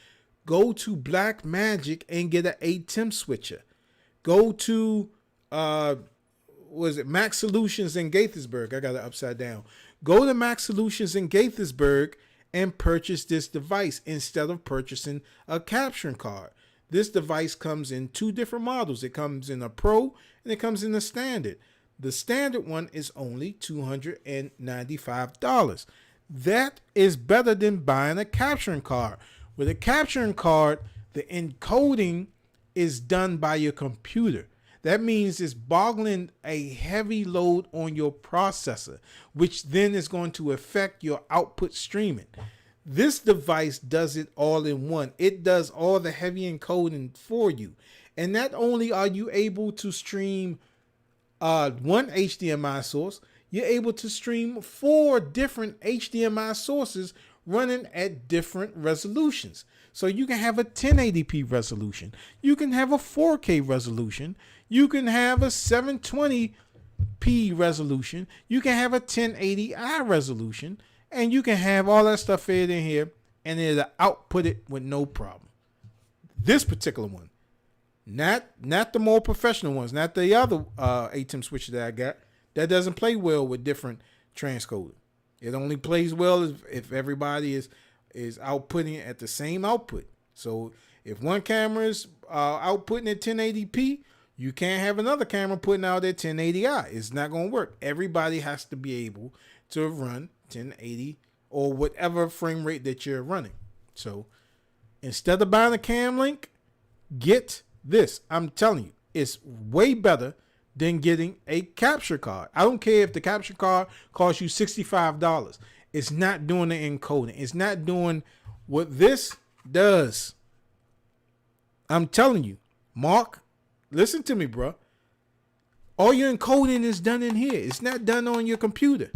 Go to Black Magic and get an ATEM switcher. Go to Mac Solutions in Gaithersburg. I got it upside down. Go to Mac Solutions in Gaithersburg and purchase this device instead of purchasing a capturing card. This device comes in 2 different models. It comes in a Pro and it comes in a Standard. The Standard one is only $295. That is better than buying a capturing card. With a capturing card, the encoding is done by your computer. That means it's boggling a heavy load on your processor, which then is going to affect your output streaming. This device does it all in one. It does all the heavy encoding for you. And not only are you able to stream one HDMI source, you're able to stream 4 different HDMI sources running at different resolutions. So you can have a 1080p resolution. You can have a 4K resolution. You can have a 720p resolution. You can have a 1080i resolution. And you can have all that stuff fed in here and it'll output it with no problem. This particular one, not the more professional ones, not the other ATEM switcher that I got. That doesn't play well with different transcoding. It only plays well if everybody is outputting at the same output. So if one camera is outputting at 1080p, you can't have another camera putting out at 1080i. It's not going to work. Everybody has to be able to run 1080 or whatever frame rate that you're running. So instead of buying a cam link, get this. I'm telling you, it's way better than getting a capture card. I don't care if the capture card costs you $65. It's not doing the encoding. It's not doing what this does. I'm telling you, Mark, listen to me, bro. All your encoding is done in here. It's not done on your computer.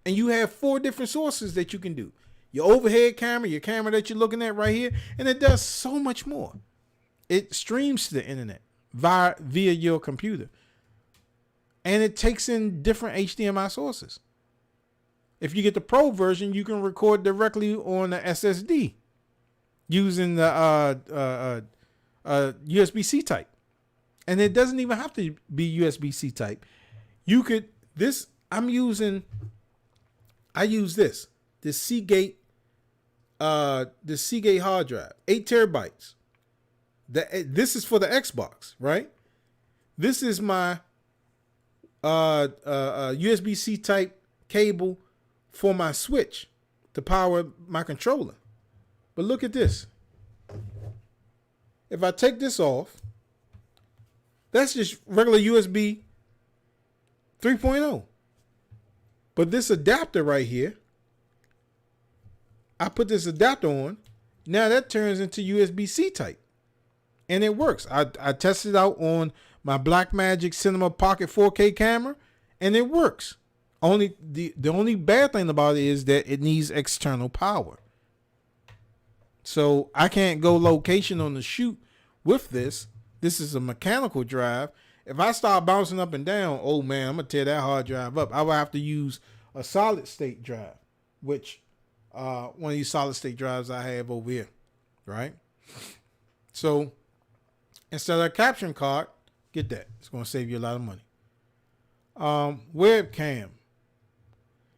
And you have 4 different sources that you can do. Your overhead camera, your camera that you're looking at right here, and it does so much more. It streams to the internet via your computer. And it takes in different HDMI sources. If you get the Pro version, you can record directly on the SSD using the USB-C type. and it doesn't even have to be USB-C type. You could this. I use this Seagate hard drive, 8 terabytes. This is for the Xbox, right? This is my USB-C type cable for my Switch to power my controller. But look at this. If I take this off, that's just regular USB 3.0. But this adapter right here, I put this adapter on. Now that turns into USB-C type. And it works. I tested it out on my Blackmagic Cinema Pocket 4K camera, and it works. Only the only bad thing about it is that it needs external power. So I can't go location on the shoot with this. This is a mechanical drive. If I start bouncing up and down, oh man, I'm gonna tear that hard drive up. I would have to use a solid state drive, which one of these solid state drives I have over here, right? So instead of a capturing card, get that. It's gonna save you a lot of money. Webcam.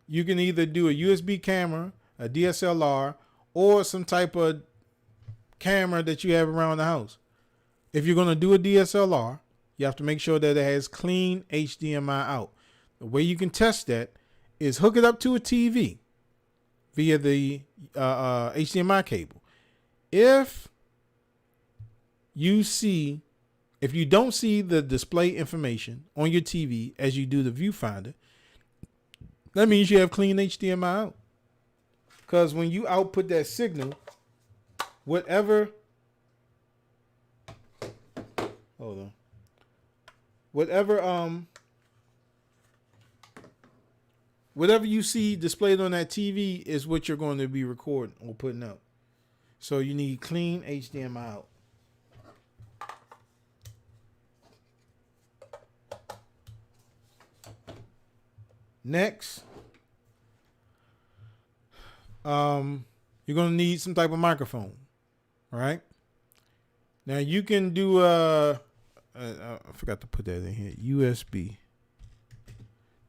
You can either do a USB camera, a DSLR, or some type of camera that you have around the house. If you're going to do a DSLR, you have to make sure that it has clean HDMI out. The way you can test that is hook it up to a TV via the HDMI cable. If you don't see the display information on your TV as you do the viewfinder, that means you have clean HDMI out. Because when you output that signal, whatever you see displayed on that TV is what you're going to be recording or putting out. So you need clean HDMI out. Next, you're going to need some type of microphone, right? Now you can do I forgot to put that in here, USB.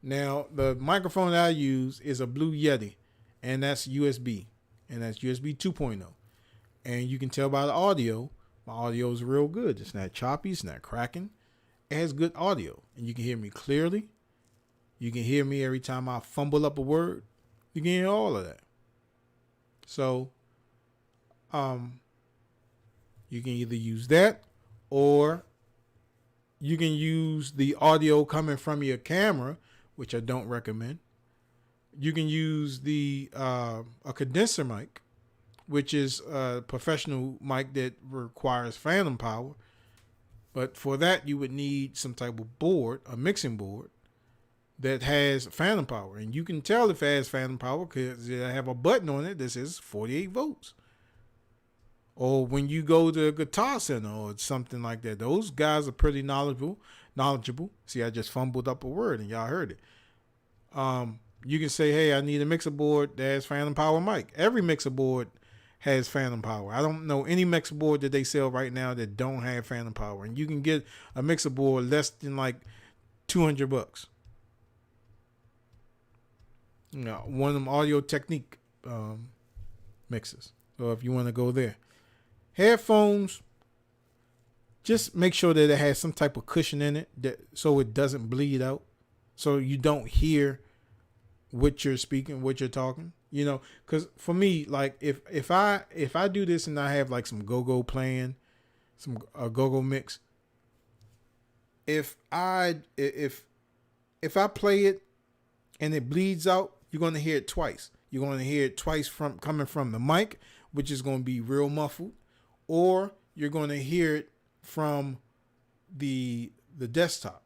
Now the microphone that I use is a Blue Yeti, and that's USB, and that's USB 2.0. And you can tell by the audio, my audio is real good. It's not choppy, it's not cracking. It has good audio, and you can hear me clearly. You can hear me every time I fumble up a word. You can hear all of that. So, you can either use that, or you can use the audio coming from your camera, which I don't recommend. You can use a condenser mic, which is a professional mic that requires phantom power. But for that, you would need some type of board, a mixing board, that has phantom power. And you can tell if it has phantom power because I have a button on it that says 48 volts. Or when you go to a Guitar Center or something like that, those guys are pretty knowledgeable. See, I just fumbled up a word and y'all heard it. You can say, hey, I need a mixer board that has phantom power mic. Every mixer board has phantom power. I don't know any mixer board that they sell right now that don't have phantom power. And you can get a mixer board less than like $200. You know, one of them Audio Technique mixes. So if you want to go there. Headphones, just make sure that it has some type of cushion in it so it doesn't bleed out. So you don't hear what you're speaking, what you're talking. You know, because for me, like if I do this and I have like some go-go playing, some go-go mix, if I play it and it bleeds out, you're going to hear it twice. You're going to hear it twice coming from the mic, which is going to be real muffled, or you're going to hear it from the desktop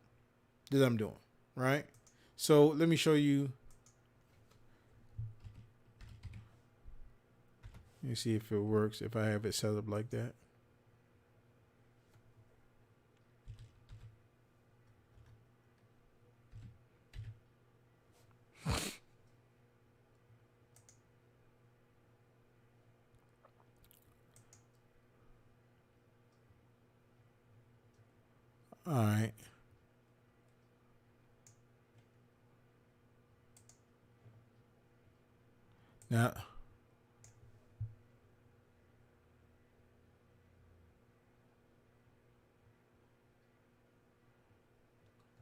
that I'm doing, right? So let me show you. Let me see if it works, if I have it set up like that. All right. Now,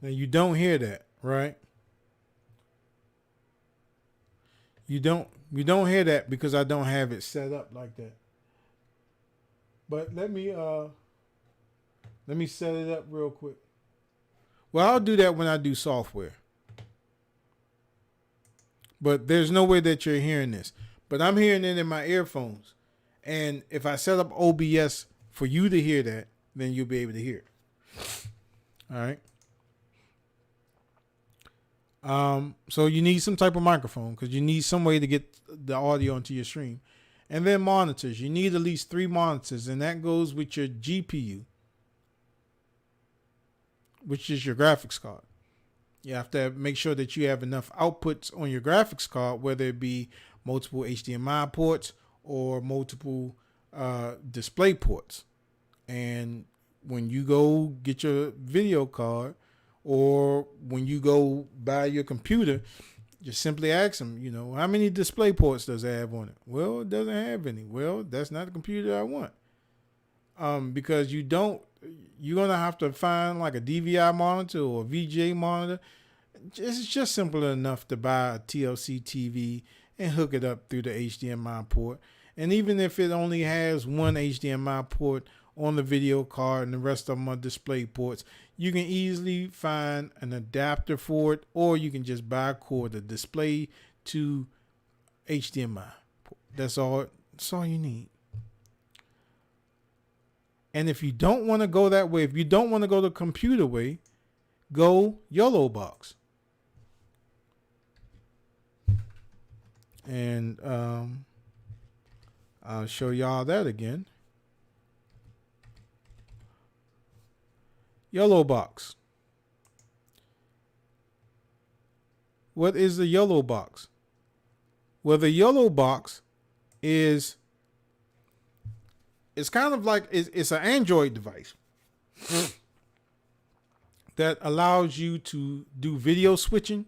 now you don't hear that, right? You don't hear that because I don't have it set up like that. But let me set it up real quick. Well, I'll do that when I do software. But there's no way that you're hearing this. But I'm hearing it in my earphones. And if I set up OBS for you to hear that, then you'll be able to hear it. All right. So you need some type of microphone because you need some way to get the audio into your stream. And then monitors. You need at least 3 monitors, and that goes with your GPU, which is your graphics card. You have to make sure that you have enough outputs on your graphics card, whether it be multiple HDMI ports or multiple display ports. And when you go get your video card or when you go buy your computer, just simply ask them, how many display ports does it have on it? Well, it doesn't have any. Well, that's not the computer I want. Because you're going to have to find like a DVI monitor or a VGA monitor. It's just simple enough to buy a TLC TV and hook it up through the HDMI port. And even if it only has one HDMI port on the video card and the rest of them are display ports, you can easily find an adapter for it, or you can just buy a cord, the display to HDMI. That's all you need. And if you don't want to go that way, if you don't want to go the computer way, go YOLO box. And I'll show y'all that again. YOLO box. What is the YOLO box? Well, the YOLO box is, it's kind of like, it's an Android device that allows you to do video switching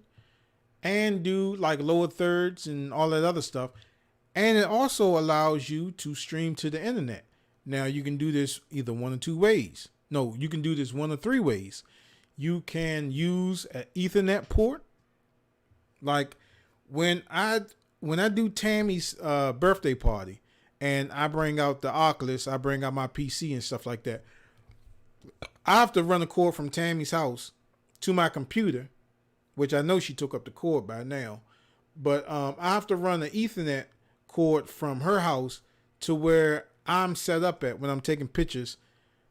and do like lower thirds and all that other stuff. And it also allows you to stream to the internet. Now you can do this either one or two ways. No, you can do this one or three ways. You can use an Ethernet port. Like when I do Tammy's birthday party and I bring out the Oculus, I bring out my PC and stuff like that, I have to run a cord from Tammy's house to my computer, which I know she took up the cord by now. But I have to run an Ethernet cord from her house to where I'm set up at when I'm taking pictures.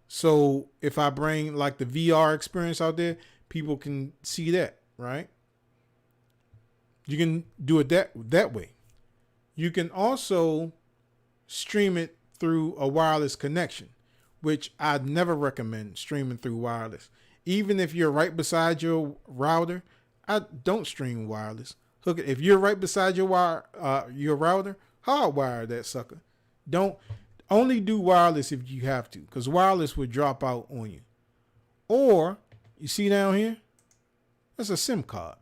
So if I bring like the VR experience out there, people can see that, right? You can do it that way. You can also stream it through a wireless connection, which I'd never recommend streaming through wireless. Even if you're right beside your router, I don't stream wireless. Hook it. If you're right beside your router, hardwire that sucker. Don't only do wireless if you have to, because wireless would drop out on you. Or you see down here, that's a SIM card.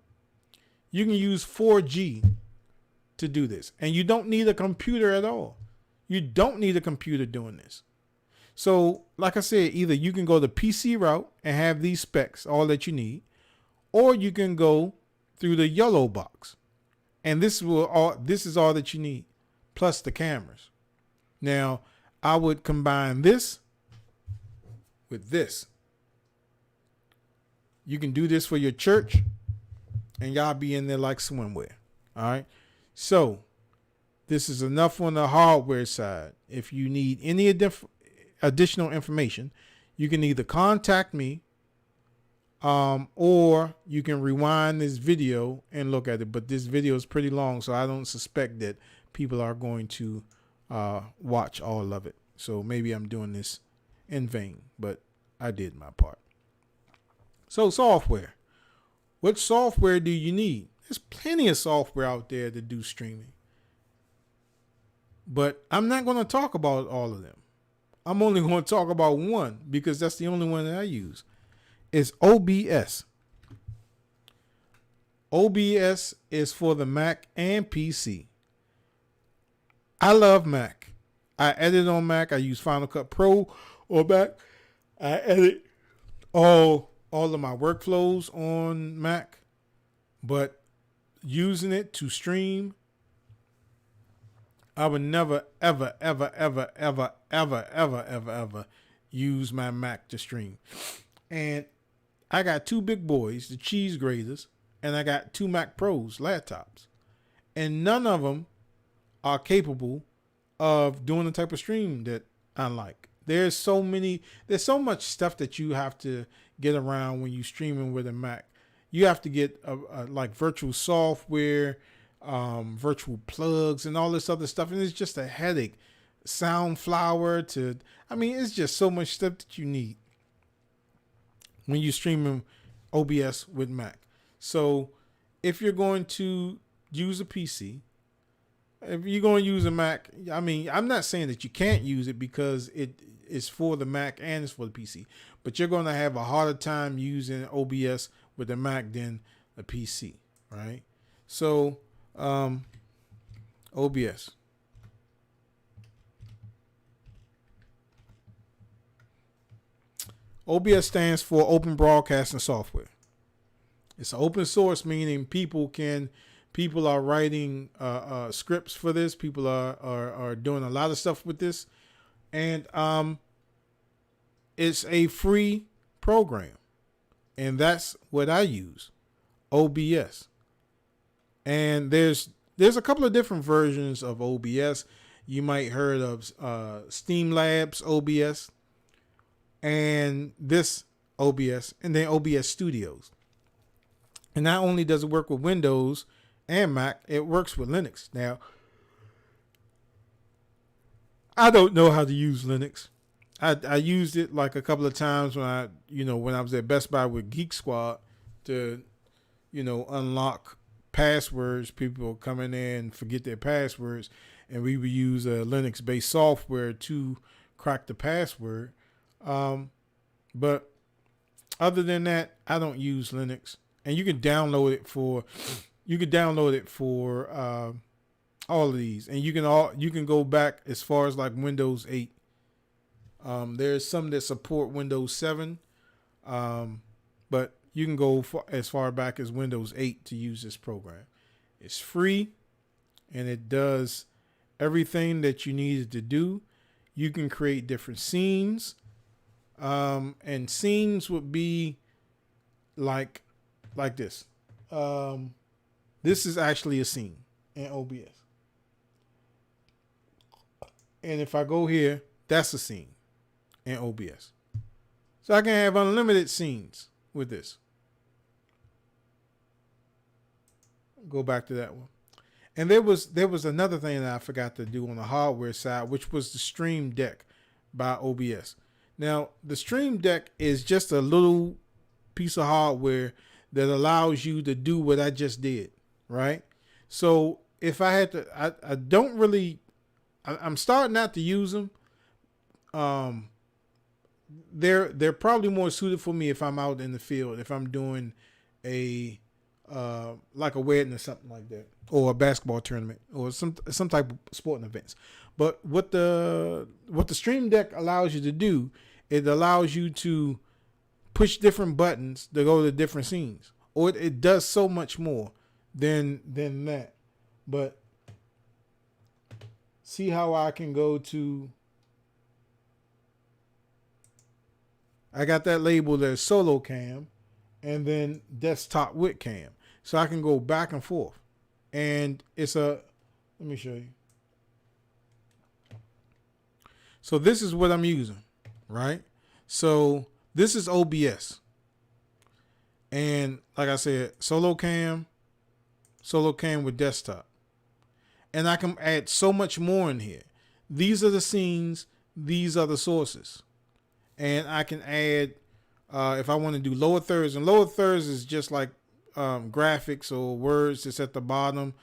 You can use 4G to do this, and you don't need a computer at all. You don't need a computer doing this. So, like I said, either you can go the PC route and have these specs, all that you need, or you can go through the YOLO box, and this is all that you need, plus the cameras. Now, I would combine this with this. You can do this for your church, and y'all be in there like swimwear. All right. So, this is enough on the hardware side. If you need any additional information, you can either contact me, or you can rewind this video and look at it. But this video is pretty long, so I don't suspect that people are going to watch all of it. So maybe I'm doing this in vain, but I did my part. So software. What software do you need? There's plenty of software out there to do streaming. But I'm not going to talk about all of them. I'm only going to talk about one because that's the only one that I use. is OBS. OBS is for the Mac and PC. I love Mac. I edit on Mac. I use Final Cut Pro or Mac. I edit all of my workflows on Mac, but using it to stream, I would never, ever, ever, ever, ever, ever, ever, ever, ever use my Mac to stream. And I got two big boys, the cheese graters, and I got two Mac Pros laptops. And none of them are capable of doing the type of stream that I like. There's so much stuff that you have to get around when you streaming with a Mac. You have to get like virtual software, virtual plugs, and all this other stuff, and it's just a headache. Soundflower it's just so much stuff that you need when you're streaming OBS with Mac. So if you're going to use a PC, if you're going to use a Mac, I'm not saying that you can't use it because it is for the Mac and it's for the PC, but you're going to have a harder time using OBS with the Mac than the PC, right? So, OBS. OBS stands for Open Broadcasting Software. It's open source, meaning people are writing scripts for this. People are doing a lot of stuff with this, and it's a free program, and that's what I use, OBS. And there's a couple of different versions of OBS. You might heard of Streamlabs OBS, and this OBS, and then OBS Studios. And not only does it work with Windows and Mac, it works with Linux. Now, I don't know how to use Linux. I used it like a couple of times when I was at Best Buy with Geek Squad to, unlock passwords. People coming in forget their passwords, and we would use a Linux-based software to crack the password. But other than that, I don't use Linux. And you can download it for all of these, and you can go back as far as like Windows 8. There's some that support Windows 7, but you can go as far back as Windows 8 to use this program. It's free, and it does everything that you need it to do. You can create different scenes, and scenes would be like this. This is actually a scene in OBS. And if I go here, that's a scene in OBS. So I can have unlimited scenes with this. Go back to that one. And there was another thing that I forgot to do on the hardware side, which was the Stream Deck by OBS. Now, the Stream Deck is just a little piece of hardware that allows you to do what I just did, right? So if I had to, I don't really, I'm starting not to use them. They're probably more suited for me if I'm out in the field, if I'm doing a like a wedding or something like that, or a basketball tournament, or some type of sporting events. But what the Stream Deck allows you to do, it allows you to push different buttons to go to different scenes, or it does so much more than that. But see how I can go to, I got that labeled as solo cam and then desktop with cam, so I can go back and forth. And let me show you. So this is what I'm using, right? So this is OBS. And like I said, solo cam with desktop. And I can add so much more in here. These are the scenes. These are the sources. And I can add, if I want to do lower thirds. And lower thirds is just like graphics or words that's at the bottom.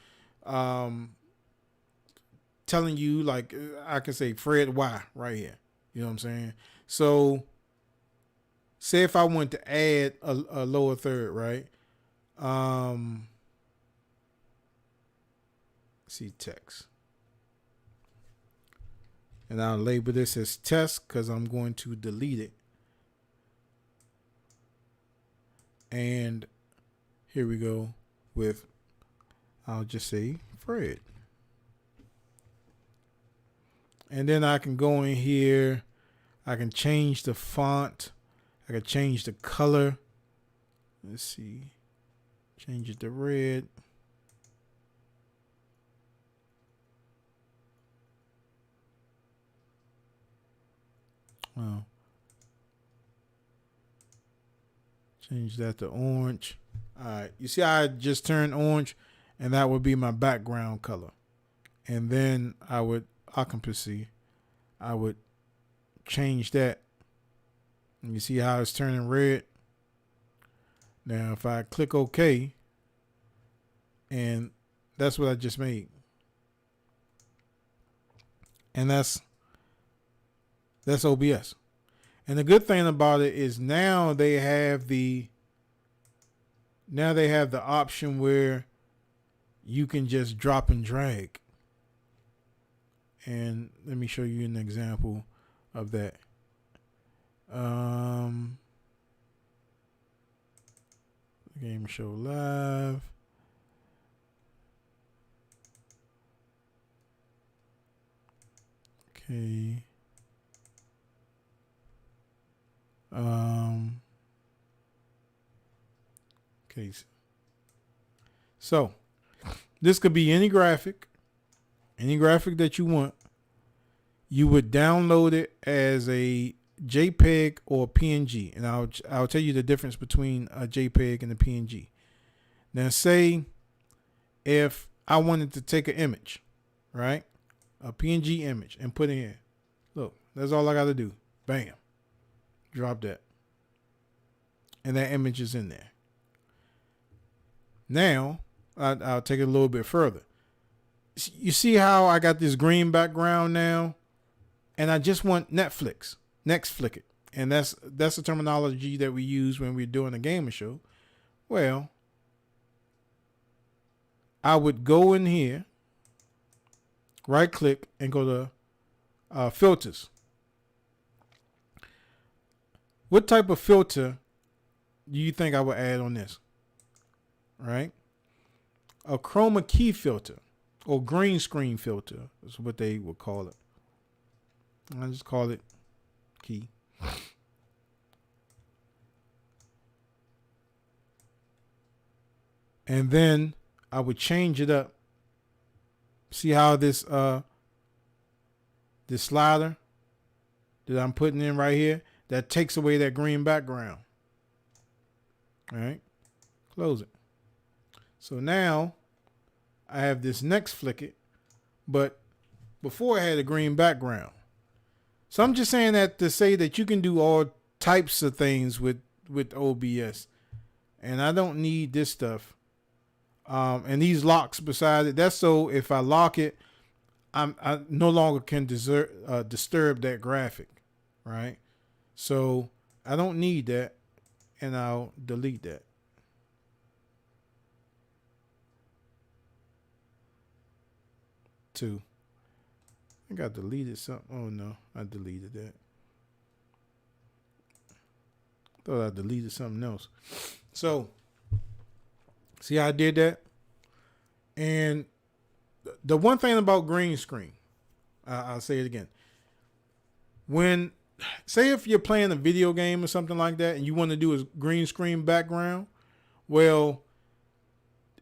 Telling you, like, I can say Fred Y right here. You know what I'm saying? So say if I want to add a lower third, right? Um, see text. And I'll label this as test because I'm going to delete it. And here we go with, I'll just say Fred. And then I can go in here. I can change the font. I can change the color. Let's see. Change it to red. Well, change that to orange. All right. You see how I just turned orange? And that would be my background color. And then I would, occupancy, I would change that. And you see how it's turning red? Now, if I click OK, and that's what I just made. And that's OBS. And the good thing about it is now they have the option where you can just drop and drag. And let me show you an example of that. Game show live. Okay. Okay. So this could be any graphic that you want. You would download it as a JPEG or PNG, and I'll tell you the difference between a JPEG and a PNG. Now, say if I wanted to take an image, right, a PNG image, and put it in. Look, that's all I got to do. Bam, drop that, and that image is in there. Now, I'll take it a little bit further. You see how I got this green background now, and I just want Netflix it, and that's the terminology that we use when we're doing a gamer show. Well, I would go in here, right click, and go to filters. What type of filter do you think I would add on this? Right, a chroma key filter or green screen filter is what they would call it. I just call it key. And then I would change it up. See how this slider that I'm putting in right here, that takes away that green background. All right, close it. So now I have this next flick it, but before I had a green background. So I'm just saying that to say that you can do all types of things with OBS, and I don't need this stuff. And these locks beside it, that's so if I lock it, I no longer can disturb that graphic, right? So I don't need that, and I'll delete that. Two. I think I deleted something. Oh no, I deleted that. Thought I deleted something else. So, see how I did that? And the one thing about green screen, I'll say it again. When, say if you're playing a video game or something like that and you want to do a green screen background, well,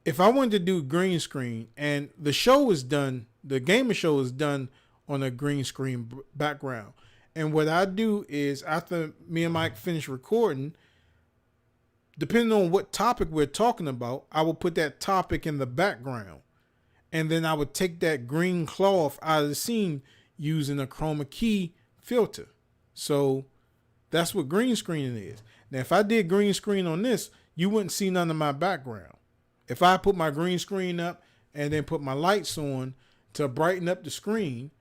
if I wanted to do green screen and the show is done, the gamer show is done on a green screen background. And what I do is after me and Mike finish recording, depending on what topic we're talking about, I will put that topic in the background. And then I would take that green cloth out of the scene using a chroma key filter. So that's what green screening is. Now, if I did green screen on this, you wouldn't see none of my background. If I put my green screen up and then put my lights on to brighten up the screen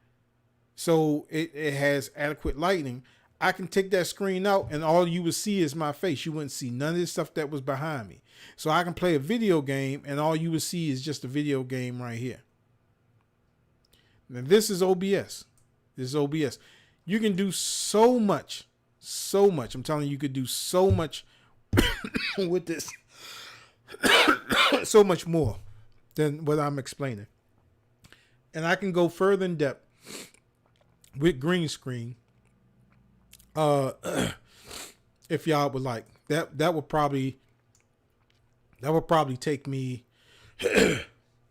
so it has adequate lighting, I can take that screen out and all you would see is my face. You wouldn't see none of this stuff that was behind me. So I can play a video game and all you would see is just a video game right here. Now this is OBS. This is OBS. You can do so much. So much. I'm telling you, you could do so much with this. So much more than what I'm explaining. And I can go further in depth with green screen. If y'all would like. That would probably take me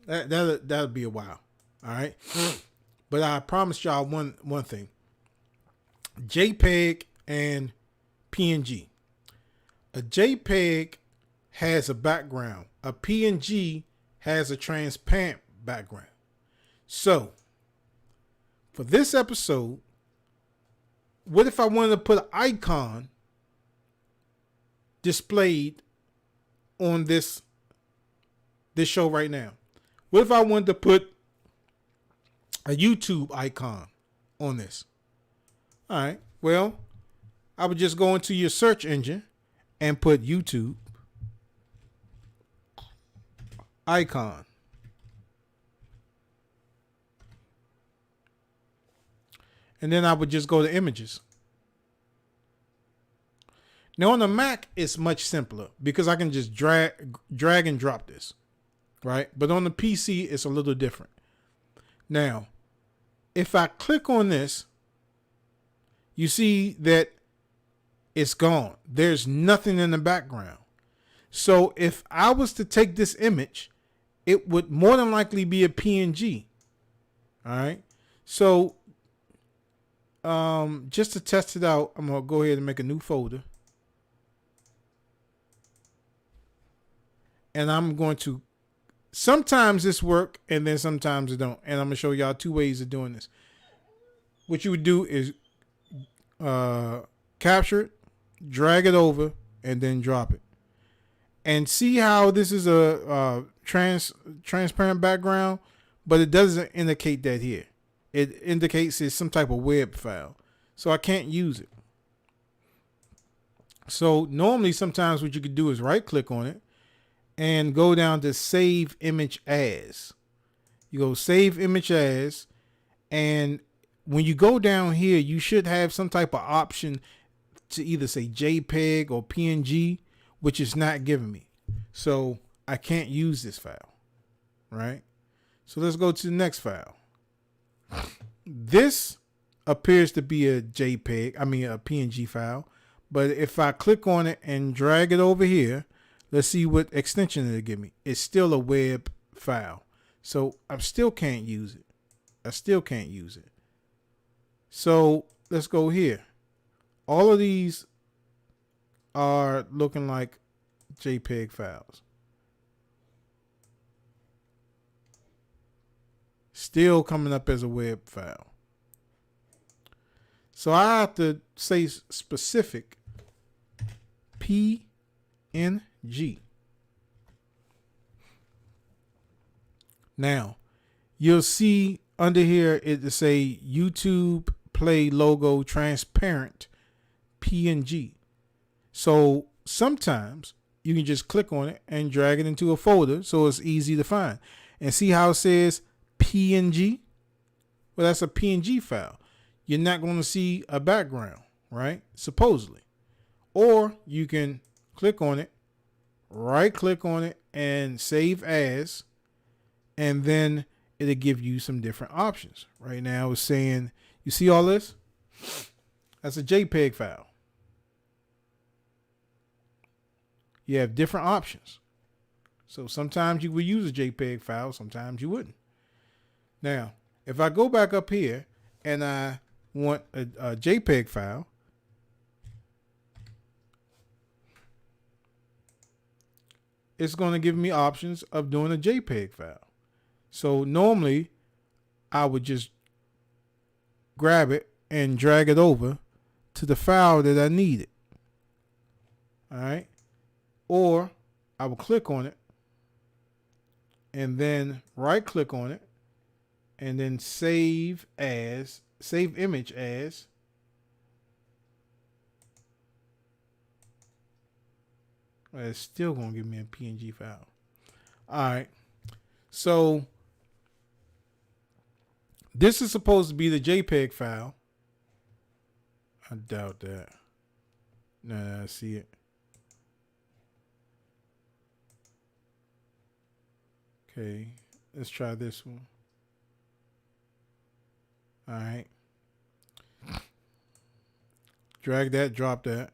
that'll be a while. All right. But I promise y'all one thing. JPEG and PNG. A JPEG has a background. A PNG has a transparent background. So, for this episode, what if I wanted to put an icon displayed on this show right now? What if I wanted to put a YouTube icon on this? All right. Well, I would just go into your search engine and put YouTube icon. And then I would just go to images. Now on the Mac, it's much simpler because I can just drag and drop this, right? But on the PC, it's a little different. Now, if I click on this, you see that it's gone. There's nothing in the background. So if I was to take this image, it would more than likely be a PNG. All right. So just to test it out, I'm going to go ahead and make a new folder. And I'm going to, sometimes this work and then sometimes it don't. And I'm going to show y'all two ways of doing this. What you would do is capture it, drag it over, and then drop it. And see how this is a transparent background, but it doesn't indicate that here. It indicates it's some type of web file. So I can't use it. So normally sometimes what you could do is right click on it and go down to save image as. You go save image as, and when you go down here, you should have some type of option to either say JPEG or PNG, which is not giving me. So I can't use this file, right? So let's go to the next file. This appears to be a JPEG, a PNG file. But if I click on it and drag it over here, let's see what extension it'll give me. It's still a web file. So I still can't use it. I still can't use it. So let's go here. All of these are looking like JPEG files. Still coming up as a web file. So I have to say specific PNG. Now, you'll see under here it to say YouTube Play logo transparent PNG. So sometimes you can just click on it and drag it into a folder so it's easy to find. And see how it says PNG? Well, that's a PNG file. You're not going to see a background, right? Supposedly. Or you can click on it, right click on it, and save as, and then it'll give you some different options. Right now it's saying, you see all this? That's a JPEG file. You have different options. So sometimes you would use a JPEG file, sometimes you wouldn't. Now, if I go back up here and I want a JPEG file, it's going to give me options of doing a JPEG file. So normally I would just grab it and drag it over to the file that I needed. All right. Or I will click on it and then right click on it and then save image as, It's still going to give me a PNG file. All right. So this is supposed to be the JPEG file. I doubt that. Nah, I see it. Okay. Let's try this one. All right. Drag that, drop that.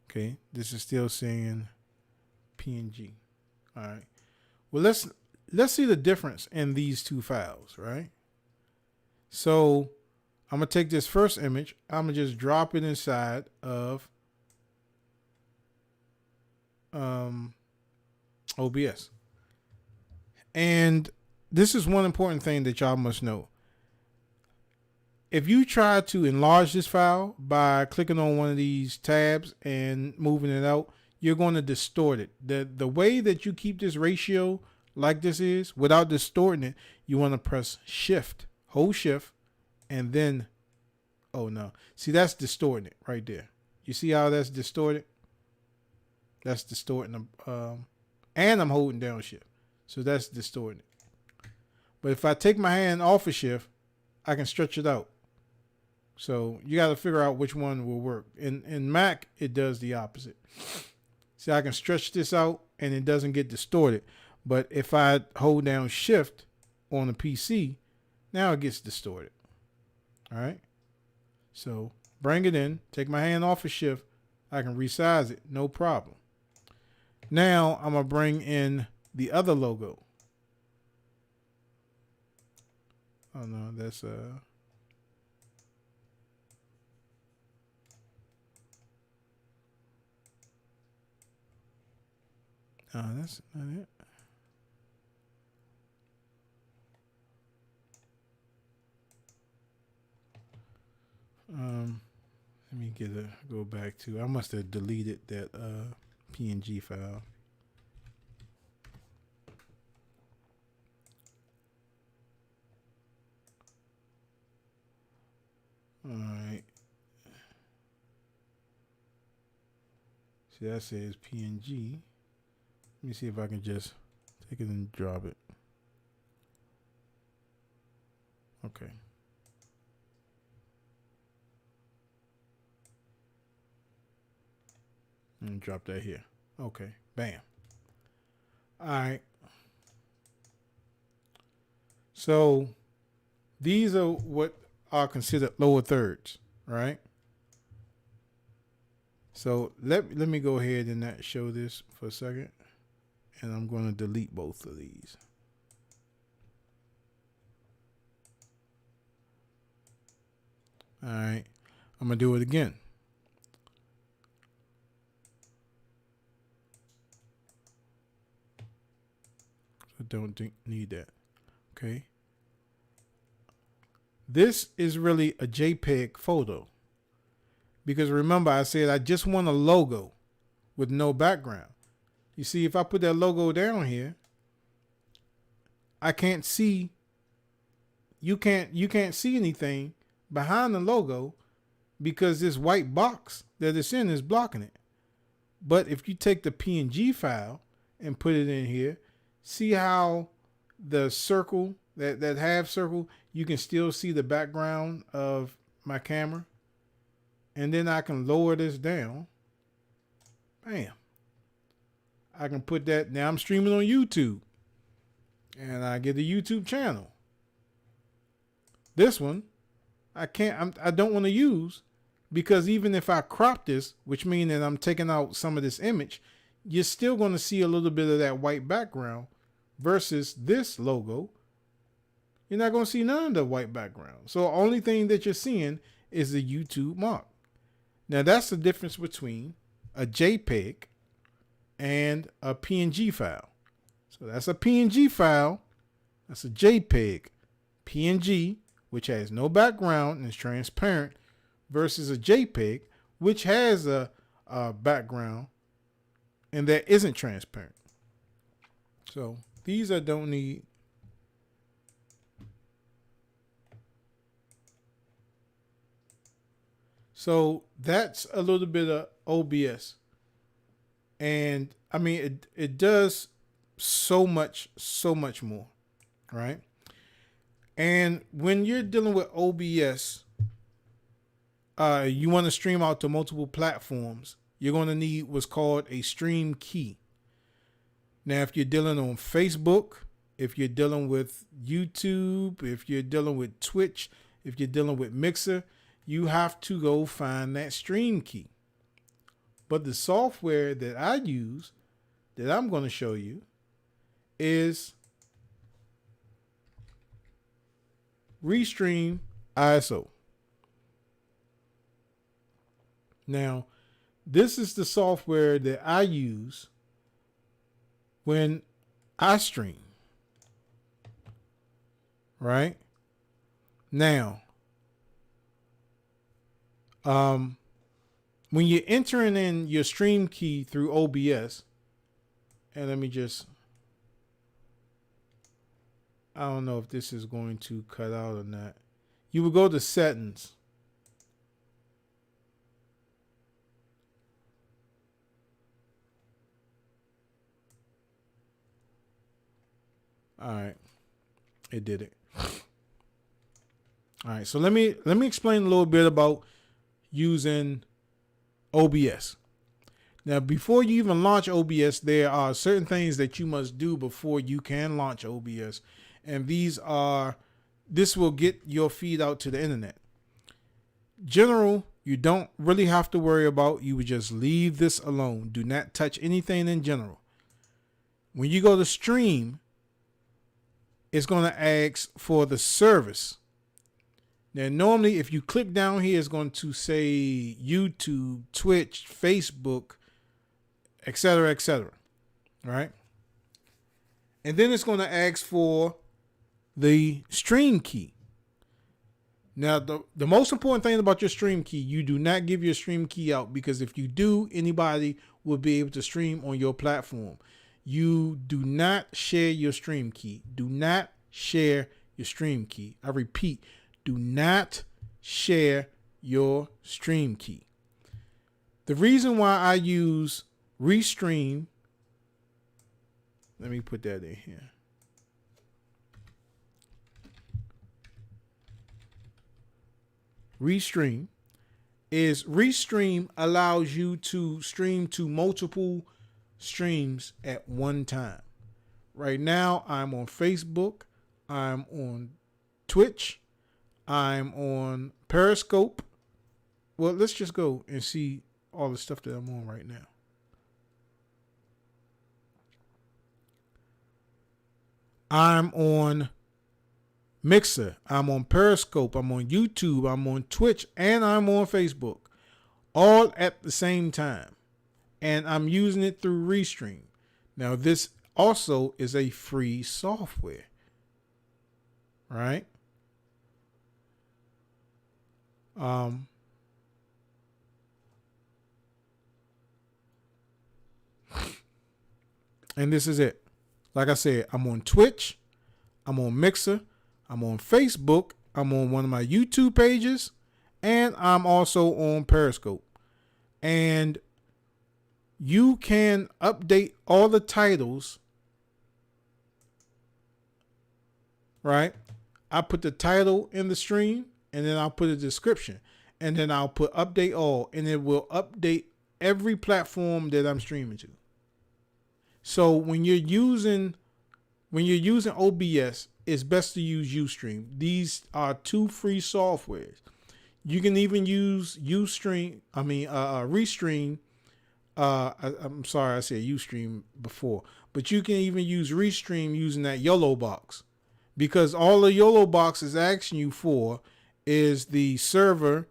Okay. This is still saying PNG. All right. Well, let's see the difference in these two files, right? So I'm gonna take this first image. I'm gonna just drop it inside of OBS. And this is one important thing that y'all must know. If you try to enlarge this file by clicking on one of these tabs and moving it out, you're going to distort it. The way that you keep this ratio like this is, without distorting it, you want to press shift, hold shift, and then, oh no. See, that's distorting it right there. You see how that's distorted? That's distorting them. And I'm holding down shift. So that's distorting it. But if I take my hand off of shift, I can stretch it out. So you got to figure out which one will work. In Mac, it does the opposite. See, I can stretch this out and it doesn't get distorted. But if I hold down shift on the PC, now it gets distorted. All right. So bring it in, take my hand off of shift. I can resize it, no problem. Now I'm going to bring in the other logo. Oh no, that's that's not it. Let me go back to, I must have deleted that PNG file. All right. See, that says PNG. Let me see if I can just take it and drop it. Okay. And drop that here. Okay. Bam. All right. So these are what are considered lower thirds, right? So let me go ahead and show this for a second. And I'm going to delete both of these. All right. I'm going to do it again. I don't need that. Okay. This is really a JPEG photo. Because remember, I said I just want a logo with no background. You see, if I put that logo down here, I can't see. You can't see anything behind the logo because this white box that it's in is blocking it. But if you take the PNG file and put it in here, see how the circle, that half circle, you can still see the background of my camera. And then I can lower this down. Bam. I can put that. Now I'm streaming on YouTube. And I get the YouTube channel. This one, I don't want to use because even if I crop this, which means that I'm taking out some of this image, you're still going to see a little bit of that white background versus this logo. You're not going to see none of the white background. So the only thing that you're seeing is the YouTube mark. Now that's the difference between a JPEG and a PNG file. So that's a PNG file. That's a JPEG. PNG, which has no background and is transparent, versus a JPEG, which has a background and that isn't transparent. So these I don't need. So that's a little bit of OBS. And I mean, it does so much more, right? And when you're dealing with OBS, you want to stream out to multiple platforms, you're going to need what's called a stream key. Now, if you're dealing on Facebook, if you're dealing with YouTube, if you're dealing with Twitch, if you're dealing with Mixer, you have to go find that stream key. But the software that I use, that I'm going to show you, is Restream ISO. Now, this is the software that I use when I stream. Right? Now, when you're entering in your stream key through OBS, and let me just, I don't know if this is going to cut out or not. You will go to settings. All right. It did it. All right. So let me explain a little bit about using OBS. Now, before you even launch OBS, there are certain things that you must do before you can launch OBS. And this will get your feed out to the internet. General, you don't really have to worry about. You would just leave this alone. Do not touch anything in general. When you go to stream, it's going to ask for the service. Now, normally, if you click down here, it's going to say YouTube, Twitch, Facebook, etc., right? And then it's going to ask for the stream key. Now, the most important thing about your stream key, you do not give your stream key out, because if you do, anybody will be able to stream on your platform. You do not share your stream key. Do not share your stream key. I repeat, do not share your stream key. The reason why I use Restream, let me put that in here. Restream allows you to stream to multiple streams at one time. Right now, I'm on Facebook, I'm on Twitch, I'm on Periscope. Well, let's just go and see all the stuff that I'm on right now. I'm on Mixer, I'm on Periscope, I'm on YouTube, I'm on Twitch, and I'm on Facebook, all at the same time. And I'm using it through Restream. Now, this also is a free software, right? And this is it. Like I said, I'm on Twitch, I'm on Mixer, I'm on Facebook, I'm on one of my YouTube pages, and I'm also on Periscope. And you can update all the titles, right? I put the title in the stream, and then I'll put a description, and then I'll put update all, and it will update every platform that I'm streaming to. So when you're using OBS, it's best to use Ustream. These are two free softwares. You can even use Restream. I'm sorry, I said Ustream before, but you can even use Restream using that YOLO box, because all the YOLO box is asking you for is the server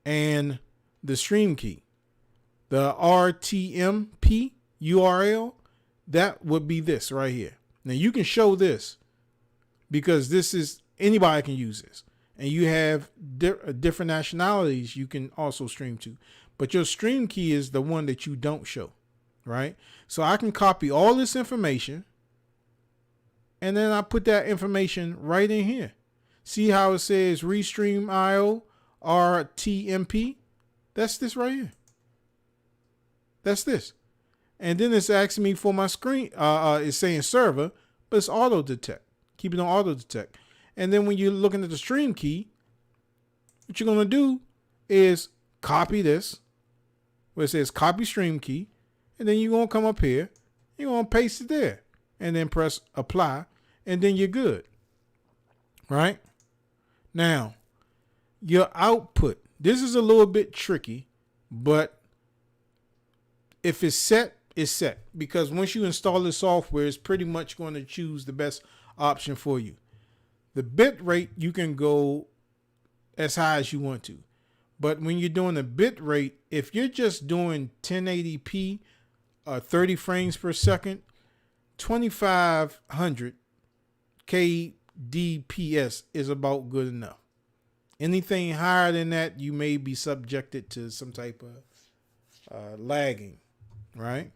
and the stream key. The RTMP URL, that would be this right here. Now you can show this because this is, anybody can use this, and you have different nationalities you can also stream to, but your stream key is the one that you don't show, right? So I can copy all this information, and then I put that information right in here. See how it says Restream IO RTMP? That's this right here. That's this. And then it's asking me for my screen. It's saying server, but it's auto detect. Keep it on auto detect. And then when you're looking at the stream key, what you're going to do is copy this, where it says copy stream key. And then you're going to come up here. You're going to paste it there. And then press apply. And then you're good. Right? Now, your output. This is a little bit tricky, but if it's set, it's set. Because once you install the software, it's pretty much going to choose the best option for you. The bit rate, you can go as high as you want to. But when you're doing the bit rate, if you're just doing 1080p, 30 frames per second, 2500 kbps is about good enough. Anything higher than that, you may be subjected to some type of lagging, right?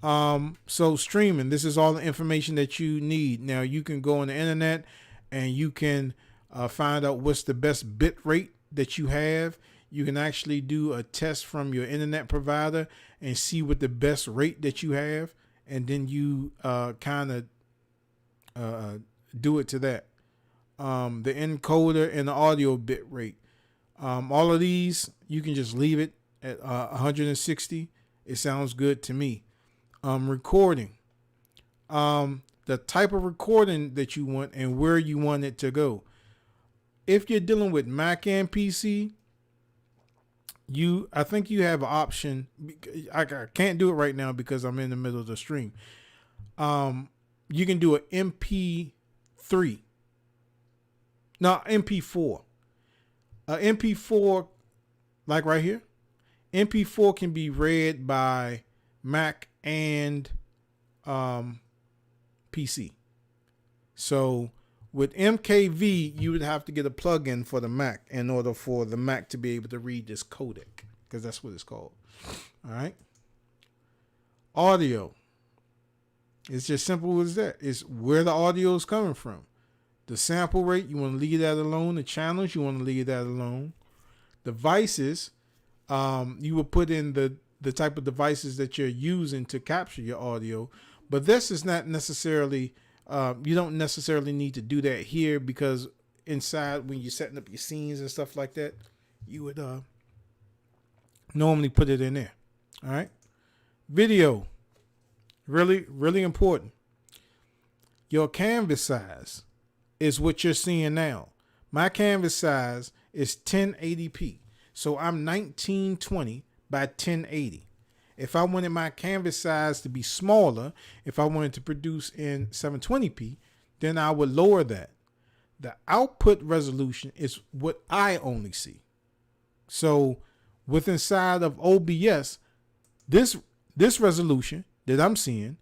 So streaming, this is all the information that you need. Now you can go on the internet and you can find out what's the best bit rate that you have. You can actually do a test from your internet provider and see what the best rate that you have. And then you kind of do it to that. The encoder and the audio bit rate. All of these, you can just leave it at 160. It sounds good to me. Recording. The type of recording that you want and where you want it to go. If you're dealing with Mac and PC, I think you have an option. I can't do it right now because I'm in the middle of the stream. You can do an MP3. No, MP4. MP4, like right here, MP4 can be read by Mac and PC. So with MKV, you would have to get a plugin for the Mac in order for the Mac to be able to read this codec, because that's what it's called. All right. Audio. It's just simple as that. It's where the audio is coming from. The sample rate, you want to leave that alone. The channels, you want to leave that alone. Devices, you will put in the type of devices that you're using to capture your audio. But this is not necessarily, you don't necessarily need to do that here, because inside when you're setting up your scenes and stuff like that, you would normally put it in there. All right. Video, really, really important. Your canvas size is what you're seeing now. My canvas size is 1080p. So I'm 1920 by 1080. If I wanted my canvas size to be smaller, if I wanted to produce in 720p, then I would lower that. The output resolution is what I only see. So with inside of OBS, this resolution that I'm seeing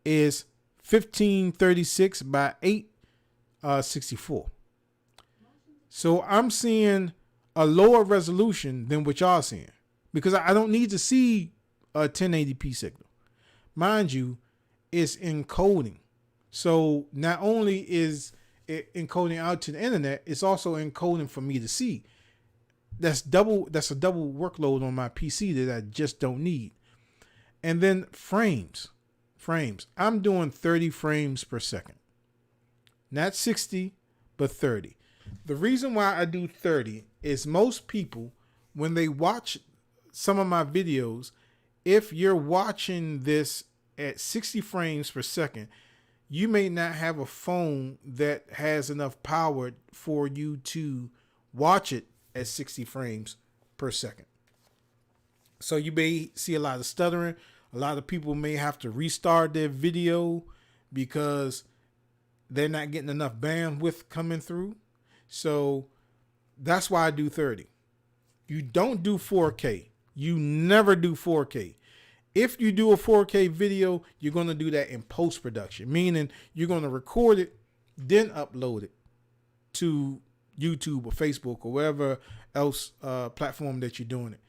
is 1536 by 864. So I'm seeing a lower resolution than what y'all seeing, because I don't need to see a 1080p signal. Mind you, it's encoding. So not only is it encoding out to the internet, it's also encoding for me to see. That's a double workload on my PC that I just don't need. And then frames. I'm doing 30 frames per second. Not 60, but 30. The reason why I do 30 is most people, when they watch some of my videos, if you're watching this at 60 frames per second, you may not have a phone that has enough power for you to watch it at 60 frames per second. So you may see a lot of stuttering. A lot of people may have to restart their video because they're not getting enough bandwidth coming through. So that's why I do 30. You don't do 4K. You never do 4K. If you do a 4K video, you're going to do that in post-production, meaning you're going to record it, then upload it to YouTube or Facebook or wherever else platform that you're doing it.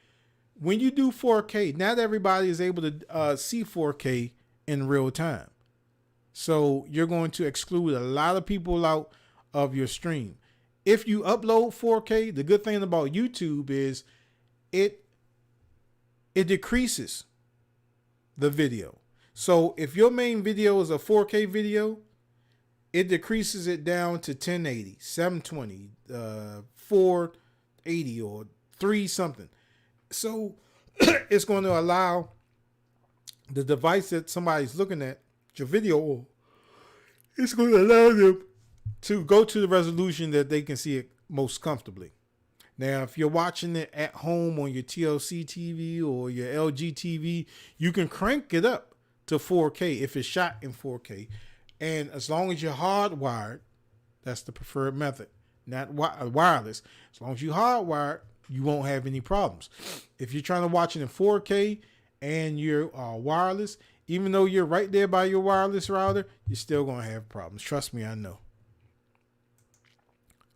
When you do 4K, not everybody is able to see 4K in real time. So you're going to exclude a lot of people out of your stream. If you upload 4K, the good thing about YouTube is it decreases the video. So if your main video is a 4K video, it decreases it down to 1080, 720, 480, or 3 something. So it's going to allow the device that somebody's looking at your video on, it's going to allow them to go to the resolution that they can see it most comfortably. Now, if you're watching it at home on your TLC TV or your LG TV, you can crank it up to 4K if it's shot in 4K. And as long as you're hardwired, that's the preferred method, not wireless. As long as you're hardwired, you won't have any problems. If you're trying to watch it in 4K and you're wireless, even though you're right there by your wireless router, you're still going to have problems. Trust me, I know.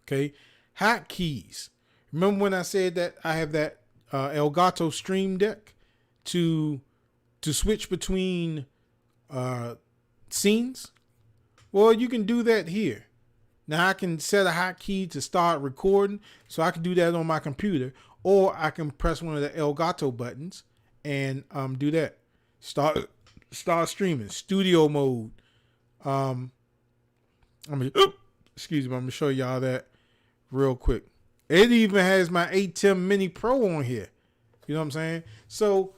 Okay. Hotkeys. Remember when I said that I have that Elgato Stream Deck to switch between scenes? Well, you can do that here. Now I can set a hotkey to start recording, so I can do that on my computer, or I can press one of the Elgato buttons and do that. Start streaming, studio mode. Excuse me, I'm gonna show y'all that real quick. It even has my ATEM Mini Pro on here. You know what I'm saying? So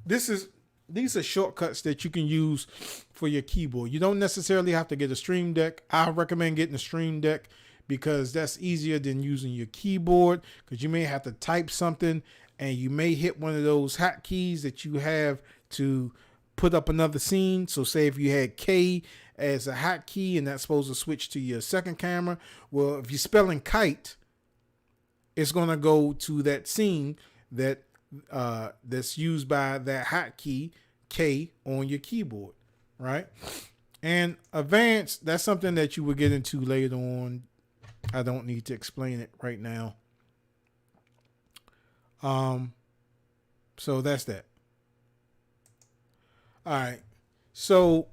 these are shortcuts that you can use for your keyboard. You don't necessarily have to get a Stream Deck. I recommend getting a Stream Deck because that's easier than using your keyboard, because you may have to type something and you may hit one of those hotkeys that you have to put up another scene. So say if you had K as a hotkey and that's supposed to switch to your second camera. Well, if you're spelling kite, it's going to go to that scene that's used by that hotkey K on your keyboard, right? And advanced, that's something that you will get into later on. I don't need to explain it right now. So that's that. All right. So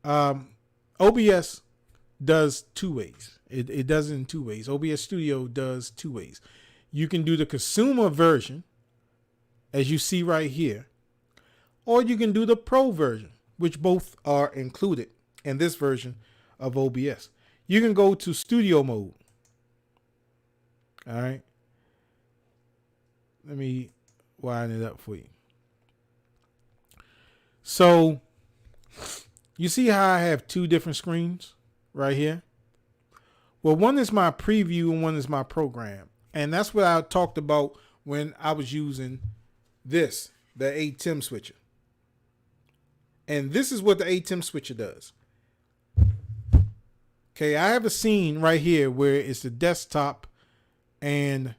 OBS does 2 ways. It does it in 2 ways. OBS Studio does 2 ways. You can do the consumer version, as you see right here, or you can do the pro version, which both are included in this version of OBS. You can go to studio mode. All right. Let me widen it up for you. So you see how I have 2 different screens right here? Well, one is my preview and one is my program. And that's what I talked about when I was using the ATEM switcher. And this is what the ATEM switcher does. Okay, I have a scene right here where it's the desktop and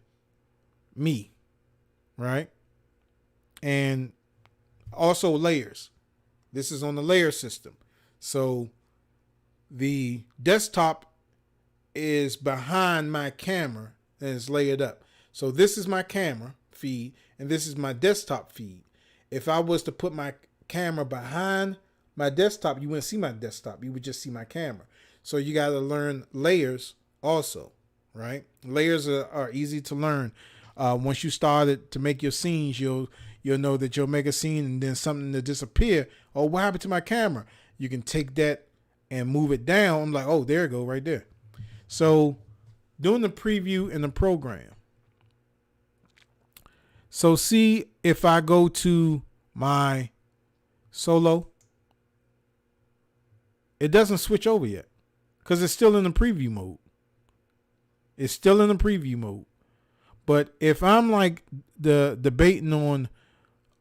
me, right? And also layers. This is on the layer system. So the desktop is behind my camera and it's layered up. So this is my camera feed and this is my desktop feed. If I was to put my camera behind my desktop, you wouldn't see my desktop. You would just see my camera. So you got to learn layers also, right? Layers are easy to learn. Once you started to make your scenes, you'll know that you'll make a scene and then something to disappear. Oh, what happened to my camera? You can take that and move it down. I'm like, oh, there it go right there. So doing the preview in the program. So see if I go to my solo, it doesn't switch over yet because it's still in the preview mode. It's still in the preview mode. But if I'm like debating on,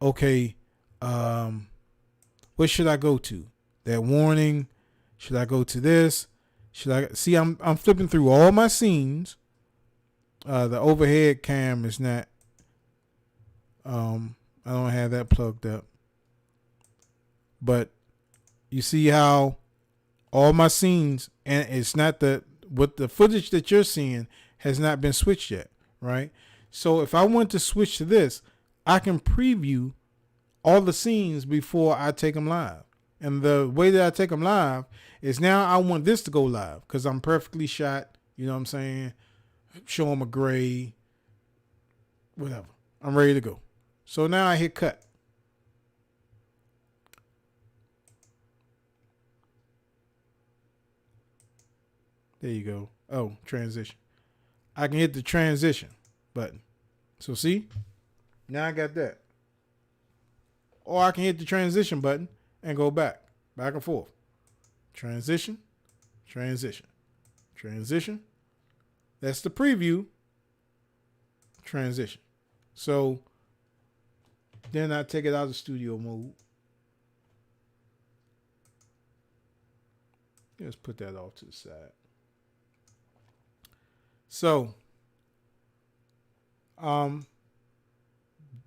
okay, what should I go to? That warning? Should I go to this? Should I see? I'm flipping through all my scenes. The overhead cam is not. I don't have that plugged up. But you see how all my scenes, and it's not the footage that you're seeing has not been switched yet, right? So if I want to switch to this, I can preview all the scenes before I take them live. And the way that I take them live is now I want this to go live because I'm perfectly shot. You know what I'm saying? Show them a gray, whatever. I'm ready to go. So now I hit cut. There you go. Oh, transition. I can hit the transition button. So see, now I got that. Or I can hit the transition button and go back and forth. Transition, transition, transition. That's the preview. Transition. So then I take it out of studio mode. Let's put that off to the side. So,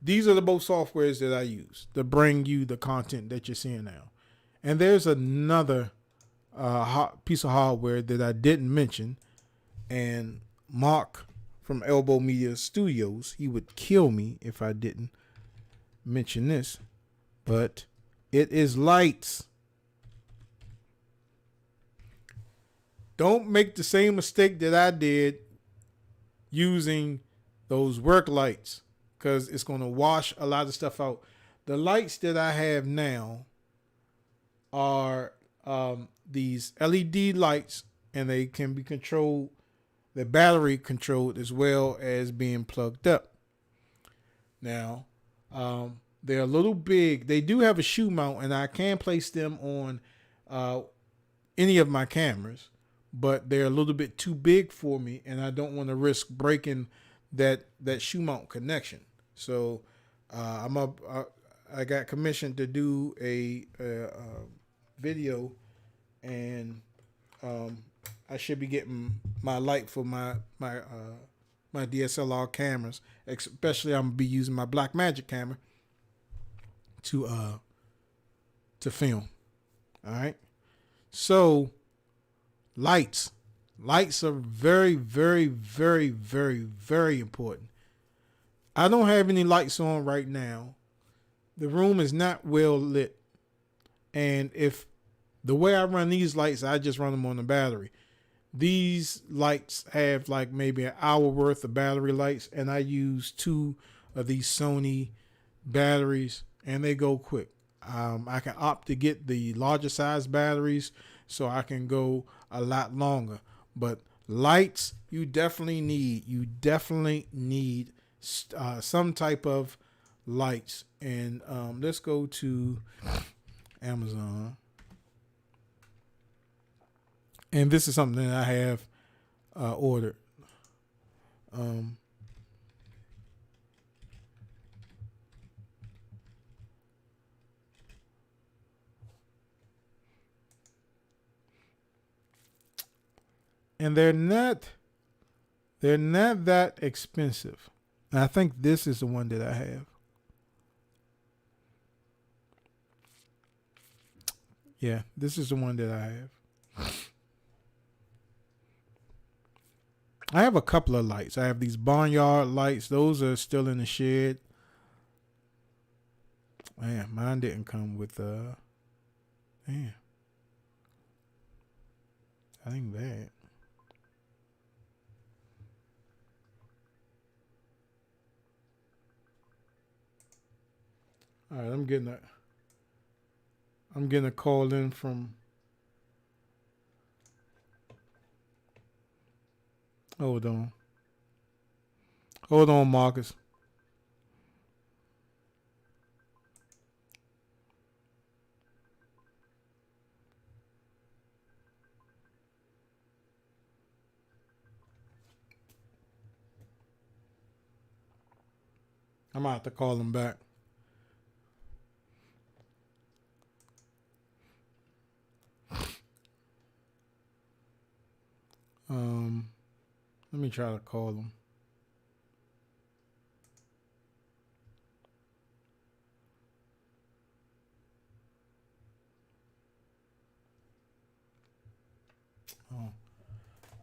these are the both softwares that I use to bring you the content that you're seeing now. And there's another piece of hardware that I didn't mention. And Mark from Elbow Media Studios, he would kill me if I didn't mention this. But it is lights. Don't make the same mistake that I did using those work lights, because it's going to wash a lot of stuff out. The lights that I have now are these LED lights, and they can be controlled, the battery controlled, as well as being plugged up. Now, they're a little big. They do have a shoe mount, and I can place them on any of my cameras, but they're a little bit too big for me, and I don't want to risk breaking that shoe mount connection. So I got commissioned to do a video, and I should be getting my light for my DSLR cameras. Especially, I'm gonna be using my Blackmagic camera to film. All right. So lights are very, very, very, very, very important. I don't have any lights on right now. The room is not well lit, and if the way I run these lights, I just run them on the battery. These lights have like maybe an hour worth of battery lights, and I use 2 of these Sony batteries, and they go quick. I can opt to get the larger size batteries so I can go a lot longer. But lights, you definitely need some type of lights. And let's go to Amazon. And this is something that I have ordered. And they're not that expensive. And I think this is the one that I have. Yeah, this is the one that I have. I have a couple of lights. I have these barnyard lights. Those are still in the shed. Man, mine didn't come with man. I think that. All right, I'm getting a call in from. Hold on, Marcus. I'm gonna have to call him back. Let me try to call him. Oh. All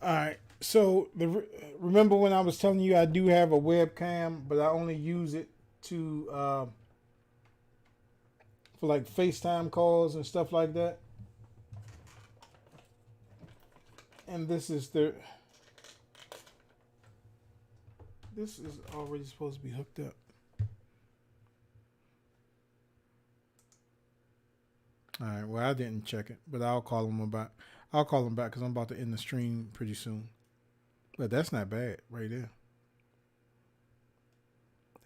right. So remember when I was telling you I do have a webcam, but I only use it to for like FaceTime calls and stuff like that. And this is already supposed to be hooked up. All right. Well, I didn't check it, but I'll call him about. I'll call him back because I'm about to end the stream pretty soon. But that's not bad right there.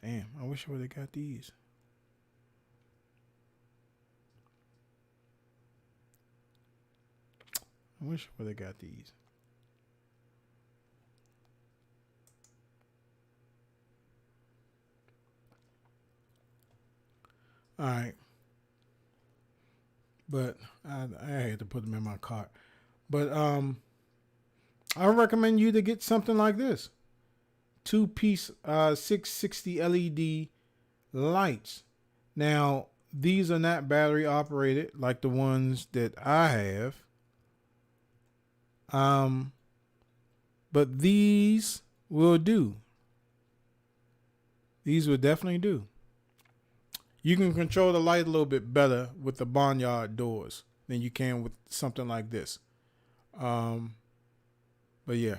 Damn, I wish I would have got these. I wish I would have got these. All right. But I had to put them in my cart. But I recommend you to get something like this. 2-piece 660 LED lights. Now, these are not battery operated like the ones that I have. But these will do. These will definitely do. You can control the light a little bit better with the barnyard doors than you can with something like this. But yeah,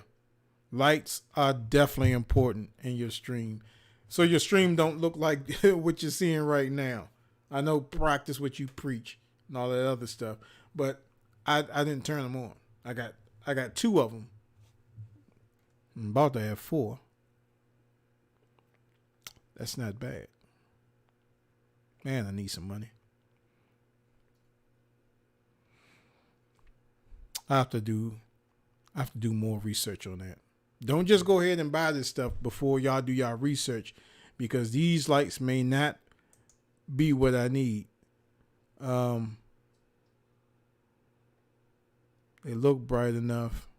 lights are definitely important in your stream. So your stream don't look like what you're seeing right now. I know practice what you preach and all that other stuff, but I didn't turn them on. I got 2 of them. I'm about to have 4. That's not bad. Man, I need some money. I have to do more research on that. Don't just go ahead and buy this stuff before y'all do y'all research, because these lights may not be what I need. They look bright enough.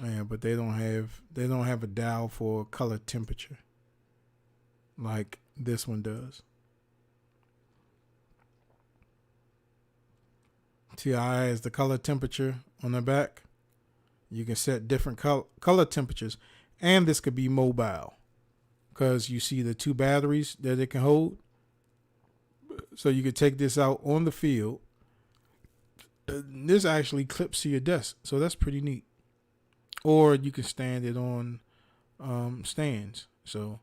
Yeah, but they don't have a dial for color temperature like this one does. TI has the color temperature on the back. You can set different color temperatures, and this could be mobile because you see the 2 batteries that it can hold. So you could take this out on the field. This actually clips to your desk, so that's pretty neat. Or you can stand it on stands. So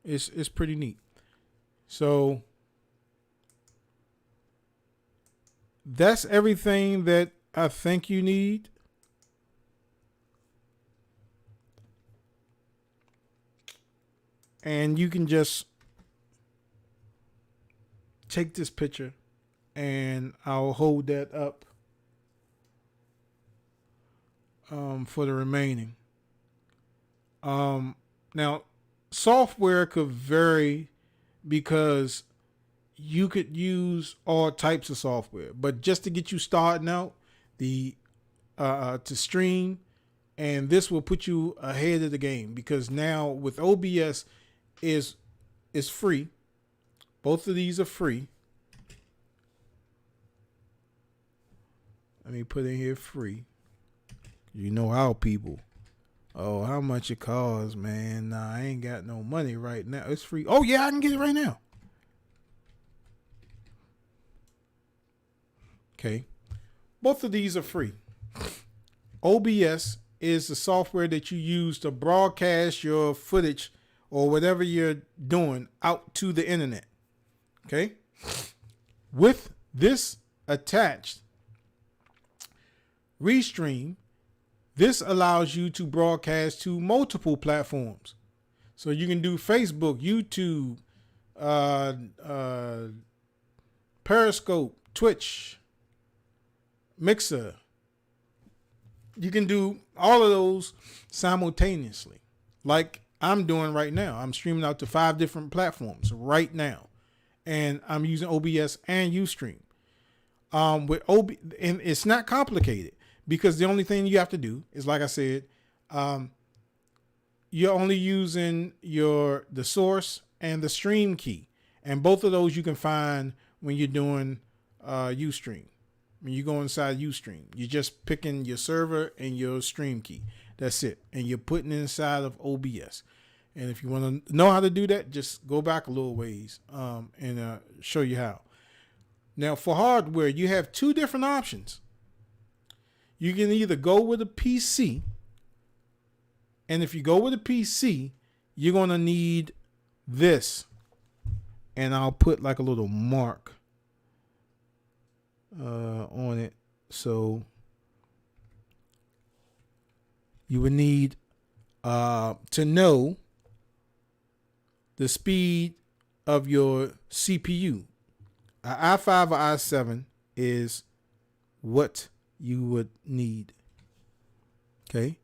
it's pretty neat. So that's everything that I think you need. And you can just take this picture and I'll hold that up for the remaining. Now, software could vary because you could use all types of software, but just to get you starting out, the to stream, and this will put you ahead of the game because now with OBS is free. Both of these are free. Let me put in here free. You know how people. Oh, how much it costs, man? Nah, I ain't got no money right now. It's free. Oh yeah, I can get it right now. Okay. Both of these are free. OBS is the software that you use to broadcast your footage or whatever you're doing out to the internet. Okay. With this attached, Restream, this allows you to broadcast to multiple platforms. So you can do Facebook, YouTube, Periscope, Twitch, Mixer. You can do all of those simultaneously, like I'm doing right now. I'm streaming out to 5 different platforms right now, and I'm using OBS and Ustream. And it's not complicated because the only thing you have to do is, like I said, you're only using the source and the stream key, and both of those you can find when you're doing Ustream. When you go inside Ustream, you're just picking your server and your stream key. That's it. And you're putting it inside of OBS. And if you want to know how to do that, just go back a little ways and show you how. Now, for hardware, you have 2 different options. You can either go with a PC. And if you go with a PC, you're going to need this, and I'll put like a little mark on it. So you would need to know the speed of your CPU. An i5 or i7 is what you would need. Okay.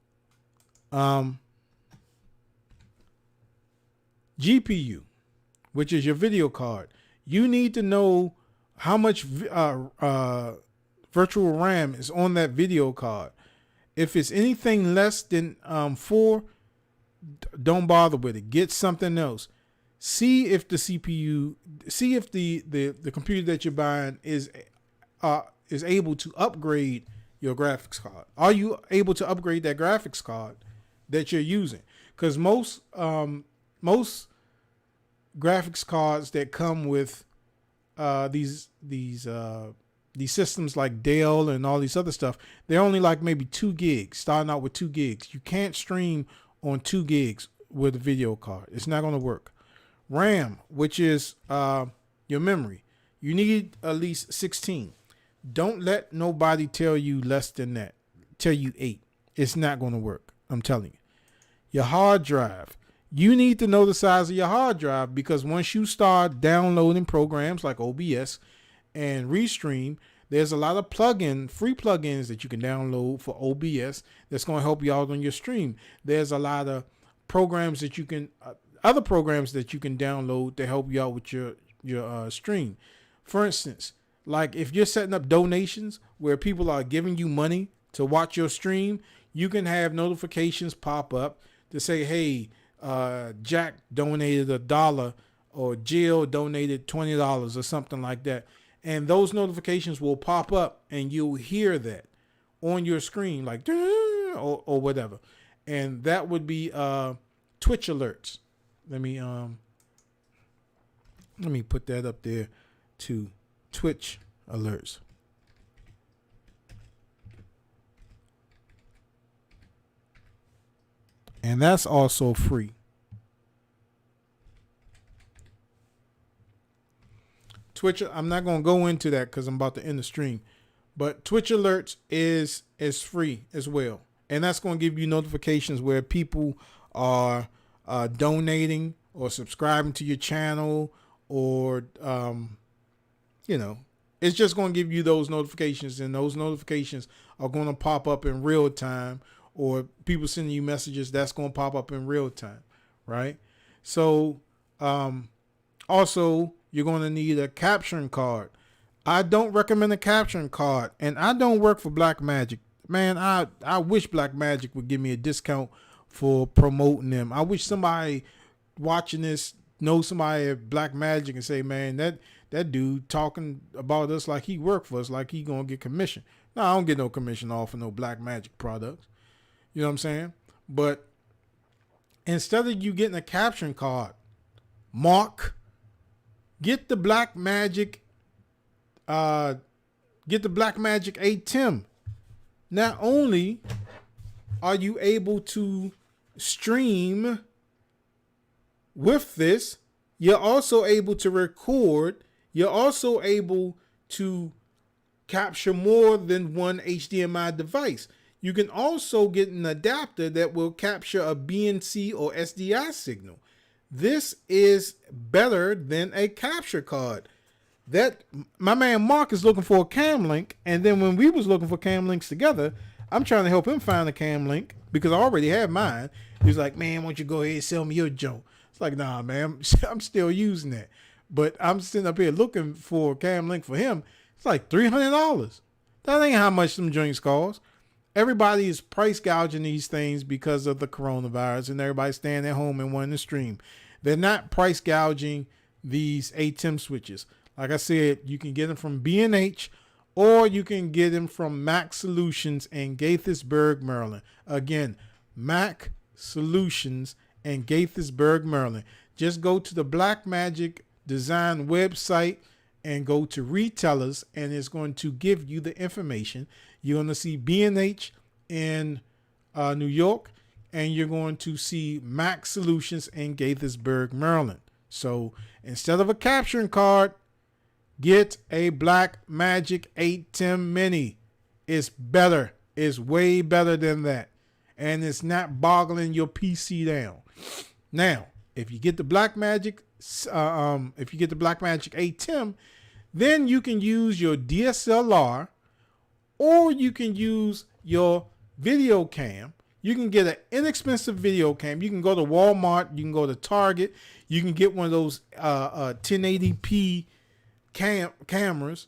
GPU, which is your video card. You need to know how much virtual RAM is on that video card. If it's anything less than 4, don't bother with it. Get something else. See if the CPU, see if the computer that you're buying is able to upgrade your graphics card. Are you able to upgrade that graphics card that you're using? Because most graphics cards that come with these systems like Dell and all these other stuff, they're only like maybe 2 gigs, starting out with 2 gigs. You can't stream on 2 gigs with a video card. It's not going to work. RAM, which is your memory, you need at least 16. Don't let nobody tell you less than that. Tell you 8. It's not going to work. I'm telling you. Your hard drive. You need to know the size of your hard drive, because once you start downloading programs like OBS and Restream, there's a lot of free plugins that you can download for OBS that's going to help you out on your stream. There's a lot of programs that you can, other programs that you can download to help you out with your stream. For instance, like if you're setting up donations where people are giving you money to watch your stream, you can have notifications pop up to say, hey, Jack donated $1 or Jill donated $20 or something like that. And those notifications will pop up and you'll hear that on your screen, like, or whatever. And that would be Twitch alerts. Let me put that up there to Twitch alerts. And that's also free. Twitch, I'm not going to go into that because I'm about to end the stream. But Twitch alerts is free as well. And that's going to give you notifications where people are donating or subscribing to your channel, or, it's just going to give you those notifications, and those notifications are going to pop up in real time, or people sending you messages, that's going to pop up in real time, right? So, also, you're going to need a capturing card. I don't recommend a capturing card, and I don't work for Blackmagic. Man, I wish Blackmagic would give me a discount for promoting them. I wish somebody watching this knows somebody at Blackmagic and say, man, that dude talking about us like he worked for us, like he gonna get commission. No, I don't get no commission off of no Blackmagic products. You know what I'm saying? But instead of you getting a capturing card, Mark, get the Blackmagic ATEM. Not only are you able to stream with this, you're also able to record. You're also able to capture more than one HDMI device. You can also get an adapter that will capture a BNC or SDI signal. This is better than a capture card. That my man Mark is looking for a cam link, and then when we was looking for cam links together, I'm trying to help him find a cam link because I already have mine. He's like, man, why don't you go ahead and sell me your junk? It's like, nah, man, I'm still using that. But I'm sitting up here looking for a cam link for him. It's like $300. That ain't how much them joints cost. Everybody is price gouging these things because of the coronavirus, and everybody's staying at home and wanting to stream. They're not price gouging these ATEM switches. Like I said, you can get them from B&H, or you can get them from Mac Solutions in Gaithersburg, Maryland. Again, Mac Solutions in Gaithersburg, Maryland. Just go to the Blackmagic Design website and go to retailers, and it's going to give you the information. You're going to see B&H in New York, and you're going to see Mac Solutions in Gaithersburg, Maryland. So instead of a capturing card, get a Blackmagic 810 Mini. It's better. It's way better than that. And it's not boggling your PC down. Now, if you get the Blackmagic, if you get the Blackmagic 810, then you can use your DSLR, or you can use your video cam. You can get an inexpensive video cam. You can go to Walmart. You can go to Target. You can get one of those 1080p cameras,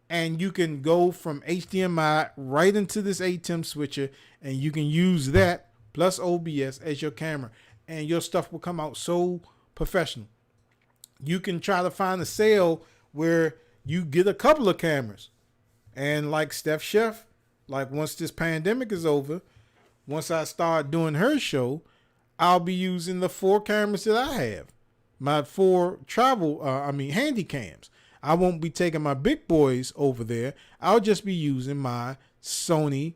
and you can go from HDMI right into this ATEM switcher, and you can use that plus OBS as your camera, and your stuff will come out so professional. You can try to find a sale where you get a couple of cameras, and like Steph Chef, like once this pandemic is over, once I start doing her show, I'll be using the 4 cameras that I have, my 4 handy cams. I won't be taking my big boys over there. I'll just be using my Sony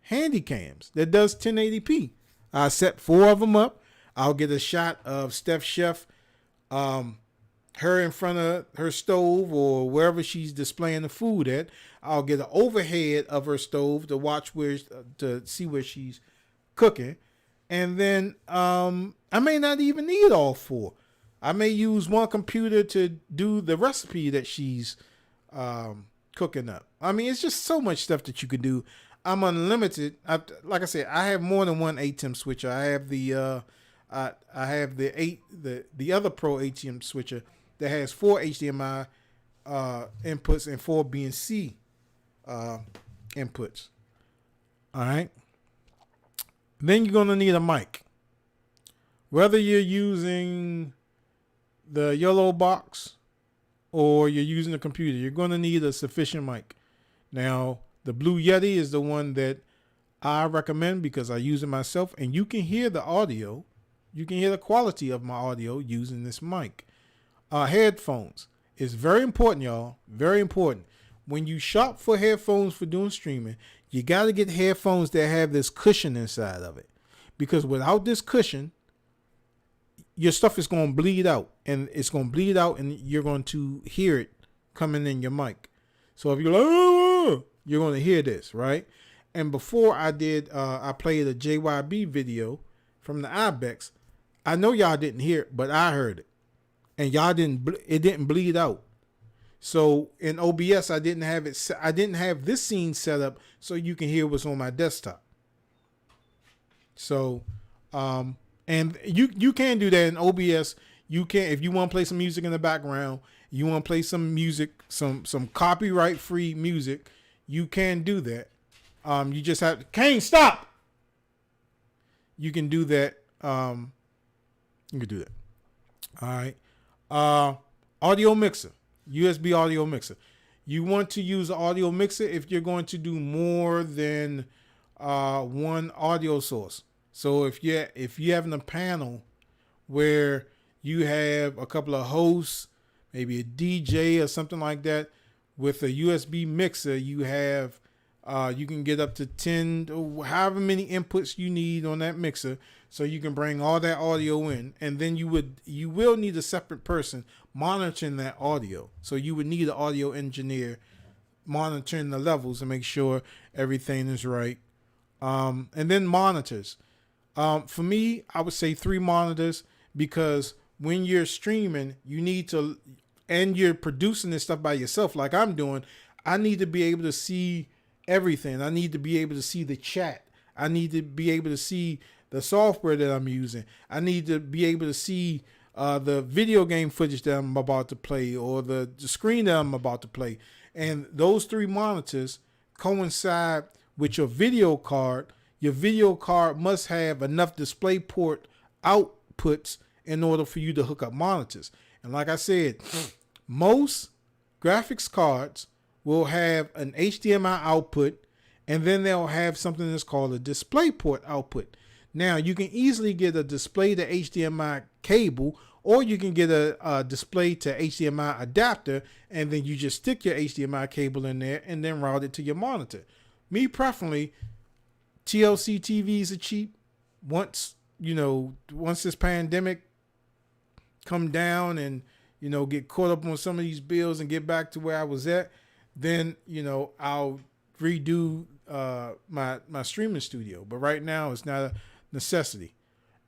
handy cams that does 1080p. I set 4 of them up. I'll get a shot of Steph Chef, her in front of her stove or wherever she's displaying the food at. I'll get an overhead of her stove to watch to see where she's cooking. And then I may not even need all 4. I may use one computer to do the recipe that she's cooking up. I mean, it's just so much stuff that you can do. I'm unlimited. Like I said, I have more than one ATEM switcher. I have the the other Pro ATEM switcher that has 4 HDMI inputs and 4 BNC inputs. All right. Then you're gonna need a mic. Whether you're using the yellow box or you're using a computer, you're going to need a sufficient mic. Now, the Blue Yeti is the one that I recommend because I use it myself, and you can hear the audio. You can hear the quality of my audio using this mic. Headphones is very important, y'all. Very important. When you shop for headphones for doing streaming, you got to get headphones that have this cushion inside of it, because without this cushion, your stuff is going to bleed out, and it's going to bleed out, and you're going to hear it coming in your mic. So if you're like, oh, you're going to hear this, right? And before I played a JYB video from the IBEX. I know y'all didn't hear it, but I heard it, and it didn't bleed out. So in OBS, I didn't have this scene set up so you can hear what's on my desktop. So, and you can do that in OBS. You can, if you want to play some music in the background, you want to play some music, some copyright free music, you can do that. You just have to, Kane, stop. You can do that. You can do that. All right. Audio mixer, USB audio mixer. You want to use an audio mixer if you're going to do more than one audio source. So if you're having a panel where you have a couple of hosts, maybe a DJ or something like that, with a USB mixer, you can get up to 10 or however many inputs you need on that mixer, so you can bring all that audio in, and then you will need a separate person monitoring that audio. So you would need an audio engineer monitoring the levels to make sure everything is right. And then monitors. For me, I would say 3 monitors, because when you're streaming, you need to, and you're producing this stuff by yourself like I'm doing, I need to be able to see everything. I need to be able to see the chat. I need to be able to see the software that I'm using. I need to be able to see the video game footage that I'm about to play, or the screen that I'm about to play. And those 3 monitors coincide with your video card. Your video card must have enough DisplayPort outputs in order for you to hook up monitors. And like I said, most graphics cards will have an HDMI output, and then they'll have something that's called a DisplayPort output. Now, you can easily get a display to HDMI cable, or you can get a display to HDMI adapter, and then you just stick your HDMI cable in there and then route it to your monitor. Me preferably, TLC TVs are cheap. Once this pandemic come down and, get caught up on some of these bills and get back to where I was at, then, I'll redo my streaming studio. But right now it's not a necessity.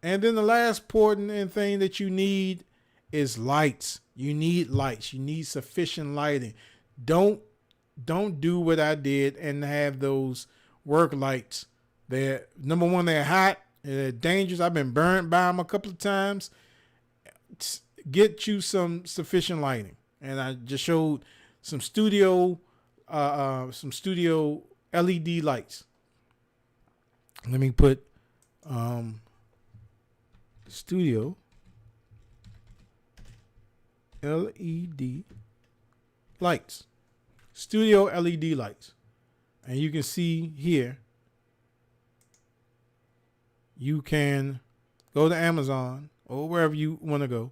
And then the last important thing that you need is lights. You need lights. You need sufficient lighting. Don't do what I did and have those work lights. They're, number one, they're hot. They're dangerous. I've been burned by them a couple of times. Get you some sufficient lighting. And I just showed some studio LED lights. Let me put studio LED lights. Studio LED lights. And you can see here, you can go to Amazon or wherever you want to go,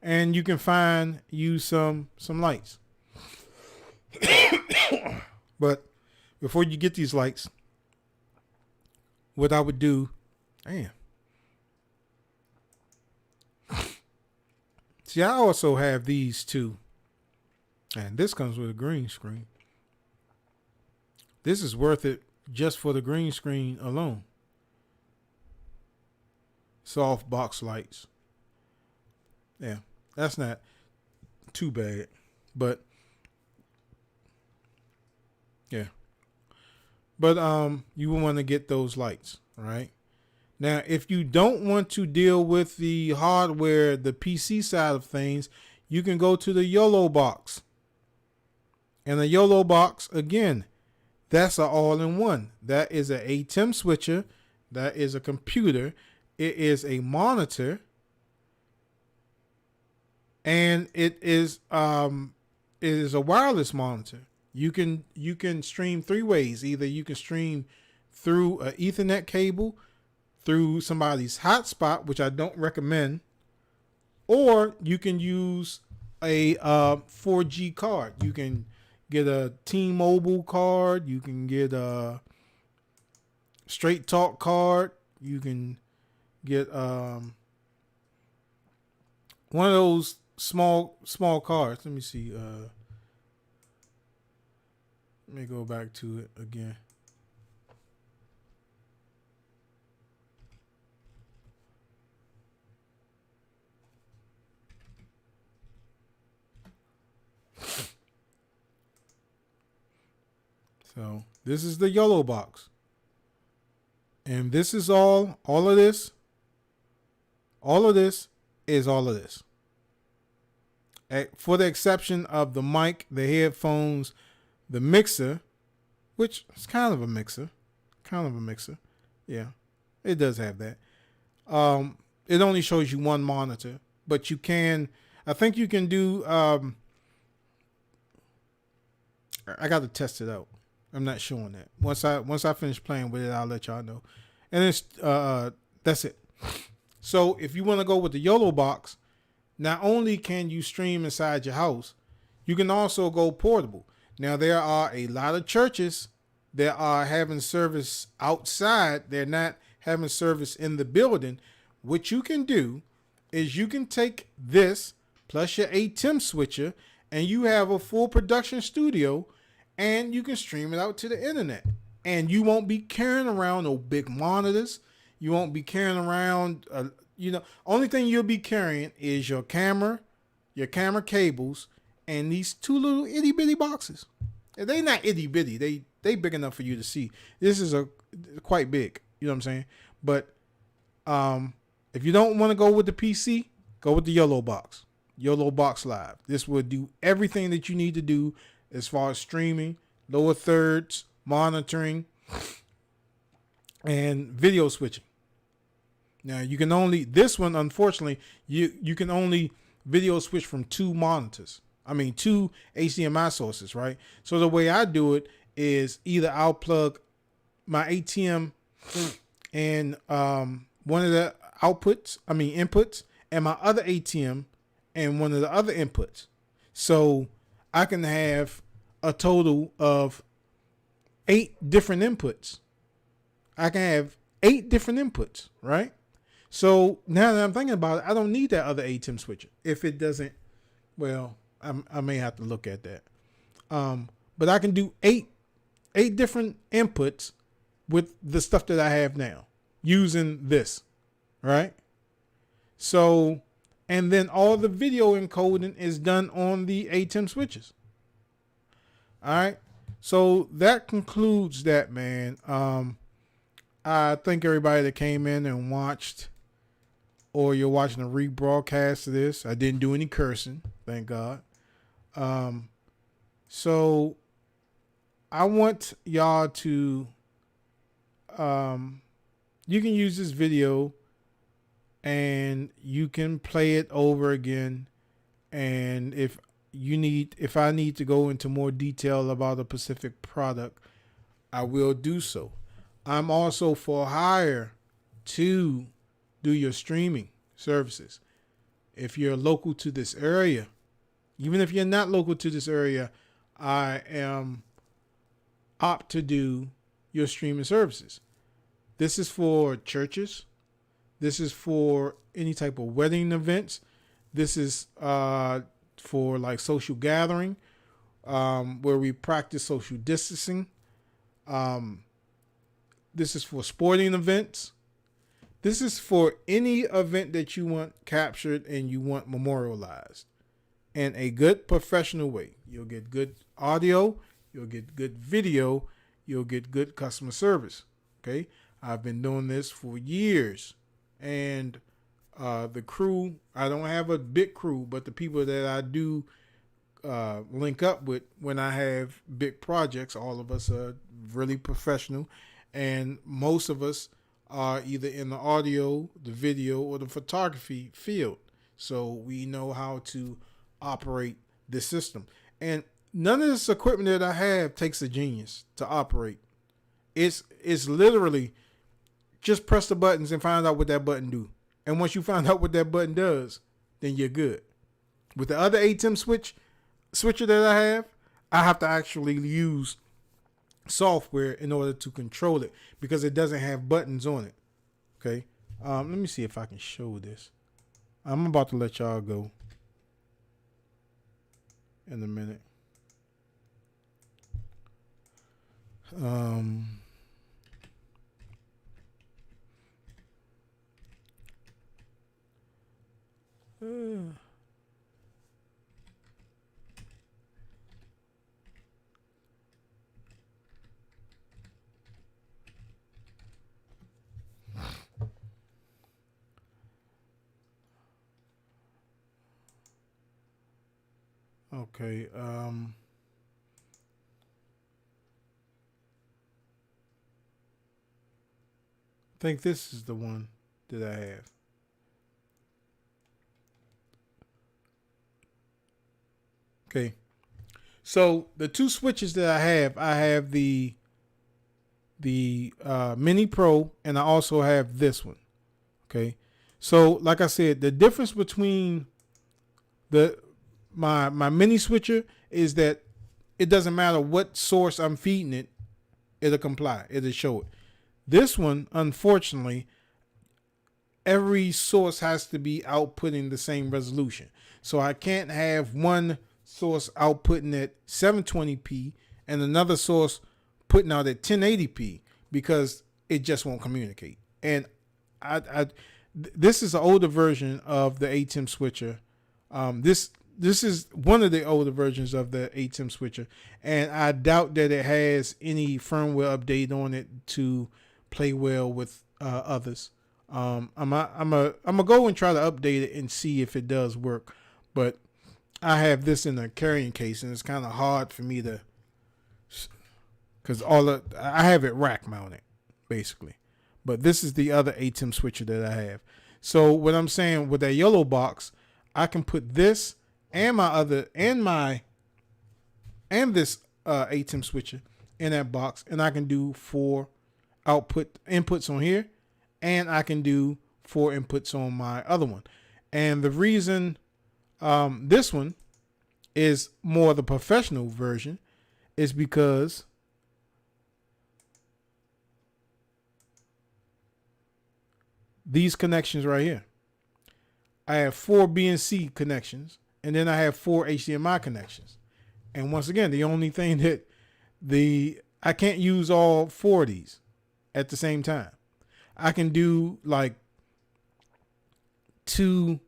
and you can find you some lights. But before you get these lights, what I would do, see, I also have these too. And this comes with a green screen. This is worth it just for the green screen alone. Soft box lights. Yeah, that's not too bad. But yeah. But you will want to get those lights, right? Now, if you don't want to deal with the hardware, the PC side of things, you can go to the YOLO box. And the YOLO box, again, that's an all-in-one. That is an ATEM switcher. That is a computer. It is a monitor. And it is a wireless monitor. You can stream three ways. Either you can stream through an Ethernet cable, through somebody's hotspot, which I don't recommend, or you can use a 4G card. You can get a T-Mobile card. You can get a Straight Talk card. You can get one of those small cards. Let me see. Let me go back to it again. So this is the YOLO box. And this is all of this. All of this is all of this. For the exception of the mic, the headphones, the mixer, which is kind of a mixer. Yeah, it does have that. It only shows you one monitor, but you can, I think you can do, I got to test it out. I'm not showing that. Once I finish playing with it, I'll let y'all know. And it's that's it. So if you want to go with the YOLO box, not only can you stream inside your house, you can also go portable. Now there are a lot of churches that are having service outside. They're not having service in the building. What you can do is you can take this plus your ATEM switcher and you have a full production studio and you can stream it out to the internet. And you won't be carrying around no big monitors. You won't be carrying around, only thing you'll be carrying is your camera cables, and these two little itty bitty boxes. They not itty bitty. They big enough for you to see. This is quite big. You know what I'm saying? But if you don't want to go with the PC, go with the YOLO box. YOLO box Live. This will do everything that you need to do as far as streaming, lower thirds, monitoring, and video switching. Now you can only, this one, unfortunately, you can only video switch from two HDMI sources, right? So the way I do it is either I'll plug my ATEM in one of the inputs, and my other ATEM and one of the other inputs. So I can have a total of 8 different inputs. I can have 8 different inputs, right? So now that I'm thinking about it, I don't need that other ATEM switcher. If it doesn't, well, I may have to look at that. But I can do eight different inputs with the stuff that I have now using this, right? So, and then all the video encoding is done on the ATEM switches. All right. So that concludes that, man. I thank everybody that came in and watched, or you're watching a rebroadcast of this. I didn't do any cursing, thank God. So I want y'all to, you can use this video and you can play it over again. And if I need to go into more detail about a specific product, I will do so. I'm also for hire to do your streaming services. If you're local to this area, even if you're not local to this area, I am opt to do your streaming services. This is for churches. This is for any type of wedding events. This is for like social gathering, where we practice social distancing. This is for sporting events. This is for any event that you want captured and you want memorialized in a good professional way. You'll get good audio. You'll get good video. You'll get good customer service. Okay. I've been doing this for years, and the crew, I don't have a big crew, but the people that I do link up with when I have big projects, all of us are really professional, and most of us are either in the audio, the video, or the photography field. So we know how to operate this system. And none of this equipment that I have takes a genius to operate. It's literally just press the buttons and find out what that button do. And once you find out what that button does, then you're good. With the other ATEM switcher that I have to actually use software in order to control it because it doesn't have buttons on it. Okay. Let me see if I can show this. I'm about to let y'all go in a minute. Okay. I think this is the one that I have. Okay. So the two switches that I have the Mini Pro, and I also have this one. Okay. So like I said, the difference between my mini switcher is that it doesn't matter what source I'm feeding it, it'll comply. It'll show it. This one, unfortunately, every source has to be outputting the same resolution. So I can't have one source outputting at 720p and another source putting out at 1080p because it just won't communicate. And this is an older version of the ATEM switcher. This is one of the older versions of the ATEM switcher, and I doubt that it has any firmware update on it to play well with others. I'm gonna go and try to update it and see if it does work, but I have this in a carrying case, and it's kind of hard for me to, because I have it rack mounted basically, but this is the other ATEM switcher that I have. So what I'm saying with that yellow box, I can put this and this ATEM switcher in that box, and I can do 4 inputs on here, and I can do 4 inputs on my other one. And the reason this one is more the professional version is because these connections right here. I have 4 BNC connections, and then I have 4 HDMI connections. And once again, the only thing that I can't use all 4 of these at the same time. I can do like 2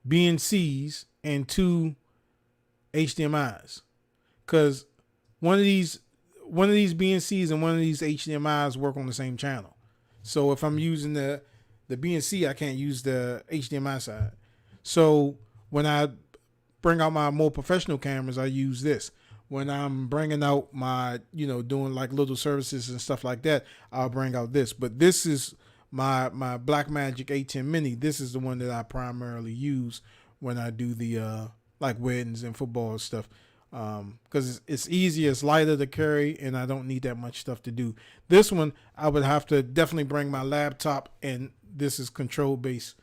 BNCs and 2 HDMIs, because one of these BNCs and one of these HDMIs work on the same channel. So if I'm using the BNC, I can't use the HDMI side. So when I bring out my more professional cameras, I use this. When I'm bringing out my, doing like little services and stuff like that, I'll bring out this. But this is my Blackmagic A10 Mini. This is the one that I primarily use when I do the like weddings and football stuff. Because it's easy, it's lighter to carry, and I don't need that much stuff to do. This one, I would have to definitely bring my laptop, and this is control-based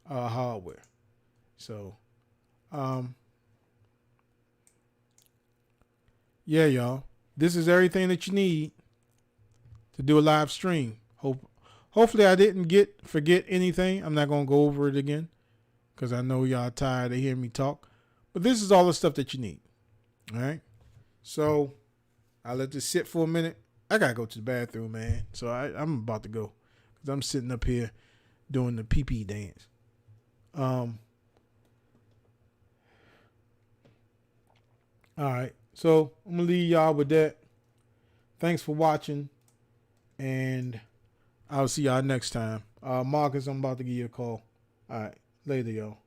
hardware. So, yeah, y'all, this is everything that you need to do a live stream. Hopefully I didn't forget anything. I'm not going to go over it again because I know y'all tired of hearing me talk. But this is all the stuff that you need. All right. So I'll let this sit for a minute. I got to go to the bathroom, man. So I'm about to go because I'm sitting up here doing the pee-pee dance. All right. So I'm going to leave y'all with that. Thanks for watching. And I'll see y'all next time. Marcus, I'm about to give you a call. All right. Later, y'all.